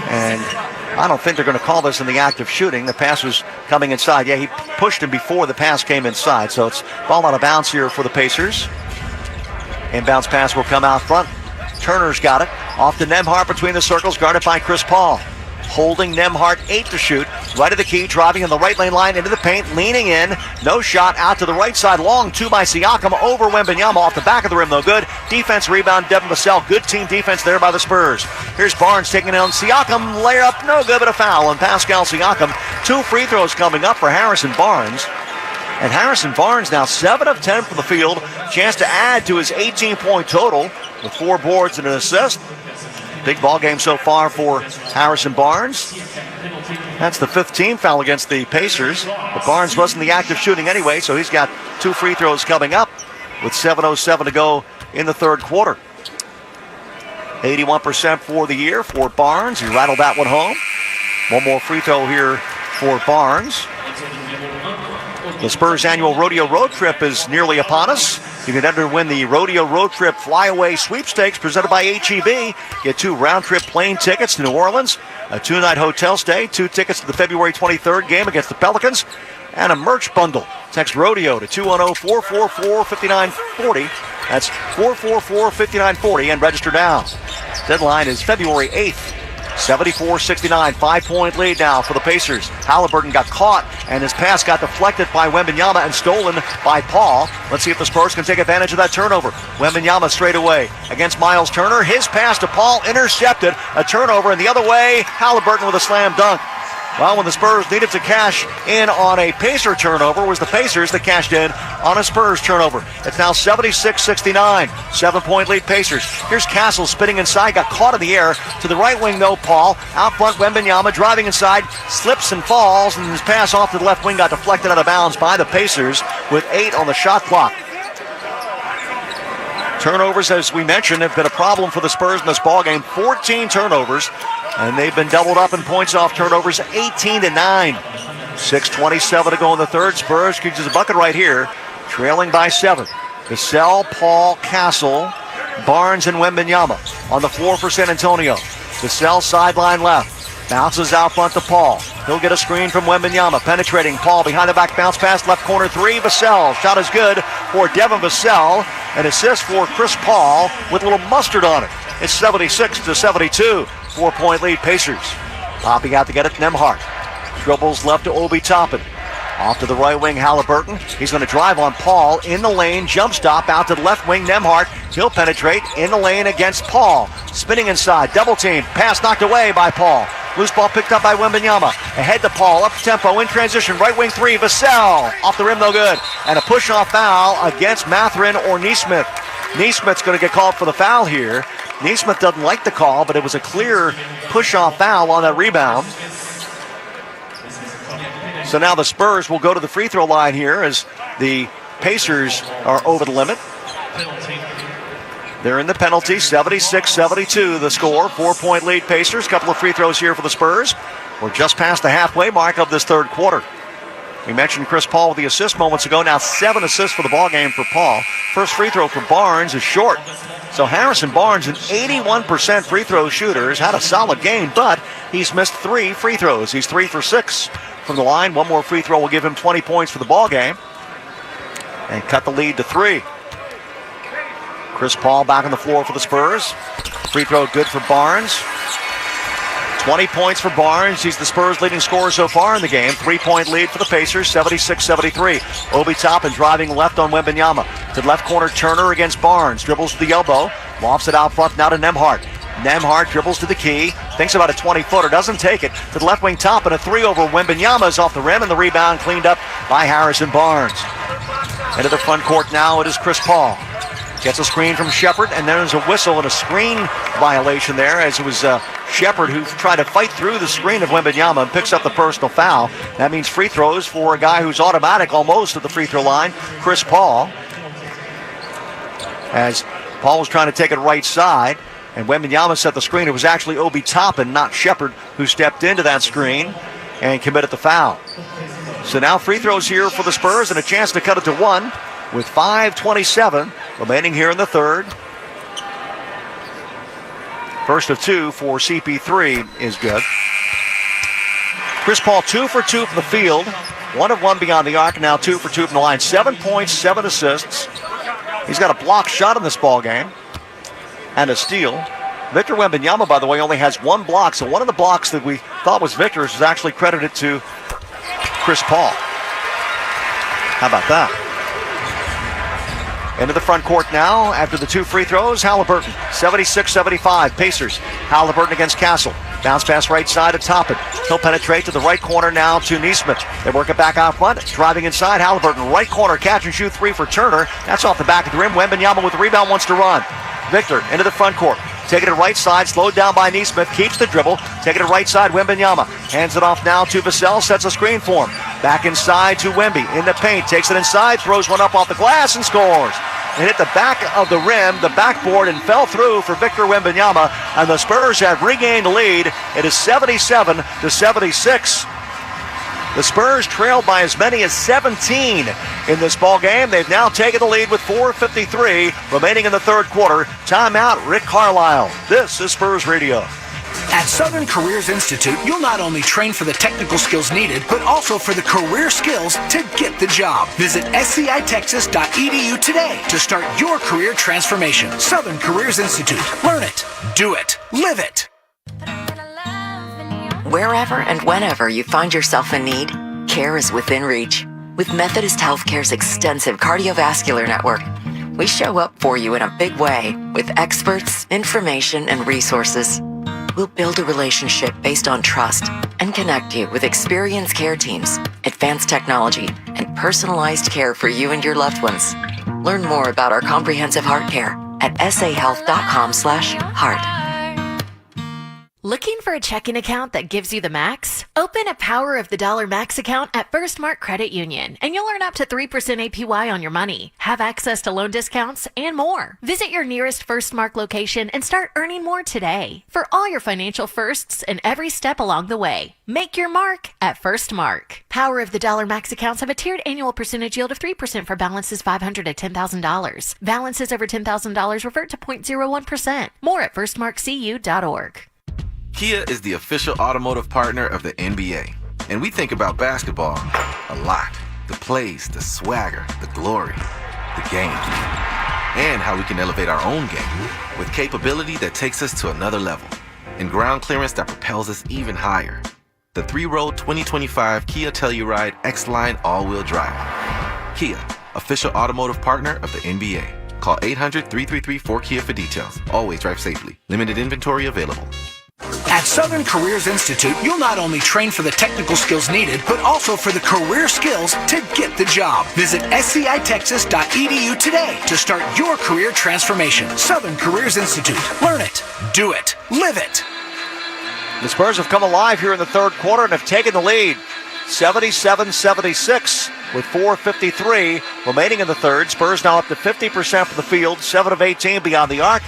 S15: And I don't think they're going to call this in the act of shooting. The pass was coming inside. Yeah, he pushed him before the pass came inside. So it's ball out of bounds here for the Pacers. Inbounds pass will come out front. Turner's got it. Off to Nembhard between the circles, guarded by Chris Paul. Holding Nembhard 8 to shoot. Right of the key, driving in the right lane line into the paint, leaning in. No shot, out to the right side. Long 2 by Siakam over Wembanyama. Off the back of the rim, though good. Defense rebound, Devin Vassell. Good team defense there by the Spurs. Here's Barnes taking it on Siakam. Layup, no good, but a foul on Pascal Siakam. 2 free throws coming up for Harrison Barnes. And Harrison Barnes now 7 of 10 from the field. Chance to add to his 18-point total with 4 boards and an assist. Big ball game so far for Harrison Barnes. That's the 5th team foul against the Pacers. But Barnes wasn't the active shooting anyway, so he's got 2 free throws coming up with 7:07 to go in the third quarter. 81% for the year for Barnes. He rattled that one home. One more free throw here for Barnes. The Spurs annual rodeo road trip is nearly upon us. You can enter to win the rodeo road trip flyaway sweepstakes presented by HEB. Get 2 round-trip plane tickets to New Orleans, a 2-night hotel stay, 2 tickets to the February 23rd game against the Pelicans, and a merch bundle. Text rodeo to 210-444-5940. That's 444-5940 and register now. Deadline is February 8th. 74-69, 5-point lead now for the Pacers. Halliburton got caught, and his pass got deflected by Wembanyama and stolen by Paul. Let's see if the Spurs can take advantage of that turnover. Wembanyama straight away against Miles Turner. His pass to Paul intercepted. A turnover, and the other way, Halliburton with a slam dunk. Well, when the Spurs needed to cash in on a Pacer turnover, it was the Pacers that cashed in on a Spurs turnover. It's now 76-69, 7-point lead Pacers. Here's Castle spinning inside, got caught in the air. To the right wing, though, Paul. Out front, Wembanyama driving inside, slips and falls, and his pass off to the left wing got deflected out of bounds by the Pacers with 8 on the shot clock. Turnovers, as we mentioned, have been a problem for the Spurs in this ballgame. 14 turnovers. And they've been doubled up in points off turnovers, 18-9. 6:27 to go in the third. Spurs can use a bucket right here, trailing by 7. Vassell, Paul, Castle, Barnes, and Wembanyama on the floor for San Antonio. Vassell sideline left. Bounces out front to Paul. He'll get a screen from Wembanyama. Penetrating Paul behind the back bounce pass. Left corner 3. Vassell. Shot is good for Devin Vassell. An assist for Chris Paul with a little mustard on it. It's 76-72. 4-point lead Pacers. Popping out to get it, Nembhard. Dribbles left to Obi Toppin. Off to the right wing, Halliburton. He's going to drive on Paul in the lane. Jump stop out to the left wing, Nembhard. He'll penetrate in the lane against Paul. Spinning inside, double team. Pass knocked away by Paul. Loose ball picked up by Wembanyama. Ahead to Paul, up tempo, in transition. Right wing 3, Vassell. Off the rim, no good. And a push-off foul against Mathurin or Neesmith. Neesmith's going to get called for the foul here. Neesmith doesn't like the call, but it was a clear push-off foul on that rebound. So now the Spurs will go to the free throw line here as the Pacers are over the limit. They're in the penalty, 76-72 the score. 4-point lead Pacers. Couple of free throws here for the Spurs. We're just past the halfway mark of this third quarter. We mentioned Chris Paul with the assist moments ago. Now 7 assists for the ball game for Paul. First free throw for Barnes is short. So Harrison Barnes, an 81% free throw shooter, has had a solid game, but he's missed 3 free throws. He's 3 for 6 from the line. One more free throw will give him 20 points for the ball game and cut the lead to 3. Chris Paul back on the floor for the Spurs. Free throw good for Barnes. 20 points for Barnes. He's the Spurs' leading scorer so far in the game. 3-point lead for the Pacers, 76-73. Obi Toppin driving left on Wembanyama. To the left corner, Turner against Barnes. Dribbles to the elbow. Lofts it out front now to Nembhard. Nembhard dribbles to the key. Thinks about a 20-footer. Doesn't take it. To the left wing top and a 3 over Wembanyama is off the rim, and the rebound cleaned up by Harrison Barnes. Into the front court now, it is Chris Paul. Gets a screen from Shepard, and there's a whistle and a screen violation there, as it was Shepard who tried to fight through the screen of Wembanyama and picks up the personal foul. That means free throws for a guy who's automatic almost at the free throw line, Chris Paul. As Paul was trying to take it right side, and Wembanyama set the screen. It was actually Obi Toppin, not Shepard, who stepped into that screen and committed the foul. So now free throws here for the Spurs and a chance to cut it to 1 with 5:27 remaining here in the third. First of 2 for CP3 is good. Chris Paul 2 for 2 from the field. 1 of 1 beyond the arc. Now 2 for 2 from the line. 7 points, 7 assists. He's got a block shot in this ball game and a steal. Victor Wembanyama, by the way, only has 1 block. So one of the blocks that we thought was Victor's was actually credited to Chris Paul. How about that? Into the front court now after the 2 free throws. Halliburton, 76-75. Pacers. Halliburton against Castle. Bounce pass right side to Toppin. He'll penetrate to the right corner now to Neesmith. They work it back out front. Driving inside. Halliburton, right corner. Catch and shoot 3 for Turner. That's off the back of the rim. Wembanyama with the rebound, wants to run. Victor into the front court. Taking it right side, slowed down by Neesmith. Keeps the dribble. Taking it right side, Wembanyama. Hands it off now to Vassell. Sets a screen for him. Back inside to Wemby. In the paint. Takes it inside. Throws one up off the glass and scores. It hit the back of the rim, the backboard, and fell through for Victor Wembanyama. And the Spurs have regained the lead. It is 77-76. The Spurs trailed by as many as 17 in this ball game. They've now taken the lead with 4:53 remaining in the third quarter. Timeout, Rick Carlisle. This is Spurs Radio.
S21: At Southern Careers Institute, you'll not only train for the technical skills needed, but also for the career skills to get the job. Visit scitexas.edu today to start your career transformation. Southern Careers Institute. Learn it, do it, live it.
S23: Wherever and whenever you find yourself in need, care is within reach. With Methodist Healthcare's extensive cardiovascular network, we show up for you in a big way with experts, information, and resources. We'll build a relationship based on trust and connect you with experienced care teams, advanced technology, and personalized care for you and your loved ones. Learn more about our comprehensive heart care at sahealth.com/heart.
S3: Looking for a checking account that gives you the max? Open a Power of the Dollar Max account at First Mark Credit Union, and you'll earn up to 3% APY on your money, have access to loan discounts, and more. Visit your nearest First Mark location and start earning more today. For all your financial firsts and every step along the way, make your mark at First Mark. Power of the Dollar Max accounts have a tiered annual percentage yield of 3% for balances $500 to $10,000. Balances over $10,000 revert to 0.01%. More at firstmarkcu.org.
S16: Kia is the official automotive partner of the NBA. And we think about basketball a lot. The plays, the swagger, the glory, the game. And how we can elevate our own game with capability that takes us to another level. And ground clearance that propels us even higher. The 3-row 2025 Kia Telluride X-Line all-wheel drive. Kia, official automotive partner of the NBA. Call 800-333-4KIA for details. Always drive safely. Limited inventory available.
S21: At Southern Careers Institute, you'll not only train for the technical skills needed, but also for the career skills to get the job. Visit scitexas.edu today to start your career transformation. Southern Careers Institute. Learn it, do it, live it.
S15: The Spurs have come alive here in the third quarter and have taken the lead. 77-76 with 4:53 remaining in the third. Spurs now up to 50% from the field, 7 of 18 beyond the arc.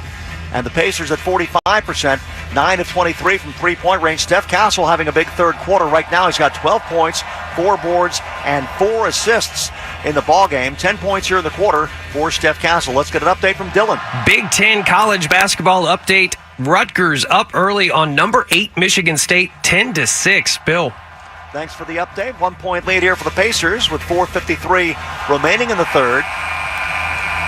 S15: And the Pacers at 45%, 9 of 23 from three-point range. Steph Castle having a big third quarter right now. He's got 12 points, 4 boards, and 4 assists in the ballgame. 10 points here in the quarter for Steph Castle. Let's get an update from Dylan.
S2: Big Ten college basketball update. Rutgers up early on number 8 Michigan State, 10-6. Bill.
S15: Thanks for the update. 1-point lead here for the Pacers with 4:53 remaining in the third.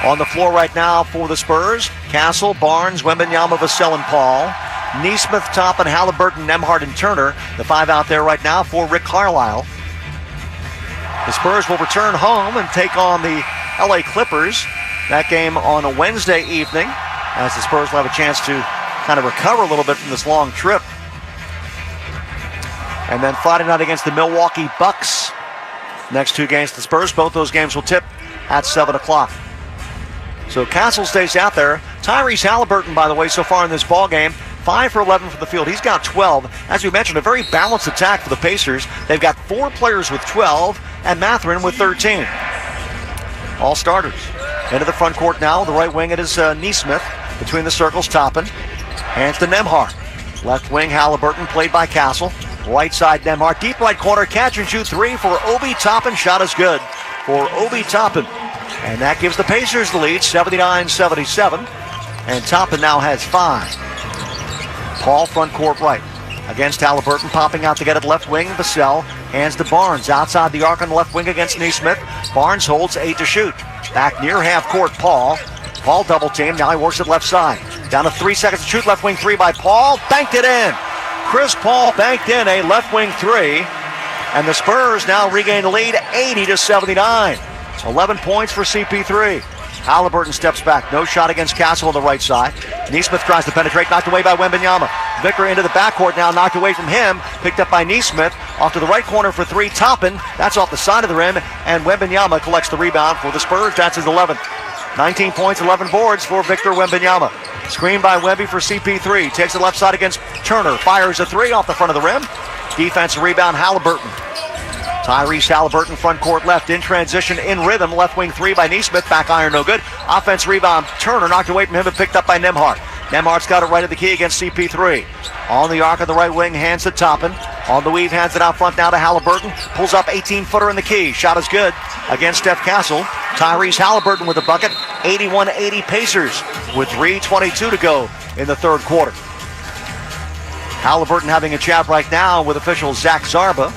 S15: On the floor right now for the Spurs, Castle, Barnes, Wembanyama, Vassell, and Paul. Neesmith, Toppin, Halliburton, Nembhard, and Turner. The 5 out there right now for Rick Carlisle. The Spurs will return home and take on the LA Clippers. That game on a Wednesday evening, as the Spurs will have a chance to kind of recover a little bit from this long trip. And then Friday night against the Milwaukee Bucks. Next 2 games for the Spurs. Both those games will tip at 7 o'clock. So Castle stays out there. Tyrese Halliburton, by the way, so far in this ball game, 5 for 11 from the field. He's got 12. As we mentioned, a very balanced attack for the Pacers. They've got 4 players with 12 and Mathurin with 13. All starters. Into the front court now. The right wing, it is Neesmith. Between the circles, Toppin. Hands to Nembhard. Left wing, Halliburton, played by Castle. Right side, Nembhard. Deep right corner, catch and shoot 3 for Obi Toppin. Shot is good for Obi Toppin. And that gives the Pacers the lead, 79-77. And Toppin now has 5. Paul front court right. Against Halliburton, popping out to get it left wing. Vassell hands to Barnes. Outside the arc on the left wing against Neesmith. Barnes holds 8 to shoot. Back near half court, Paul. Paul double team. Now he works it left side. Down to 3 seconds to shoot. Left wing 3 by Paul. Banked it in. Chris Paul banked in a left wing 3. And the Spurs now regain the lead, 80-79. 11 points for CP3. Halliburton steps back. No shot against Castle on the right side. Neesmith tries to penetrate. Knocked away by Wembanyama. Victor into the backcourt now. Knocked away from him. Picked up by Neesmith. Off to the right corner for 3. Toppin. That's off the side of the rim. And Wembanyama collects the rebound for the Spurs. That's his 11th. 19 points, 11 boards for Victor Wembanyama. Screen by Webby for CP3. Takes it left side against Turner. Fires a three off the front of the rim. Defensive rebound, Halliburton. Tyrese Halliburton, front court left, in transition, in rhythm. Left wing three by Neesmith. Back iron, no good. Offense rebound, Turner knocked away from him and picked up by Nembhard. Nembhard's got it right at the key against CP3. On the arc of the right wing, hands to Toppin. On the weave, hands it out front now to Halliburton. Pulls up 18-footer in the key. Shot is good against Steph Castle. Tyrese Halliburton with a bucket. 81-80 Pacers with 3:22 to go in the third quarter. Halliburton having a chat right now with official Zach Zarba.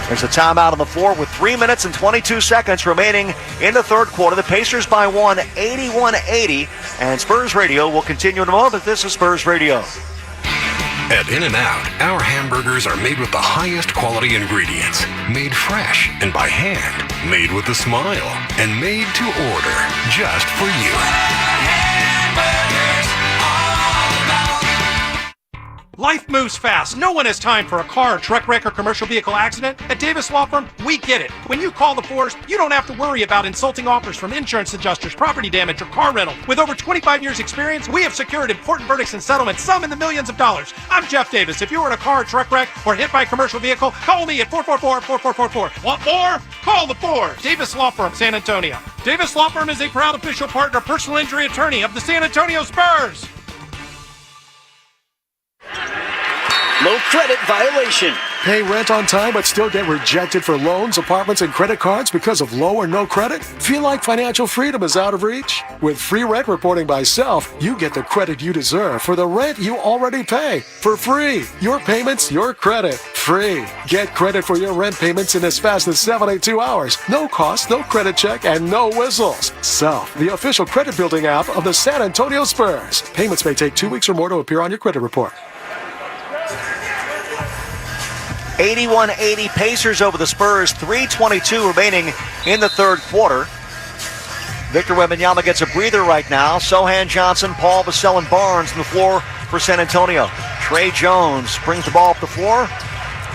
S15: There's a timeout on the floor with 3 minutes and 22 seconds remaining in the third quarter. The Pacers by one, 81-80. And Spurs Radio will continue in a moment. This is Spurs Radio.
S1: At In-N-Out, our hamburgers are made with the highest quality ingredients, made fresh and by hand, made with a smile, and made to order just for you.
S4: Life moves fast. No one has time for a car, truck wreck, or commercial vehicle accident. At Davis Law Firm, we get it. When you call the force, you don't have to worry about insulting offers from insurance adjusters, property damage, or car rental. With over 25 years experience, we have secured important verdicts and settlements, some in the millions of dollars. I'm Jeff Davis. If you were in a car, truck wreck, or hit by a commercial vehicle, call me at 444-4444. Want more? Call the Four. Davis Law Firm, San Antonio. Davis Law Firm is a proud official partner, personal injury attorney of the San Antonio Spurs.
S5: Low credit violation.
S6: Pay rent on time but still get rejected for loans, apartments, and credit cards because of low or no credit? Feel like financial freedom is out of reach? With free rent reporting by Self, you get the credit you deserve for the rent you already pay for free. Your payments, your credit, free. Get credit for your rent payments in as fast as 72 hours. No cost, no credit check, and no whistles. Self, the official credit building app of the San Antonio Spurs. Payments may take 2 weeks or more to appear on your credit report.
S15: 81-80 Pacers over the Spurs. 3:22 remaining in the third quarter. Victor Wembanyama gets a breather right now. Sohan, Johnson, Paul, Vassell, and Barnes on the floor for San Antonio. Trey Jones brings the ball up the floor.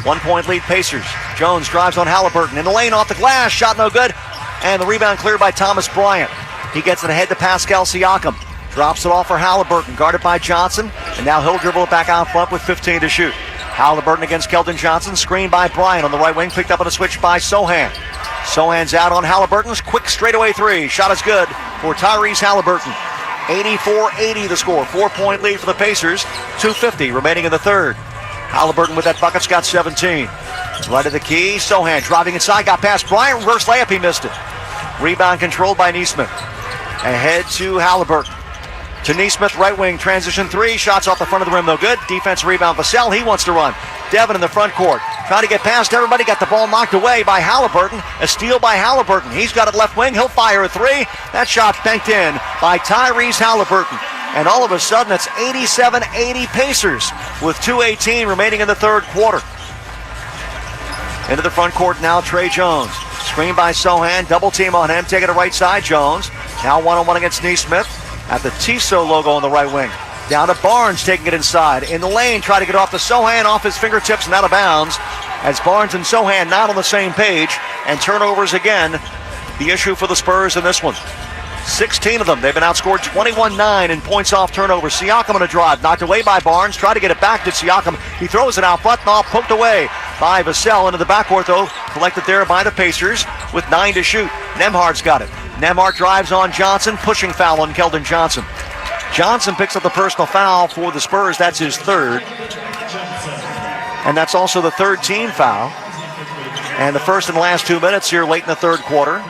S15: 1 point lead Pacers. Jones drives on Halliburton. In the lane off the glass. Shot no good. And the rebound cleared by Thomas Bryant. He gets it ahead to Pascal Siakam. Drops it off for Halliburton. Guarded by Johnson. And now he'll dribble it back out front with 15 to shoot. Halliburton against Keldon Johnson. Screen by Bryant on the right wing. Picked up on a switch by Sohan. Sohan's out on Halliburton's quick straightaway three. Shot is good for Tyrese Halliburton. 84-80 the score. 4 point lead for the Pacers. 2:50 remaining in the third. Halliburton with that bucket's got 17. Right at the key. Sohan driving inside. Got past Bryant. Reverse layup. He missed it. Rebound controlled by Neesmith. Ahead to Halliburton. To Neesmith, right wing, transition three. Shots off the front of the rim, no good. Defense rebound, Vassell, he wants to run. Devin in the front court, trying to get past everybody. Got the ball knocked away by Halliburton. A steal by Halliburton. He's got it left wing. He'll fire a three. That shot banked in by Tyrese Halliburton. And all of a sudden, it's 87-80 Pacers with 2:18 remaining in the third quarter. Into the front court now, Trey Jones. Screen by Sohan, double team on him. Taking it right side, Jones. Now one-on-one against Neesmith. At the Tissot logo on the right wing. Down to Barnes, taking it inside. In the lane, try to get off to Sohan, off his fingertips and out of bounds. As Barnes and Sohan not on the same page. And turnovers again, the issue for the Spurs in this one. 16 of them. They've been outscored 21-9 in points off turnovers. Siakam on a drive, knocked away by Barnes. Try to get it back to Siakam. He throws it out front, and all poked away by Vassell into the backcourt, though. Collected there by the Pacers with 9 to shoot. Nembhard's got it. Nembhard drives on Johnson, pushing foul on Keldon Johnson. Johnson picks up the personal foul for the Spurs. That's his third. And that's also the third team foul. And the first and last 2 minutes here late in the third quarter.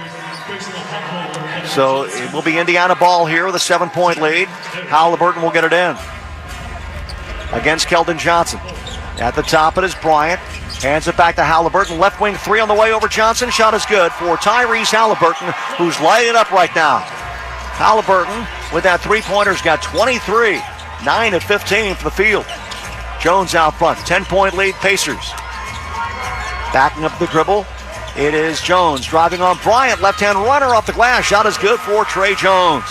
S15: So it will be Indiana ball here with a 7 point lead. Halliburton will get it in against Keldon Johnson. At the top it is Bryant. Hands it back to Halliburton. Left wing three on the way over Johnson. Shot is good for Tyrese Halliburton, who's lighting up right now. Halliburton with that three-pointer's got 23. 9 of 15 for the field. Jones out front. 10-point lead Pacers. Backing up the dribble. It is Jones driving on Bryant. Left-hand runner off the glass. Shot is good for Trey Jones.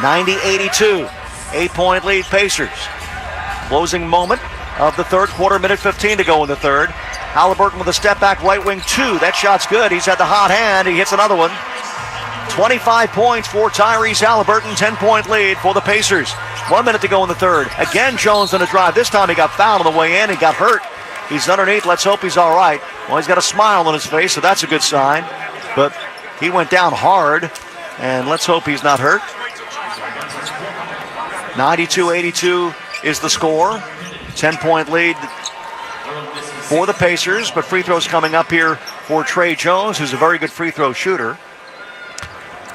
S15: 90-82. 8-point lead Pacers. Closing moment of the third quarter, minute 15 to go in the third. Halliburton with a step back right wing two. That shot's good. He's had the hot hand. He hits another one. 25 points for Tyrese Halliburton, 10-point lead for the Pacers. 1 minute to go in the third. Again, Jones on a drive. This time he got fouled on the way in. He got hurt. He's underneath. Let's hope he's all right. Well, he's got a smile on his face, so that's a good sign. But he went down hard, and let's hope he's not hurt. 92-82 is the score. 10-point lead for the Pacers, but free throws coming up here for Trey Jones, who's a very good free throw shooter.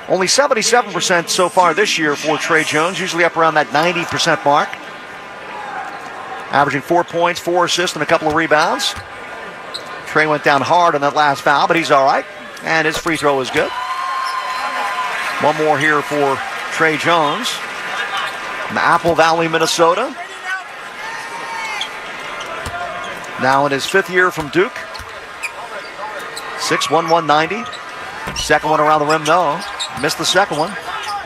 S15: Only 77% so far this year for Trey Jones, usually up around that 90% mark. Averaging 4 points, 4 assists, and a couple of rebounds. Trey went down hard on that last foul, but he's all right, and his free throw is good. One more here for Trey Jones from Apple Valley, Minnesota. Now in his 5th year from Duke. 6'1", 190. Second one around the rim, no. Missed the second one.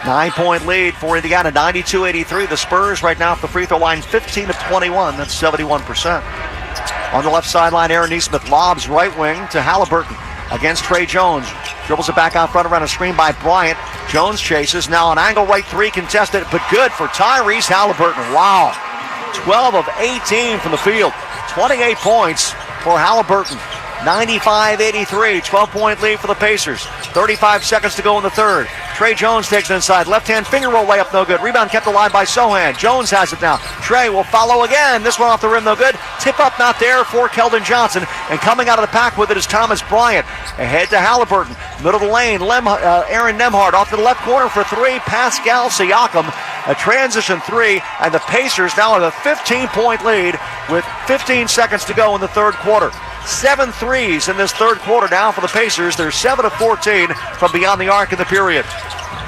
S15: 9-point lead for Indiana, 92-83. The Spurs right now at the free throw line, 15 of 21. That's 71%. On the left sideline, Aaron Nesmith lobs right wing to Halliburton against Trey Jones. Dribbles it back out front around a screen by Bryant. Jones chases. Now an angle right three contested, but good for Tyrese Halliburton. Wow. 12 of 18 from the field. 28 points for Halliburton. 95-83, 12-point lead for the Pacers. 35 seconds to go in the third. Trey Jones takes it inside. Left-hand finger roll layup, no good. Rebound kept alive by Sohan. Jones has it now. Trey will follow again. This one off the rim, no good. Tip up not there for Keldon Johnson. And coming out of the pack with it is Thomas Bryant. Ahead to Halliburton. Middle of the lane, Aaron Nemhard off to the left corner for three. Pascal Siakam, a transition three. And the Pacers now have a 15-point lead with 15 seconds to go in the third quarter. 7 threes in this third quarter now for the Pacers. They're 7 of 14 from beyond the arc in the period.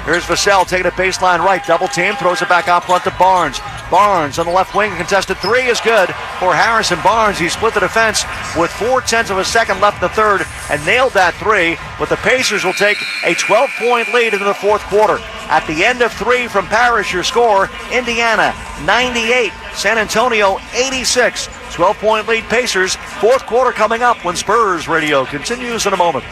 S15: Here's Vassell taking it baseline right. Double team, throws it back out front to Barnes. Barnes on the left wing, contested three is good for Harrison Barnes. He split the defense with 0.4 of a second left in the third and nailed that three. But the Pacers will take a 12-point lead into the fourth quarter. At the end of three from Parrish, your score, Indiana 98, San Antonio 86. 12-point lead Pacers. Fourth quarter coming up when Spurs Radio continues in a moment.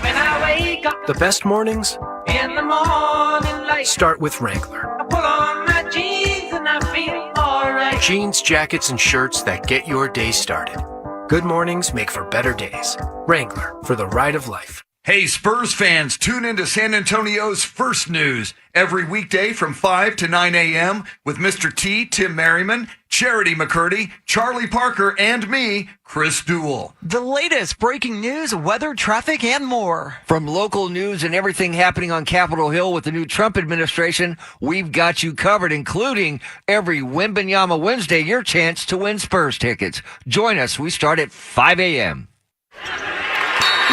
S7: The best mornings in the morning light start with Wrangler. I pull on my jeans and I feel alright. Jeans, jackets, and shirts that get your day started. Good mornings make for better days. Wrangler, for the ride of life.
S9: Hey, Spurs fans, tune into San Antonio's First News every weekday from 5 to 9 a.m. with Mr. T, Tim Merriman, Charity McCurdy, Charlie Parker, and me, Chris Duell.
S13: The latest breaking news, weather, traffic, and more.
S2: From local news and everything happening on Capitol Hill with the new Trump administration, we've got you covered, including every Wembanyama Wednesday, your chance to win Spurs tickets. Join us. We start at 5 a.m.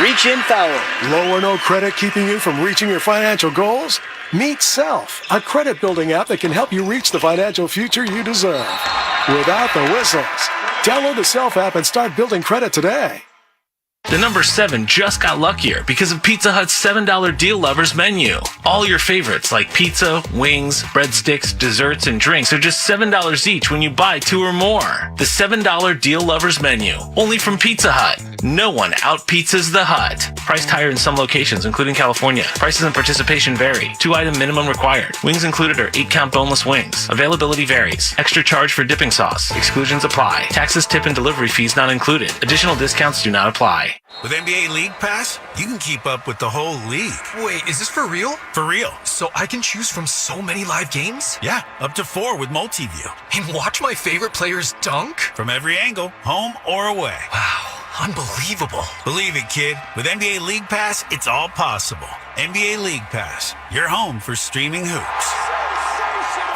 S5: Reach in foul.
S6: Low or no credit keeping you from reaching your financial goals? Meet Self, a credit building app that can help you reach the financial future you deserve. Without the whistles. Download the Self app and start building credit today.
S17: The number 7 just got luckier because of Pizza Hut's $7 Deal Lovers menu. All your favorites like pizza, wings, breadsticks, desserts, and drinks are just $7 each when you buy 2 or more. The $7 Deal Lovers menu, only from Pizza Hut. No one out-pizzas the Hut. Priced higher in some locations, including California. Prices and participation vary. 2-item minimum required. Wings included are 8-count boneless wings. Availability varies. Extra charge for dipping sauce. Exclusions apply. Taxes, tip, and delivery fees not included. Additional discounts do not apply.
S18: With NBA League Pass, you can keep up with the whole league.
S22: Wait, is this for real?
S18: For real.
S22: So I can choose from so many live games?
S18: Yeah, up to 4 with multi-view.
S22: And watch my favorite players dunk?
S18: From every angle, home or away.
S22: Wow, unbelievable.
S18: Believe it, kid. With NBA League Pass, it's all possible. NBA League Pass, your home for streaming hoops.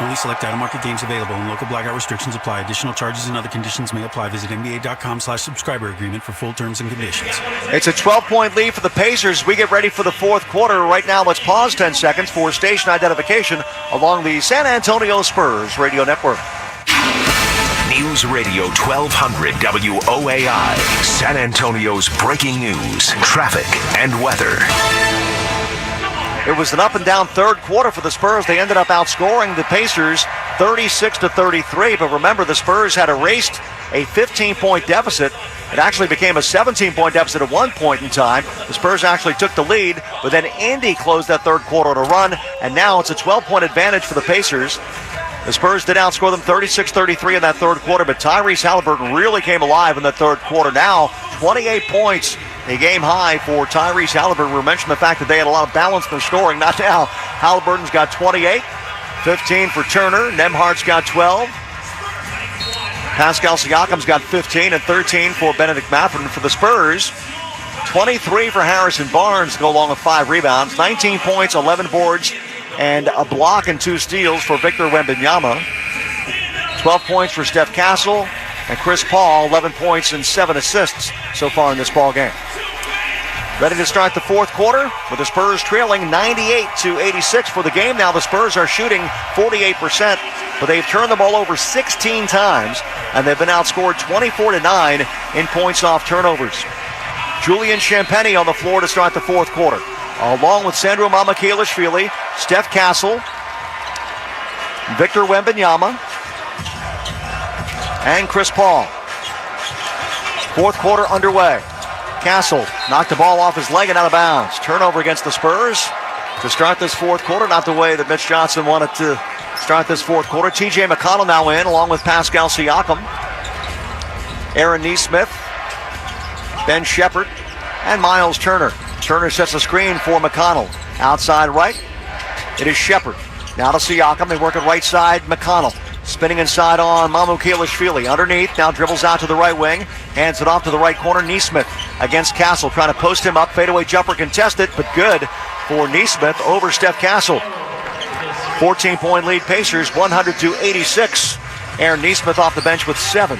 S27: Only select out-of-market games available and local blackout restrictions apply. Additional charges and other conditions may apply. Visit NBA.com/subscriber agreement for full terms and conditions.
S15: It's a 12-point lead for the Pacers. We get ready for the fourth quarter. Right now, let's pause 10 seconds for station identification along the San Antonio Spurs radio network.
S14: News Radio 1200 WOAI. San Antonio's breaking news, traffic, and weather.
S15: It was an up-and-down third quarter for the Spurs. They ended up outscoring the Pacers 36-33. But remember, the Spurs had erased a 15-point deficit It actually became a 17-point deficit at one point in time. The Spurs actually took the lead, but then Indy closed that third quarter to run, and now it's a 12-point advantage for the Pacers. The Spurs did outscore them 36-33 in that third quarter, but Tyrese Haliburton really came alive in the third quarter. Now, 28 points, a game high for Tyrese Haliburton. We mentioned the fact that they had a lot of balance in their scoring. Not now. Haliburton's got 28, 15 for Turner. Nembhard's got 12. Pascal Siakam's got 15 and 13 for Benedict Mathurin. For the Spurs, 23 for Harrison Barnes to go along with 5 rebounds, 19 points, 11 boards, and a block and 2 steals for Victor Wembanyama. 12 points for Steph Castle, and Chris Paul, 11 points and 7 assists so far in this ball game. Ready to start the fourth quarter with the Spurs trailing 98-86 for the game. Now the Spurs are shooting 48%, but they've turned the ball over 16 times, and they've been outscored 24-9 in points off turnovers. Julian Champagnie on the floor to start the fourth quarter, along with Sandro Mamukelashvili, Steph Castle, Victor Wembanyama, and Chris Paul. Fourth quarter underway. Castle knocked the ball off his leg and out of bounds. Turnover against the Spurs to start this fourth quarter. Not the way that Mitch Johnson wanted to start this fourth quarter. T.J. McConnell now in, along with Pascal Siakam, Aaron Nesmith, Ben Shepherd, and Miles Turner. Turner sets the screen for McConnell. Outside right, it is Shepherd. Now to Siakam. They work at right side. McConnell spinning inside on Mamukelashvili. Underneath, now dribbles out to the right wing. Hands it off to the right corner. Nesmith against Castle, trying to post him up. Fadeaway jumper contested, but good for Nesmith over Steph Castle. 14-point lead Pacers, 100-86. Aaron Nesmith off the bench with 7.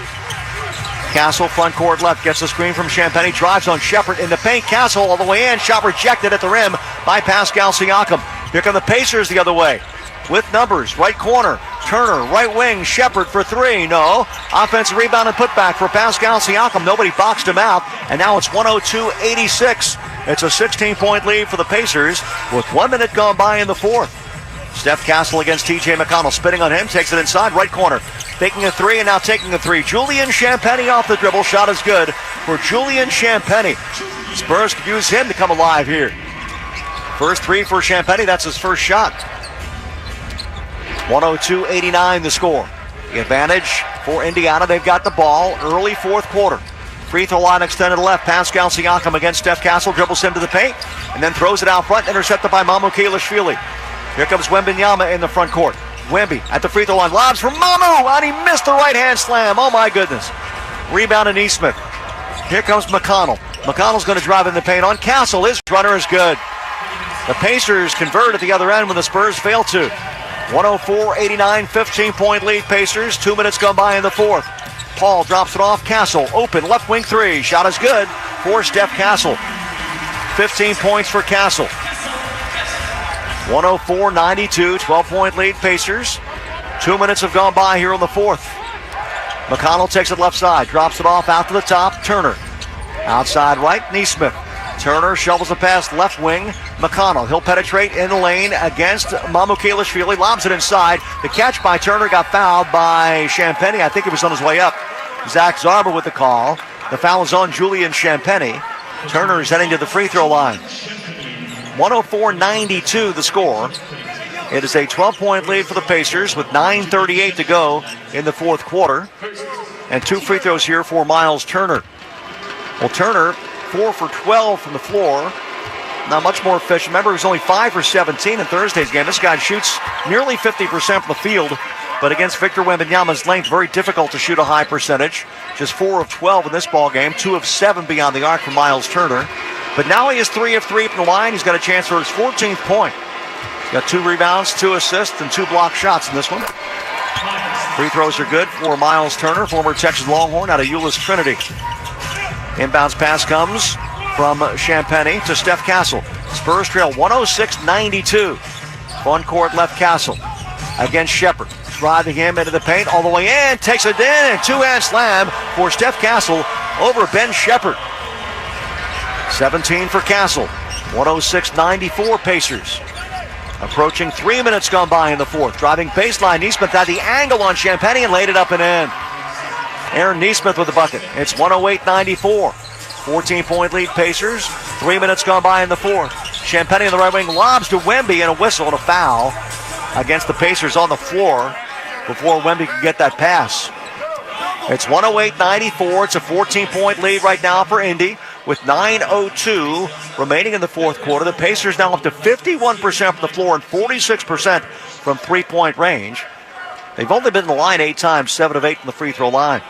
S15: Castle, front court left, gets the screen from Champagnie, drives on Shepherd in the paint. Castle all the way in, shot rejected at the rim by Pascal Siakam. Here come the Pacers the other way with numbers. Right corner, Turner, right wing, Shepherd for 3. No. Offensive rebound and putback for Pascal Siakam. Nobody boxed him out, and now it's 102-86. It's a 16-point lead for the Pacers with 1 minute gone by in the fourth. Steph Castle against T.J. McConnell, spinning on him, takes it inside, right corner, faking a 3 and now taking a 3. Julian Champagnie off the dribble, shot is good for Julian Champagnie. Spurs could use him to come alive here. First 3 for Champagnie, that's his first shot. 102-89 the score. The advantage for Indiana, they've got the ball early fourth quarter. Free throw line extended left. Pascal Siakam against Steph Castle, dribbles him to the paint, and then throws it out front, intercepted by Mamukelashvili. Here comes Wembanyama in the front court. Wemby at the free throw line, lobs for Mamu, and he missed the right-hand slam. Oh my goodness. Rebound to Nesmith. Here comes McConnell. McConnell's going to drive in the paint on Castle. His runner is good. The Pacers convert at the other end when the Spurs fail to. 104-89, 15-point lead Pacers. 2 minutes gone by in the fourth. Paul drops it off. Castle open, left wing 3. Shot is good for Steph Castle. 15 points for Castle. 104-92, 12-point lead Pacers. 2 minutes have gone by here in the fourth. McConnell takes it left side, drops it off out to the top. Turner outside right, Nesmith. Turner shovels the pass left wing. McConnell, he'll penetrate in the lane against Mamukelashvili, lobs it inside. The catch by Turner got fouled by Champagnie. I think it was on his way up. Zach Zarber with the call. The foul is on Julian Champagnie. Turner is heading to the free throw line. 104-92 the score. It is a 12-point lead for the Pacers with 9:38 to go in the fourth quarter. And 2 free throws here for Miles Turner. Well, Turner, 4 for 12 from the floor. Not much more efficient. Remember, he was only 5 for 17 in Thursday's game. This guy shoots nearly 50% from the field. But against Victor Wembanyama's length, very difficult to shoot a high percentage. Just 4 of 12 in this ball game. 2 of 7 beyond the arc for Miles Turner. But now he is 3 of 3 from the line. He's got a chance for his 14th point. He's got 2 rebounds, 2 assists, and 2 block shots in this one. Free throws are good for Miles Turner, former Texas Longhorn out of Euless Trinity. Inbounds pass comes from Champagnie to Steph Castle. Spurs trail 106-92. Front court left Castle against Shepherd. Driving him into the paint all the way in. Takes it in and 2-hand slam for Steph Castle over Ben Shepherd. 17 for Castle. 106-94 Pacers. Approaching 3 minutes gone by in the fourth. Driving baseline, Nesmith had the angle on Champagnie and laid it up and in. Aaron Neesmith with the bucket. It's 108-94. 14-point lead Pacers. 3 minutes gone by in the fourth. Champagnie in the right wing lobs to Wemby and a whistle and a foul against the Pacers on the floor before Wemby can get that pass. It's 108-94. It's a 14-point lead right now for Indy with 9:02 remaining in the fourth quarter. The Pacers now up to 51% from the floor and 46% from three-point range. They've only been in the line 8 times, 7 of 8 from the free throw line.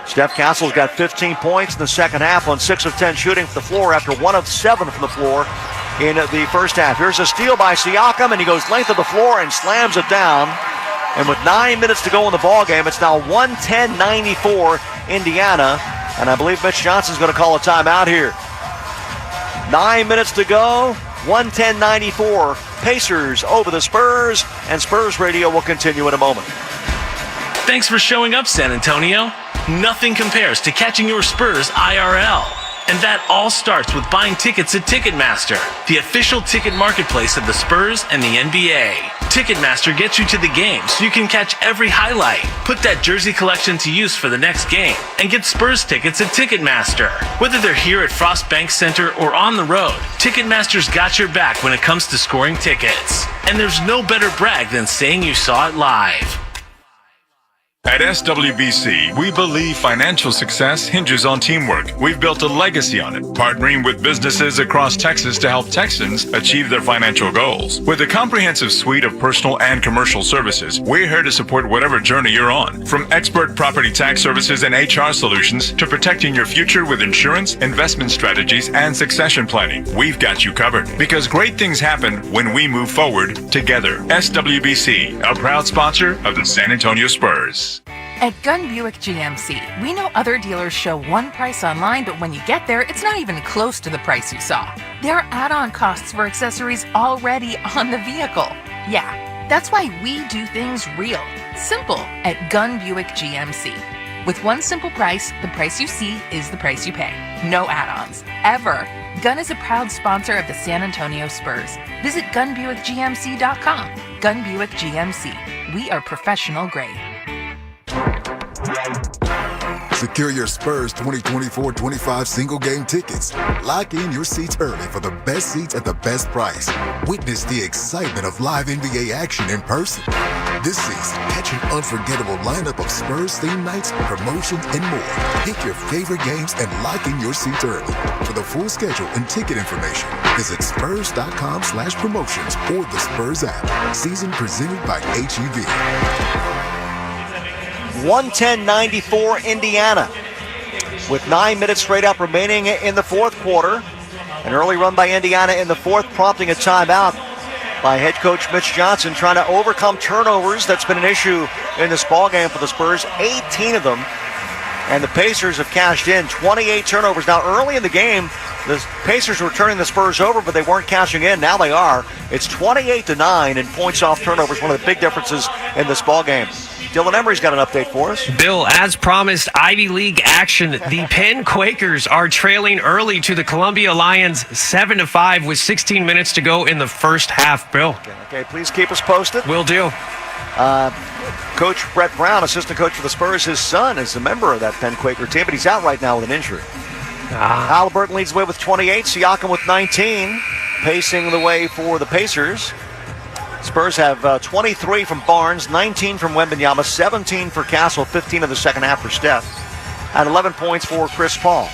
S15: Steph Castle's got 15 points in the second half on 6 of 10 shooting from the floor after 1 of 7 from the floor in the first half. Here's a steal by Siakam, and he goes length of the floor and slams it down. And with 9 minutes to go in the ballgame, it's now 110-94 Indiana. And I believe Mitch Johnson's going to call a timeout here. 9 minutes to go, 110-94 Pacers over the Spurs, and Spurs Radio will continue in a moment.
S17: Thanks for showing up, San Antonio. Nothing compares to catching your Spurs IRL. And that all starts with buying tickets at Ticketmaster, the official ticket marketplace of the Spurs and the NBA. Ticketmaster gets you to the game so you can catch every highlight, put that jersey collection to use for the next game, and get Spurs tickets at Ticketmaster. Whether they're here at Frost Bank Center or on the road, Ticketmaster's got your back when it comes to scoring tickets. And there's no better brag than saying you saw it live.
S8: At SWBC, we believe financial success hinges on teamwork. We've built a legacy on it, partnering with businesses across Texas to help Texans achieve their financial goals. With a comprehensive suite of personal and commercial services, we're here to support whatever journey you're on. From expert property tax services and HR solutions to protecting your future with insurance, investment strategies, and succession planning, we've got you covered. Because great things happen when we move forward together. SWBC, a proud sponsor of the San Antonio Spurs.
S10: At Gunn Buick GMC, we know other dealers show one price online, but when you get there, it's not even close to the price you saw. There are add-on costs for accessories already on the vehicle. Yeah, that's why we do things real, simple at Gunn Buick GMC. With one simple price, the price you see is the price you pay. No add-ons, ever. Gunn is a proud sponsor of the San Antonio Spurs. Visit GunnBuickGMC.com. Gunn Buick GMC. We are professional grade.
S11: Secure your Spurs 2024-25 single game tickets. Lock in your seats early for the best seats at the best price. Witness the excitement of live NBA action in person. This season, catch an unforgettable lineup of Spurs theme nights, promotions, and more. Pick your favorite games and lock in your seats early. For the full schedule and ticket information, visit spurs.com/promotions or the Spurs app. Season presented by HEB.
S15: 110-94 Indiana with 9 minutes straight up remaining in the fourth quarter. An early run by Indiana in the fourth, prompting a timeout by head coach Mitch Johnson, trying to overcome turnovers. That's been an issue in this ballgame for the Spurs, 18 of them. And the Pacers have cashed in 28 turnovers. Now, early in the game, the Pacers were turning the Spurs over, but they weren't cashing in. Now they are. It's 28-9 in points off turnovers, one of the big differences in this ballgame. Dylan Emery's got an update for us.
S2: Bill, as promised, Ivy League action. The Penn Quakers are trailing early to the Columbia Lions 7-5 with 16 minutes to go in the first half. Bill.
S15: Okay, please keep us posted.
S2: Will do.
S15: Coach Brett Brown, assistant coach for the Spurs, his son is a member of that Penn Quaker team, but he's out right now with an injury. Halliburton leads the way with 28, Siakam with 19, pacing the way for the Pacers. Spurs have 23 from Barnes, 19 from Wembanyama, 17 for Castle, 15 in the second half for Steph, and 11 points for Chris Paul.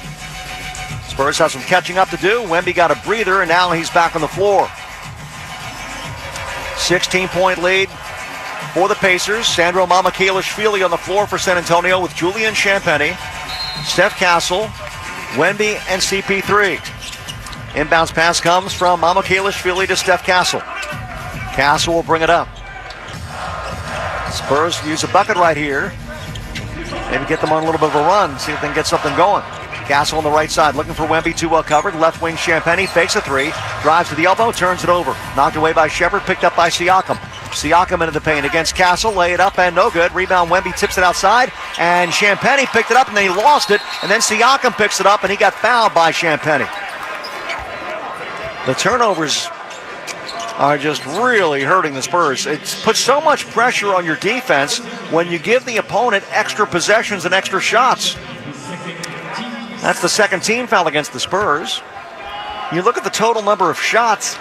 S15: Spurs have some catching up to do. Wemby got a breather, and now he's back on the floor. 16-point lead for the Pacers. Sandro Mamakilishvili on the floor for San Antonio with Julian Champagnie, Steph Castle, Wemby, and CP3. Inbounds pass comes from Mamakilishvili to Steph Castle. Castle will bring it up. Spurs use a bucket right here. Maybe get them on a little bit of a run, see if they can get something going. Castle on the right side, looking for Wemby, too well covered. Left wing Champagnie, fakes a three, drives to the elbow, turns it over. Knocked away by Shepard, picked up by Siakam. Siakam into the paint against Castle, lay it up and no good. Rebound, Wemby tips it outside, and Champagnie picked it up and then he lost it. And then Siakam picks it up and he got fouled by Champagnie. The turnovers are just really hurting the Spurs. It's put so much pressure on your defense when you give the opponent extra possessions and extra shots. That's the second team foul against the Spurs. You look at the total number of shots,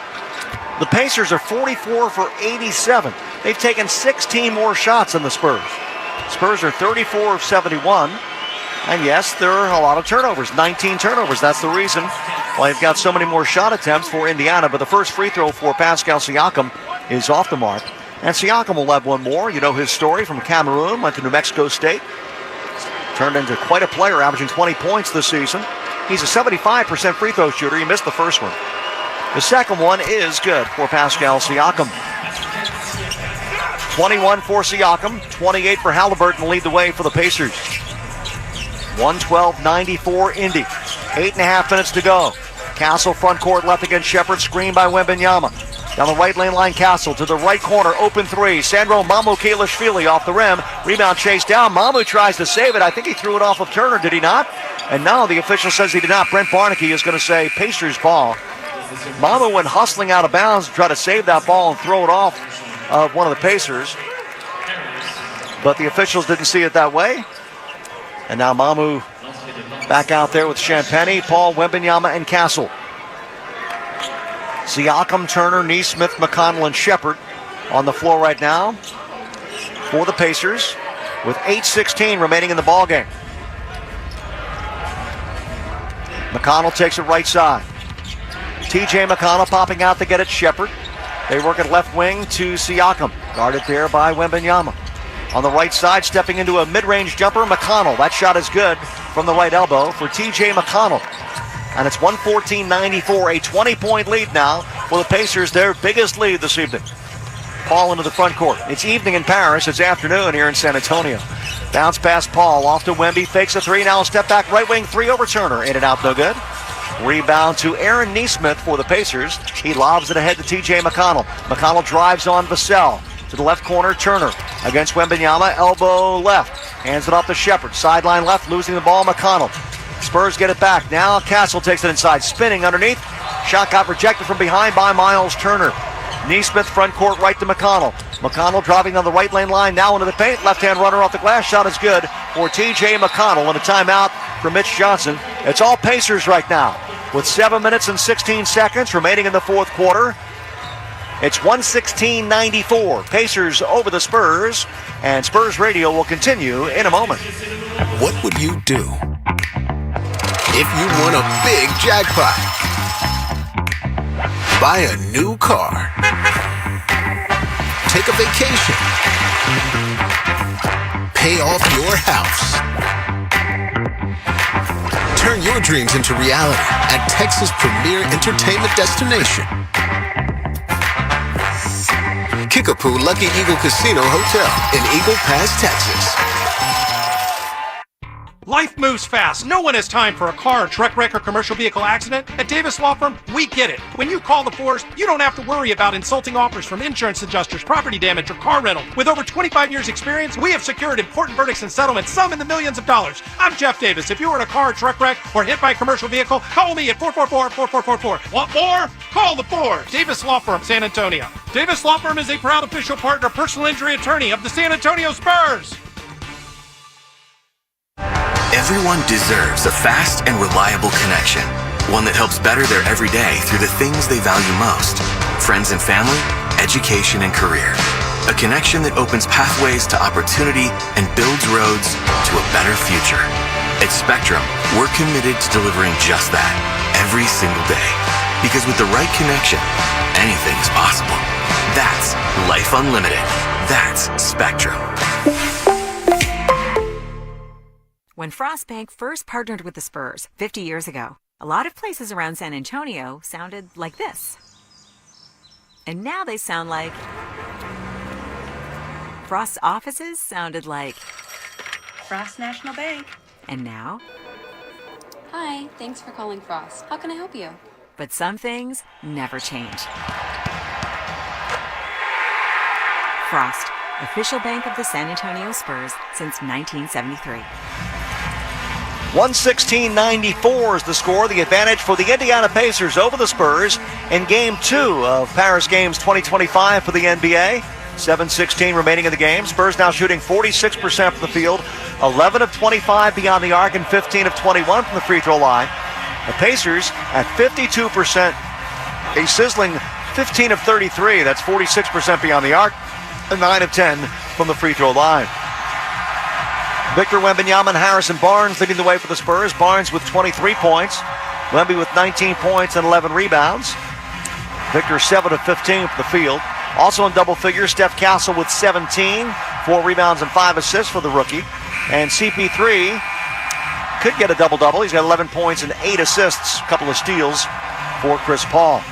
S15: the Pacers are 44 for 87. They've taken 16 more shots than the Spurs. Spurs are 34 of 71. And yes, there are a lot of turnovers, 19 turnovers. That's the reason why they've got so many more shot attempts for Indiana. But the first free throw for Pascal Siakam is off the mark. And Siakam will have one more. You know his story from Cameroon, went to New Mexico State. Turned into quite a player, averaging 20 points this season. He's a 75% free throw shooter. He missed the first one. The second one is good for Pascal Siakam. 21 for Siakam, 28 for Halliburton lead the way for the Pacers. 112-94 Indy. 8.5 minutes to go. Castle front court left against Shepard, screened by Wembanyama. Down the right lane line, Castle to the right corner, open three. Sandro Mamukelashvili off the rim. Rebound chased down. Mamu tries to save it. I think he threw it off of Turner, did he not? And now the official says he did not. Brent Barnaky is going to say Pacers ball. Mamu went hustling out of bounds to try to save that ball and throw it off of one of the Pacers. But the officials didn't see it that way. And now Mamu back out there with Champagny, Paul, Wembanyama, and Castle. Siakam, Turner, Neesmith, McConnell, and Shepard on the floor right now for the Pacers with 8:16 remaining in the ballgame. McConnell takes it right side. TJ McConnell popping out to get it, Shepard. They work at left wing to Siakam, guarded there by Wembanyama. On the right side, stepping into a mid-range jumper, McConnell. That shot is good from the right elbow for TJ McConnell. And it's 114-94, a 20-point lead now for the Pacers, their biggest lead this evening. Paul into the front court. It's evening in Paris. It's afternoon here in San Antonio. Bounce past Paul, off to Wemby, fakes a three, now a step back, right wing three over Turner. In and out, no good. Rebound to Aaron Neesmith for the Pacers. He lobs it ahead to TJ McConnell. McConnell drives on Vassell. To the left corner, Turner against Wembanyama, elbow left. Hands it off to Shepard. Sideline left, losing the ball, McConnell. Spurs get it back. Now Castle takes it inside, spinning underneath. Shot got rejected from behind by Miles Turner. Neesmith front court right to McConnell. McConnell driving on the right lane line, now into the paint. Left-hand runner off the glass. Shot is good for TJ McConnell. And a timeout for Mitch Johnson. It's all Pacers right now with 7 minutes and 16 seconds remaining in the fourth quarter. It's 116-94. Pacers over the Spurs. And Spurs Radio will continue in a moment.
S1: What would you do if you won a big jackpot? Buy a new car. Take a vacation. Pay off your house. Turn your dreams into reality at Texas' premier entertainment destination, Kickapoo Lucky Eagle Casino Hotel in Eagle Pass, Texas.
S4: Life moves fast. No one has time for a car, truck wreck, or commercial vehicle accident. At Davis Law Firm, we get it. When you call the force, you don't have to worry about insulting offers from insurance adjusters, property damage, or car rental. With over 25 years experience, we have secured important verdicts and settlements, some in the millions of dollars. I'm Jeff Davis. If you were in a car, truck wreck, or hit by a commercial vehicle, call me at 444-4444. Want more? Call the Force. Davis Law Firm, San Antonio. Davis Law Firm is a proud official partner, personal injury attorney of the San Antonio Spurs.
S12: Everyone deserves a fast and reliable connection, one that helps better their everyday through the things they value most: friends and family, education and career. A connection that opens pathways to opportunity and builds roads to a better future. At Spectrum, we're committed to delivering just that every single day. Because with the right connection, anything is possible. That's Life Unlimited. That's Spectrum.
S19: When Frost Bank first partnered with the Spurs 50 years ago, a lot of places around San Antonio sounded like this. And now they sound like... Frost's offices sounded like...
S20: Frost National Bank.
S19: And now...
S20: Hi, thanks for calling Frost. How can I help you?
S19: But some things never change. Frost, official bank of the San Antonio Spurs since 1973.
S15: 116-94 is the score. The advantage for the Indiana Pacers over the Spurs in Game 2 of Paris Games 2025 for the NBA. 7:16 remaining in the game. Spurs now shooting 46% from the field, 11 of 25 beyond the arc, and 15 of 21 from the free throw line. The Pacers at 52%, a sizzling 15 of 33. That's 46% beyond the arc, and 9 of 10 from the free throw line. Victor Wembanyama and Harrison Barnes leading the way for the Spurs. Barnes with 23 points. Wemby with 19 points and 11 rebounds. Victor 7 of 15 from the field. Also in double figures, Steph Castle with 17, 4 rebounds and 5 assists for the rookie. And CP3 could get a double-double. He's got 11 points and 8 assists, a couple of steals for Chris Paul.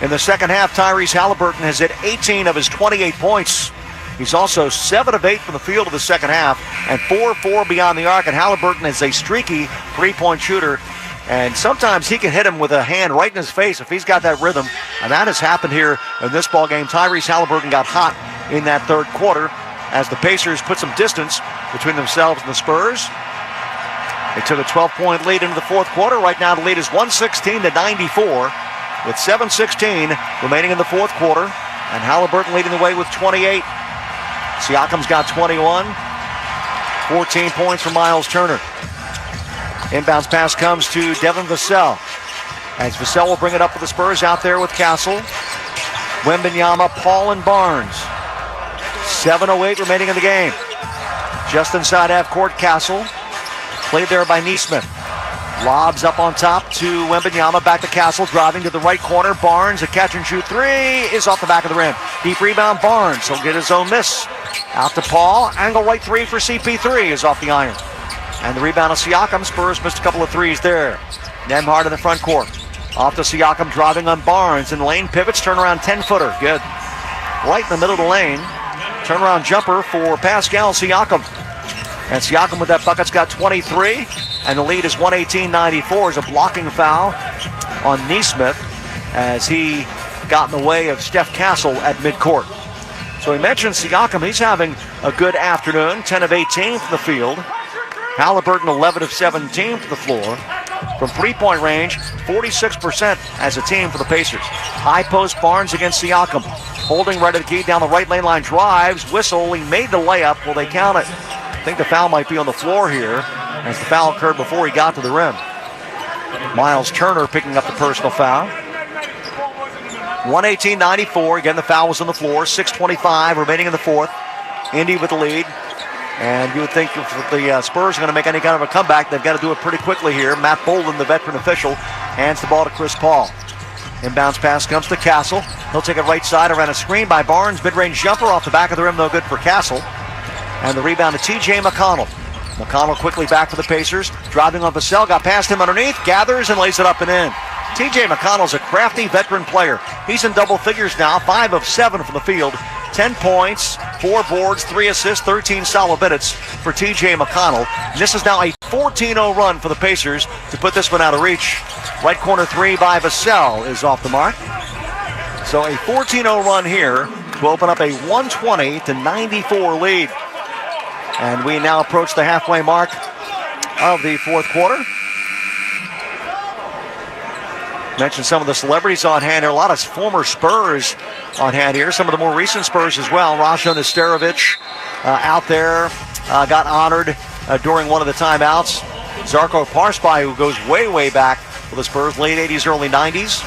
S15: In the second half, Tyrese Halliburton has hit 18 of his 28 points. He's also 7 of 8 from the field of the second half and 4 of 4 beyond the arc. And Halliburton is a streaky three-point shooter. And sometimes he can hit him with a hand right in his face if he's got that rhythm. And that has happened here in this ball game. Tyrese Halliburton got hot in that third quarter as the Pacers put some distance between themselves and the Spurs. They took a 12-point lead into the fourth quarter. Right now the lead is 116-94 with 7:16 remaining in the fourth quarter. And Halliburton leading the way with 28. Siakam's got 21. 14 points for Miles Turner. Inbounds pass comes to Devin Vassell. As Vassell will bring it up for the Spurs out there with Castle. Wembanyama, Paul, and Barnes. 7:08 remaining in the game. Just inside half court, Castle. Played there by Neesmith. Lobs up on top to Wembanyama, back to Castle, driving to the right corner. Barnes, a catch and shoot three, is off the back of the rim. Deep rebound, Barnes. He'll get his own miss. Out to Paul. Angle right three for CP3 is off the iron. And the rebound of Siakam. Spurs missed a couple of threes there. Nembhard in the front court. Off to Siakam, driving on Barnes. And lane pivots, turnaround 10-footer. Good. Right in the middle of the lane. Turnaround jumper for Pascal Siakam. And Siakam with that bucket's got 23. And the lead is 118-94. Is a blocking foul on Neesmith as he got in the way of Steph Castle at midcourt. So we mentioned Siakam. He's having a good afternoon. 10 of 18 from the field. Halliburton 11 of 17 from the floor. From three-point range, 46% as a team for the Pacers. High post Barnes against Siakam. Holding right at the key down the right lane line. Drives, whistle. He made the layup. Will they count it? I think the foul might be on the floor here as the foul occurred before he got to the rim. Miles Turner picking up the personal foul. 118-94. Again, the foul was on the floor. 6:25 remaining in the fourth. Indy with the lead. And you would think if the Spurs are going to make any kind of a comeback, they've got to do it pretty quickly here. Matt Bolden, the veteran official, hands the ball to Chris Paul. Inbounds pass comes to Castle. He'll take it right side around a screen by Barnes. Mid-range jumper off the back of the rim, no good for Castle. And the rebound to TJ McConnell. McConnell quickly back for the Pacers. Driving on Vassell, got past him underneath, gathers and lays it up and in. TJ McConnell's a crafty veteran player. He's in double figures now, 5 of 7 from the field. 10 points, 4 boards, 3 assists, 13 solid minutes for TJ McConnell. And this is now a 14-0 run for the Pacers to put this one out of reach. Right corner three by Vassell is off the mark. So a 14-0 run here to open up a 120-94 lead. And we now approach the halfway mark of the fourth quarter. Mentioned some of the celebrities on hand here. A lot of former Spurs on hand here. Some of the more recent Spurs as well. Raja Nesterovic out there got honored during one of the timeouts. Zarko Parspai, who goes way, way back for the Spurs, late 80s, early 90s.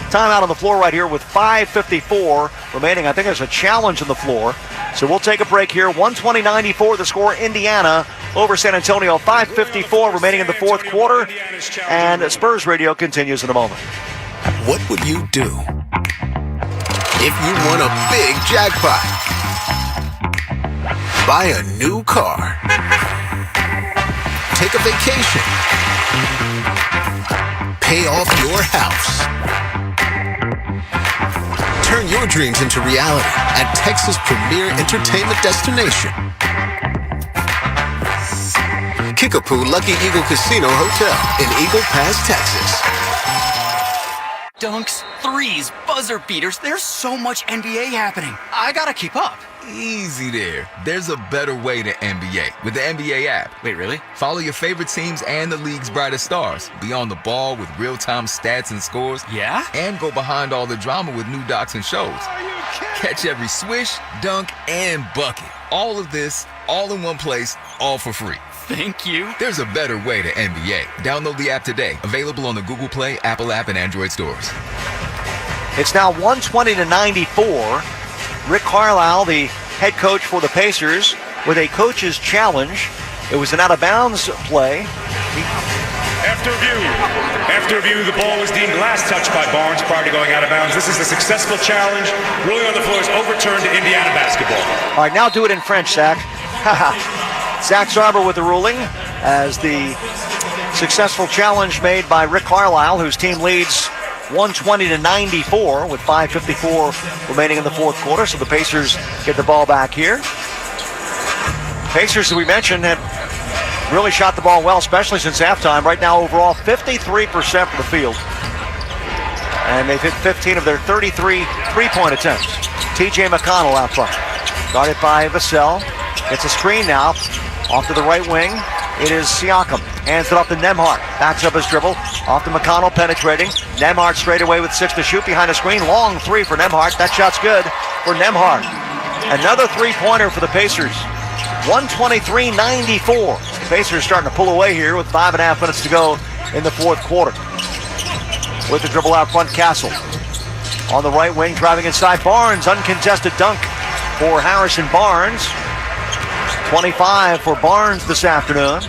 S15: Timeout on the floor right here with 5:54 remaining. I think there's a challenge on the floor. So we'll take a break here. 120-94 the score. Indiana over San Antonio. 5:54 remaining in the fourth quarter. And Spurs Radio continues in a moment.
S11: What would you do if you won a big jackpot? Buy a new car. Take a vacation. Pay off your house. Turn your dreams into reality at Texas' premier entertainment destination, Kickapoo Lucky Eagle Casino Hotel in Eagle Pass, Texas.
S13: Dunks, threes, buzzer beaters. There's so much NBA happening. I gotta keep up.
S3: Easy there. There's a better way to NBA with the NBA app.
S12: Wait, really?
S3: Follow your favorite teams and the league's brightest stars. Be on the ball with real-time stats and scores.
S12: Yeah?
S3: And go behind all the drama with new docs and shows. Catch every swish, dunk, and bucket. All of this, all in one place, all for free.
S12: Thank you.
S3: There's a better way to NBA. Download the app today. Available on the Google Play, Apple app, and Android stores.
S15: It's now 120-94. Rick Carlisle, the head coach for the Pacers, with a coach's challenge. It was an out-of-bounds play.
S16: After review, the ball was deemed last touched by Barnes prior to going out of bounds. This is a successful challenge. Ruling on the floor is overturned to Indiana basketball.
S15: All right, now do it in French, Zach. Zach Sarber with the ruling as the successful challenge made by Rick Carlisle, whose team leads 120-94 with 5:54 remaining in the fourth quarter. So the Pacers get the ball back here. Pacers, as we mentioned, have really shot the ball well, especially since halftime. Right now, overall, 53% from the field. And they've hit 15 of their 33 three-point attempts. TJ McConnell out front. Guarded by Vassell. Gets a screen now. Off to the right wing. It is Siakam. Hands it off to Nembhard. Backs up his dribble. Off to McConnell penetrating. Nembhard straight away with 6 to shoot behind the screen. Long three for Nembhard. That shot's good for Nembhard. Another three-pointer for the Pacers. 123-94. Pacers starting to pull away here with 5.5 minutes to go in the fourth quarter. With the dribble out front, Castle. On the right wing, driving inside Barnes. Uncontested dunk for Harrison Barnes. 25 for Barnes this afternoon.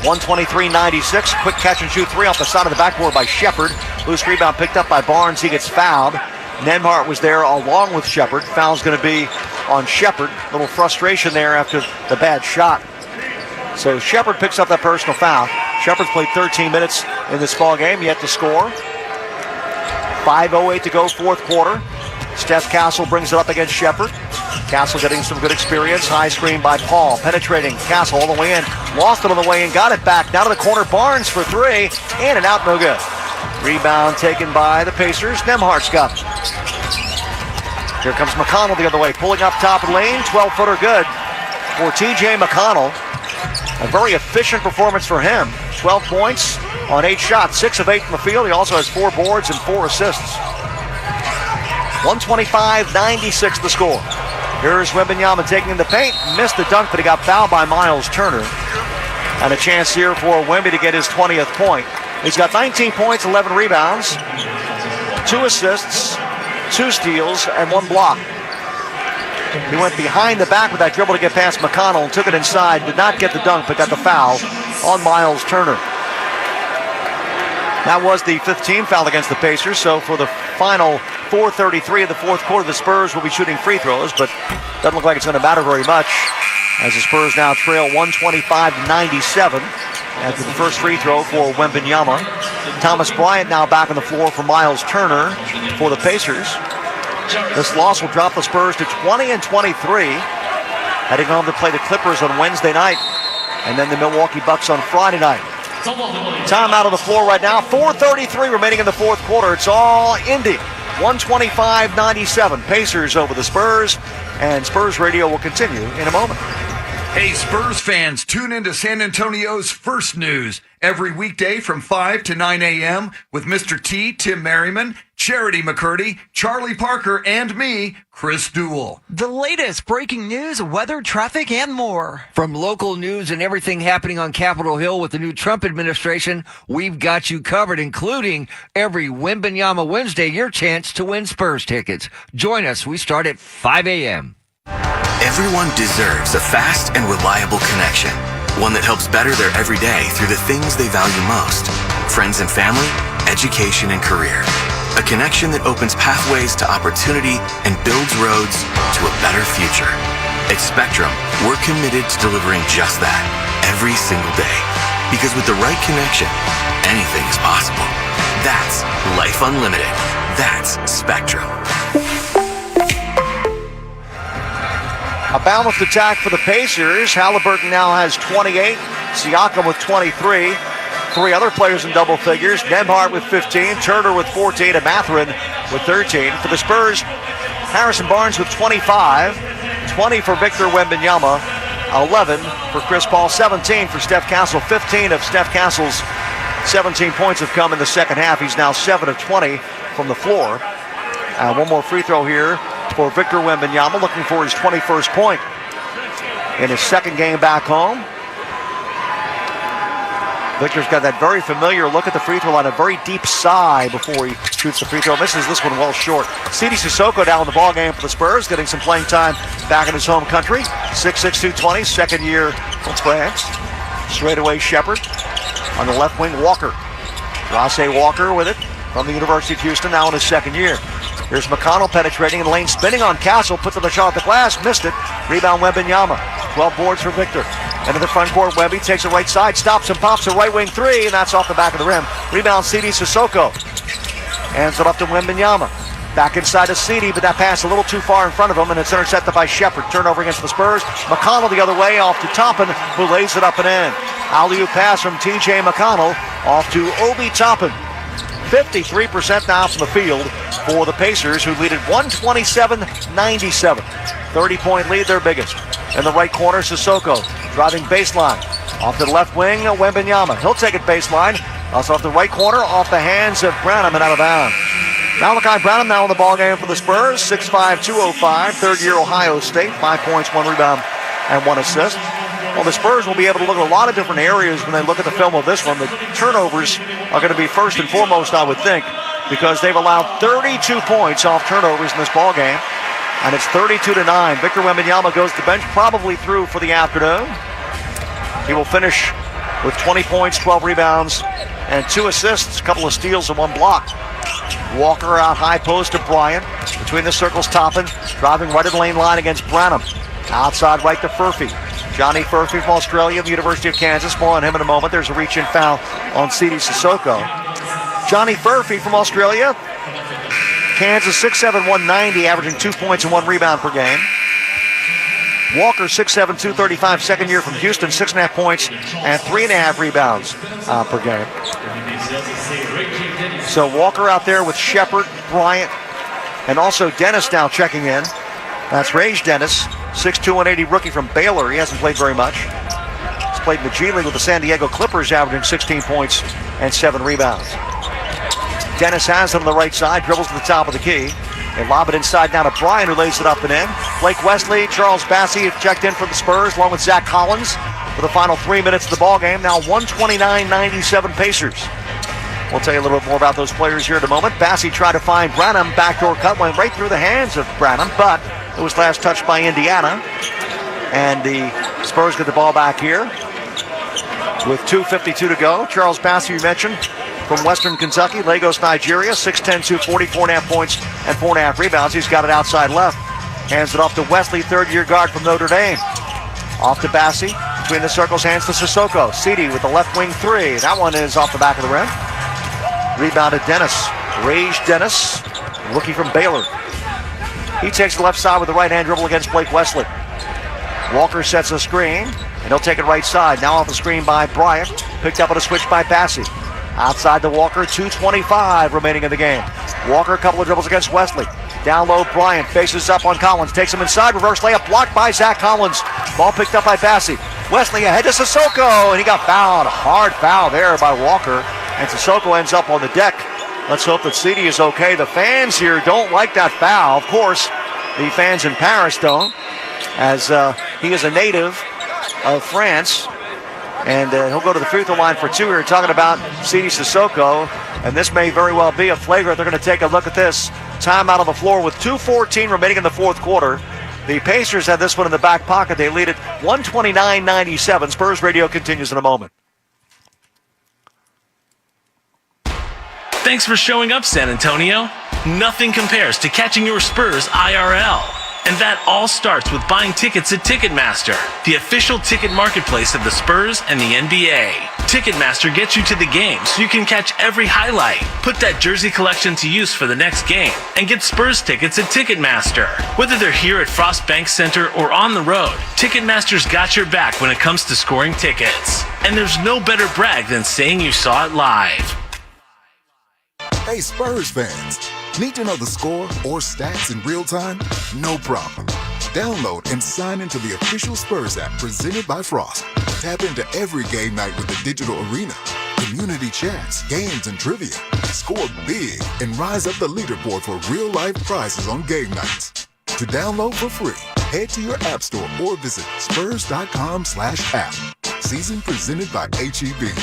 S15: 123-96. Quick catch and shoot three off the side of the backboard by Shepard. Loose rebound picked up by Barnes. He gets fouled. Nembhard was there along with Shepard. Foul's going to be on Shepard. A little frustration there after the bad shot. So Shepard picks up that personal foul. Shepard's played 13 minutes in this ball game, yet to score. 5:08 to go, fourth quarter. Steph Castle brings it up against Shepard. Castle getting some good experience. High screen by Paul. Penetrating. Castle all the way in. Lost it on the way in. Got it back. Down to the corner. Barnes for three. In and out. No good. Rebound taken by the Pacers. Nembhard's got it. Here comes McConnell the other way. Pulling up top of the lane. 12-footer good for TJ McConnell. A very efficient performance for him. 12 points on 8 shots. 6 of 8 from the field. He also has 4 boards and 4 assists. 125-96 the score. Here's Wembanyama taking the paint. Missed the dunk, but he got fouled by Miles Turner. And a chance here for Wemby to get his 20th point. He's got 19 points, 11 rebounds, 2 assists, 2 steals, and 1 block. He went behind the back with that dribble to get past McConnell and took it inside. Did not get the dunk, but got the foul on Miles Turner. That was the 5th team foul against the Pacers. So for the final 4:33 of the fourth quarter, the Spurs will be shooting free throws, but doesn't look like it's going to matter very much as the Spurs now trail 125-97 after the first free throw for Wembanyama. Thomas Bryant now back on the floor for Miles Turner for the Pacers. This loss will drop the Spurs to 20-23, heading home to play the Clippers on Wednesday night, and then the Milwaukee Bucks on Friday night. Time out on the floor right now. 4:33 remaining in the fourth quarter. It's all Indy. 125-97. Pacers over the Spurs, and Spurs Radio will continue in a moment.
S9: Hey, Spurs fans, tune into San Antonio's First News every weekday from 5 to 9 a.m. with Mr. T, Tim Merriman, Charity McCurdy, Charlie Parker, and me, Chris Duell.
S13: The latest breaking news, weather, traffic, and more.
S21: From local news and everything happening on Capitol Hill with the new Trump administration, we've got you covered, including every Wembanyama Wednesday, your chance to win Spurs tickets. Join us. We start at 5 a.m.
S12: Everyone deserves a fast and reliable connection. One that helps better their everyday through the things they value most. Friends and family, education and career. A connection that opens pathways to opportunity and builds roads to a better future. At Spectrum, we're committed to delivering just that every single day. Because with the right connection, anything is possible. That's Life Unlimited. That's Spectrum.
S15: A balanced attack for the Pacers. Halliburton now has 28. Siakam with 23. 3 other players in double figures. Nembhard with 15. Turner with 14. And Mathurin with 13. For the Spurs, Harrison Barnes with 25. 20 for Victor Wembanyama, 11 for Chris Paul, 17 for Steph Castle. 15 of Steph Castle's 17 points have come in the second half. He's now 7 of 20 from the floor. One more free throw here for Victor Wembanyama, looking for his 21st point in his second game back home. Victor's got that very familiar look at the free throw line, a very deep sigh before he shoots the free throw. Misses this one well short. Sidi Sissoko down in the ball game for the Spurs, getting some playing time back in his home country. 6'6", 220, second year from France. Straight away Shepard on the left wing. Walker. Ross Walker with it from the University of Houston, now in his second year. Here's McConnell penetrating in the lane, spinning on Castle, puts up the shot at the glass, missed it. Rebound Wembanyama. 12 boards for Victor. Into the front court, Wemby takes it right side, stops and pops a right wing three, and that's off the back of the rim. Rebound Sidi Sissoko. Hands it up to Wembanyama. Back inside to Sidi, but that pass a little too far in front of him, and it's intercepted by Shepard. Turnover against the Spurs. McConnell the other way, off to Toppin, who lays it up and in. Alley-oop pass from TJ McConnell, off to Obi Toppin. 53% now from the field for the Pacers, who lead at 127-97. 30-point lead, their biggest. In the right corner, Sissoko driving baseline. Off to the left wing, Wembanyama. He'll take it baseline. Also off the right corner, off the hands of Branham and out of bounds. Malachi Branham now in the ballgame for the Spurs. 6'5", 205, third-year Ohio State. 5 points, 1 rebound, and 1 assist. Well, the Spurs will be able to look at a lot of different areas when they look at the film of this one. The turnovers are going to be first and foremost, I would think, because they've allowed 32 points off turnovers in this ballgame. And it's 32-9. Victor Wembanyama goes to the bench, probably through for the afternoon. He will finish with 20 points, 12 rebounds, and 2 assists, a couple of steals and 1 block. Walker out high post to Bryant. Between the circles, Toppin, driving right at the lane line against Branham. Outside right to Furphy. Johnny Furphy from Australia, the University of Kansas. More on him in a moment. There's a reach-in foul on Sidi Sissoko. Johnny Furphy from Australia. Kansas 6'7", 190, averaging 2 points and 1 rebound per game. Walker 6'7", 235, second year from Houston, 6.5 points and 3.5 rebounds per game. So Walker out there with Shepard, Bryant, and also Dennis now checking in. That's Rage Dennis, 6'2", 180 rookie from Baylor. He hasn't played very much. He's played in the G League with the San Diego Clippers, averaging 16 points and 7 rebounds. Dennis has it on the right side, dribbles to the top of the key. They lob it inside now to Bryant, who lays it up and in. Blake Wesley, Charles Bassey have checked in for the Spurs, along with Zach Collins for the final 3 minutes of the ballgame. Now 129-97 Pacers. We'll tell you a little bit more about those players here in a moment. Bassey tried to find Branham. Backdoor cut went right through the hands of Branham, but it was last touched by Indiana. And the Spurs get the ball back here with 2:52 to go. Charles Bassey, you mentioned, from Western Kentucky, Lagos, Nigeria, 6'10", 240, 4.5 points and 4.5 rebounds. He's got it outside left. Hands it off to Wesley, third-year guard from Notre Dame. Off to Bassey, between the circles, hands to Sissoko. Sidi with the left wing three. That one is off the back of the rim. Rebounded Dennis. Rage Dennis, rookie from Baylor. He takes the left side with the right-hand dribble against Blake Wesley. Walker sets a screen, and he'll take it right side. Now off the screen by Bryant. Picked up on a switch by Bassey. Outside to Walker, 2:25 remaining in the game. Walker, a couple of dribbles against Wesley. Down low, Bryant faces up on Collins. Takes him inside, reverse layup, blocked by Zach Collins. Ball picked up by Bassey. Wesley ahead to Sissoko, and he got fouled. Hard foul there by Walker, and Sissoko ends up on the deck. Let's hope that Sidi is okay. The fans here don't like that foul. Of course, the fans in Paris don't, as he is a native of France. And he'll go to the free throw line for 2 here, talking about Sidi Sissoko. And this may very well be a flagrant. They're going to take a look at this. Timeout on the floor with 2:14 remaining in the fourth quarter. The Pacers have this one in the back pocket. They lead it 129-97. Spurs Radio continues in a moment.
S17: Thanks for showing up, San Antonio. Nothing compares to catching your Spurs IRL. And that all starts with buying tickets at Ticketmaster, the official ticket marketplace of the Spurs and the NBA. Ticketmaster gets you to the game so you can catch every highlight, put that jersey collection to use for the next game, and get Spurs tickets at Ticketmaster. Whether they're here at Frost Bank Center or on the road, Ticketmaster's got your back when it comes to scoring tickets. And there's no better brag than saying you saw it live.
S11: Hey, Spurs fans. Need to know the score or stats in real time? No problem. Download and sign into the official Spurs app presented by Frost. Tap into every game night with the digital arena, community chats, games, and trivia. Score big and rise up the leaderboard for real-life prizes on game nights. To download for free, head to your app store or visit spurs.com/app. Season presented by HEB.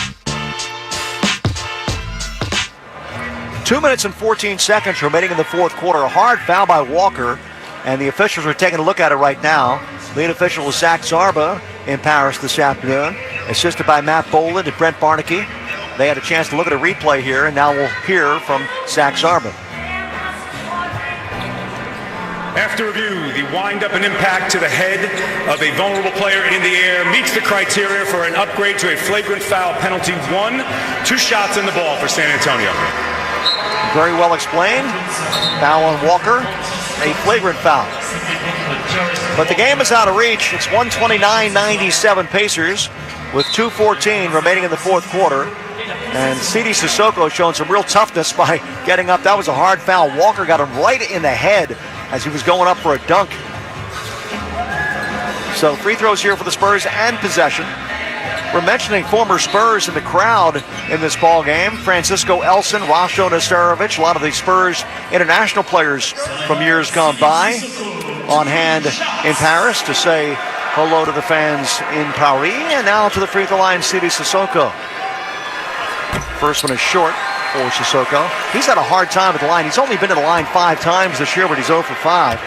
S15: 2 minutes and 14 seconds remaining in the fourth quarter. A hard foul by Walker, and the officials are taking a look at it right now. Lead official is Zach Zarba in Paris this afternoon, assisted by Matt Boland and Brent Barnaky. They had a chance to look at a replay here, and now we'll hear from Zach Zarba.
S16: After review, the wind-up and impact to the head of a vulnerable player in the air meets the criteria for an upgrade to a flagrant foul penalty. 1, 2 shots in the ball for San Antonio.
S15: Very well explained. Foul on Walker, a flagrant foul. But the game is out of reach. It's 129-97 Pacers with 2:14 remaining in the fourth quarter. And C.D. Sissoko showing some real toughness by getting up. That was a hard foul. Walker got him right in the head as he was going up for a dunk. So free throws here for the Spurs and possession. We're mentioning former Spurs in the crowd in this ball game. Francisco Elson, Rasho Nastarovic, a lot of the Spurs international players from years gone by on hand in Paris to say hello to the fans in Paris. And now to the free throw line, C.D. Sissoko. First one is short for Sissoko. He's had a hard time at the line. He's only been to the line 5 times this year, but he's 0 for 5.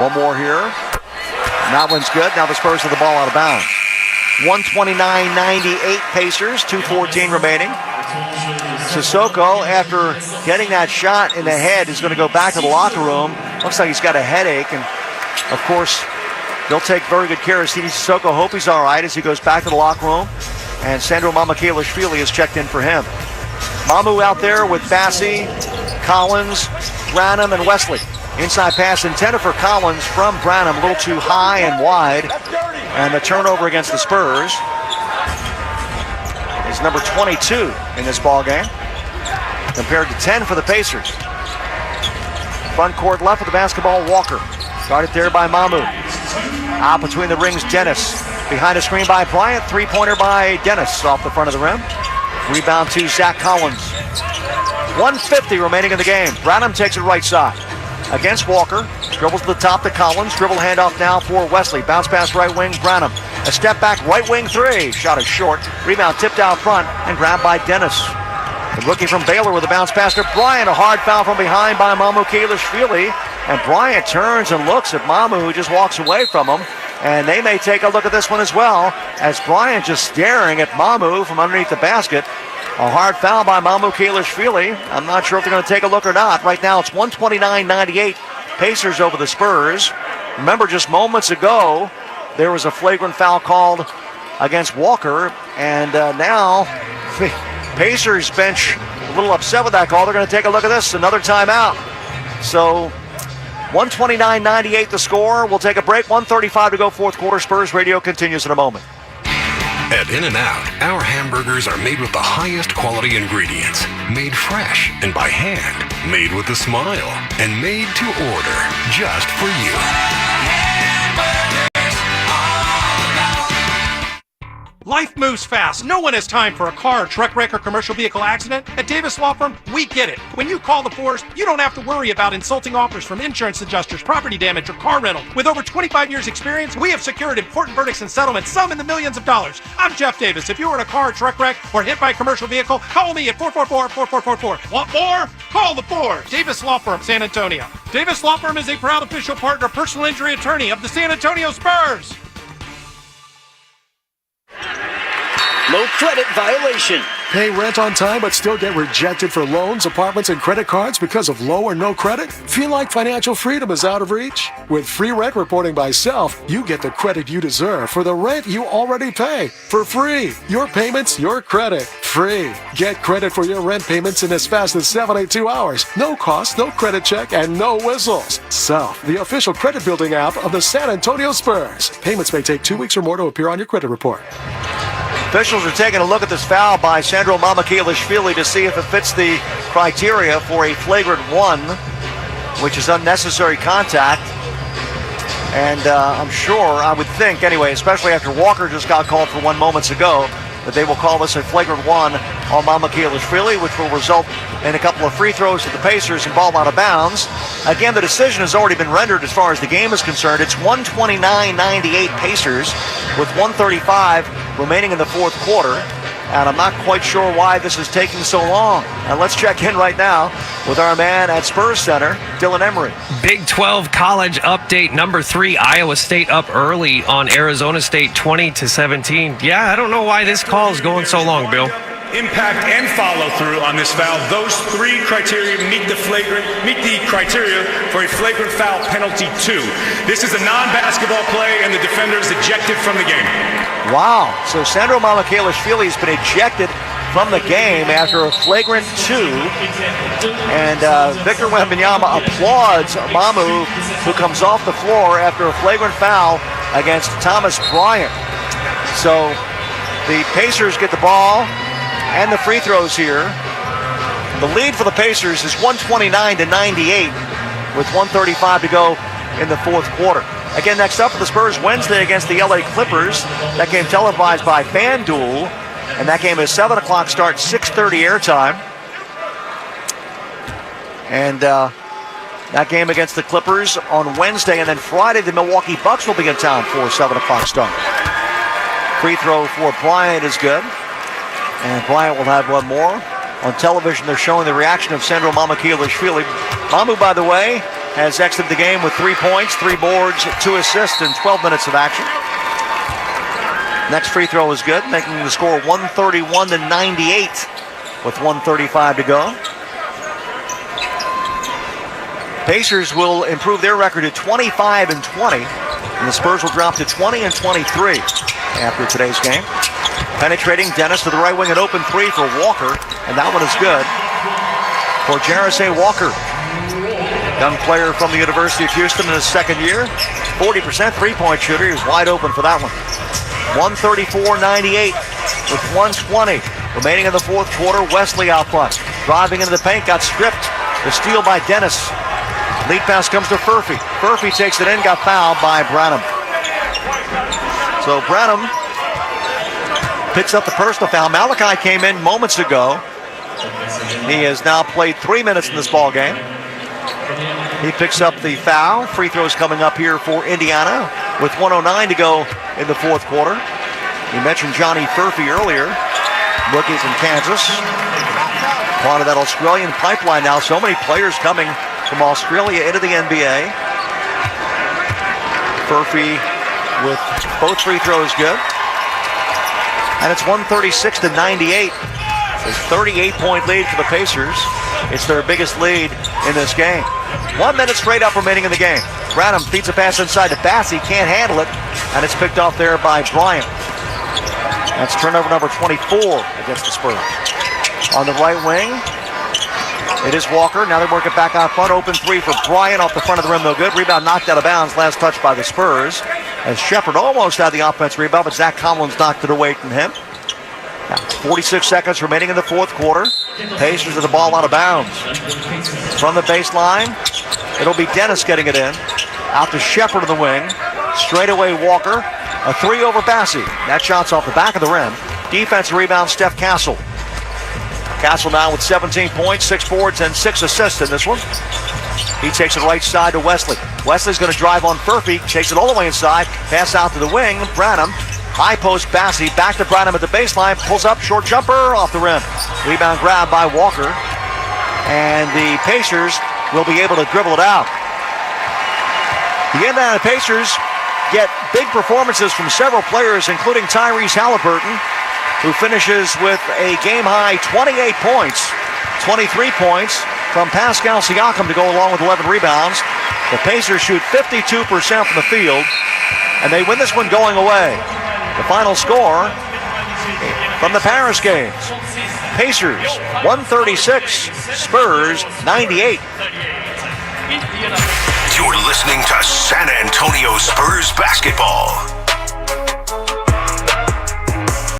S15: One more here. And that one's good. Now the Spurs have the ball out of bounds. 129-98 Pacers, 2:14 remaining. Sissoko, after getting that shot in the head, is going to go back to the locker room. Looks like he's got a headache, and of course, they'll take very good care of C.D. Sissoko. Hope he's all right as he goes back to the locker room. And Sandro Mamukelashvili has checked in for him. Mamu out there with Bassi, Collins, Branham, and Wesley. Inside pass intended for Collins from Branham, a little too high and wide. And the turnover against the Spurs is number 22 in this ball game, compared to 10 for the Pacers. Front court left with the basketball, Walker. Guarded there by Mamu. Out between the rings, Dennis. Behind a screen by Bryant, three-pointer by Dennis off the front of the rim. Rebound to Zach Collins. 1:50 remaining in the game. Branham takes it right side against Walker. Dribbles to the top to Collins. Dribble handoff now for Wesley. Bounce pass right wing, Branham. A step back right wing three. Shot is short. Rebound tipped out front and grabbed by Dennis. The rookie from Baylor with a bounce pass to Bryant. A hard foul from behind by Mamukelashvili. And Bryant turns and looks at Mamu, who just walks away from him. And they may take a look at this one as well, as Bryant just staring at Mamu from underneath the basket. A hard foul by Mamukelashvili. I'm not sure if they're going to take a look or not. Right now it's 129-98 Pacers over the Spurs. Remember, just moments ago, there was a flagrant foul called against Walker. And now the Pacers bench a little upset with that call. They're going to take a look at this. Another timeout. So 129-98 the score. We'll take a break. 1:35 to go, fourth quarter. Spurs Radio continues in a moment.
S1: At In-N-Out, our hamburgers are made with the highest quality ingredients, made fresh and by hand, made with a smile, and made to order just for you.
S4: Life moves fast. No one has time for a car, truck wreck, or commercial vehicle accident. At Davis Law Firm, we get it. When you call the force, you don't have to worry about insulting offers from insurance adjusters, property damage, or car rental. With over 25 years experience, we have secured important verdicts and settlements, some in the millions of dollars. I'm Jeff Davis. If you were in a car, truck wreck, or hit by a commercial vehicle, call me at 444-4444. Want more? Call the force. Davis Law Firm, San Antonio. Davis Law Firm is a proud official partner, personal injury attorney of the San Antonio Spurs.
S5: Low credit violation.
S6: Pay rent on time but still get rejected for loans, apartments, and credit cards because of low or no credit? Feel like financial freedom is out of reach? With free rent reporting by Self, you get the credit you deserve for the rent you already pay for free. Your payments, your credit, free. Get credit for your rent payments in as fast as 72 hours. No cost, no credit check, and no whistles. Self, the official credit building app of the San Antonio Spurs. Payments may take 2 weeks or more to appear on your credit report.
S15: Officials are taking a look at this foul by Sandro Mamukelashvili to see if it fits the criteria for a flagrant one, which is unnecessary contact. And I'm sure, I would think anyway, especially after Walker just got called for one moments ago, that they will call this a flagrant one on Mamakilishvili, which will result in a couple of free throws to the Pacers and ball out of bounds. Again, the decision has already been rendered as far as the game is concerned. It's 129-98 Pacers with 1:35 remaining in the fourth quarter. And I'm not quite sure why this is taking so long. And let's check in right now with our man at Spurs Center, Dylan Emery.
S2: Big 12 college update number 3. Iowa State up early on Arizona State 20-17. Yeah, I don't know why this call is going so long, Bill.
S16: Impact and follow through on this foul. Those 3 criteria meet the criteria for a flagrant foul penalty 2. This is a non-basketball play and the defender is ejected from the game.
S15: Wow. So Sandro Mamakilishvili has been ejected from the game after a flagrant 2. And Victor Wembanyama applauds Mamu, who comes off the floor after a flagrant foul against Thomas Bryant. So the Pacers get the ball and the free throws here. The lead for the Pacers is 129-98 with 1:35 to go in the fourth quarter. Again, next up for the Spurs, Wednesday against the LA Clippers. That game televised by FanDuel, and that game is 7 o'clock start, 6:30 airtime. And that game against the Clippers on Wednesday, and then Friday the Milwaukee Bucks will be in town for a 7 o'clock start. Free throw for Bryant is good. And Bryant will have one more. On television, they're showing the reaction of Sandro Mamakilishvili. Mamu, by the way, has exited the game with 3 points, 3 boards, 2 assists in 12 minutes of action. Next free throw is good, making the score 131-98 with 1:35 to go. Pacers will improve their record to 25-20, and the Spurs will drop to 20-23 after today's game. Penetrating Dennis to the right wing, an open 3 for Walker, and that one is good for Jarrison Walker. Young player from the University of Houston in his second year. 40% three-point shooter. He was wide open for that one. 134-98 with 1:20 remaining in the fourth quarter. Wesley out front. Driving into the paint, got stripped. The steal by Dennis. Lead pass comes to Furphy. Furphy takes it in, got fouled by Branham. So Branham picks up the personal foul. Malachi came in moments ago. He has now played 3 minutes in this ball game. He picks up the foul. Free throws coming up here for Indiana with 1:09 to go in the fourth quarter. You mentioned Johnny Furphy earlier, rookie from Kansas. Part of that Australian pipeline now. So many players coming from Australia into the NBA. Furphy with both free throws good. And it's 136-98. It's a 38-point lead for the Pacers. It's their biggest lead in this game. 1 minute straight up remaining in the game. Branham feeds a pass inside to Bassey, can't handle it, and it's picked off there by Bryant. That's turnover number 24 against the Spurs. On the right wing, it is Walker. Now they work it back out front. Open 3 for Bryant off the front of the rim, no good. Rebound knocked out of bounds. Last touch by the Spurs. As Shepard almost had the offense rebound, but Zach Collins knocked it away from him. Now, 46 seconds remaining in the fourth quarter. Pacers with the ball out of bounds. From the baseline, it'll be Dennis getting it in. Out to Shepard in the wing. Straight away Walker. A 3 over Bassey. That shot's off the back of the rim. Defensive rebound, Steph Castle. Castle now with 17 points, 6 boards, and 6 assists in this one. He takes it right side to Wesley. Wesley's going to drive on Furphy. Takes it all the way inside. Pass out to the wing. Branham. High post Bassey. Back to Branham at the baseline. Pulls up. Short jumper off the rim. Rebound grab by Walker. And the Pacers will be able to dribble it out. The Indiana Pacers get big performances from several players, including Tyrese Halliburton, who finishes with a game-high 28 points, 23 points from Pascal Siakam to go along with 11 rebounds. The Pacers shoot 52% from the field, and they win this one going away. The final score from the Paris games: Pacers 136, Spurs 98.
S14: You're listening to San Antonio Spurs basketball.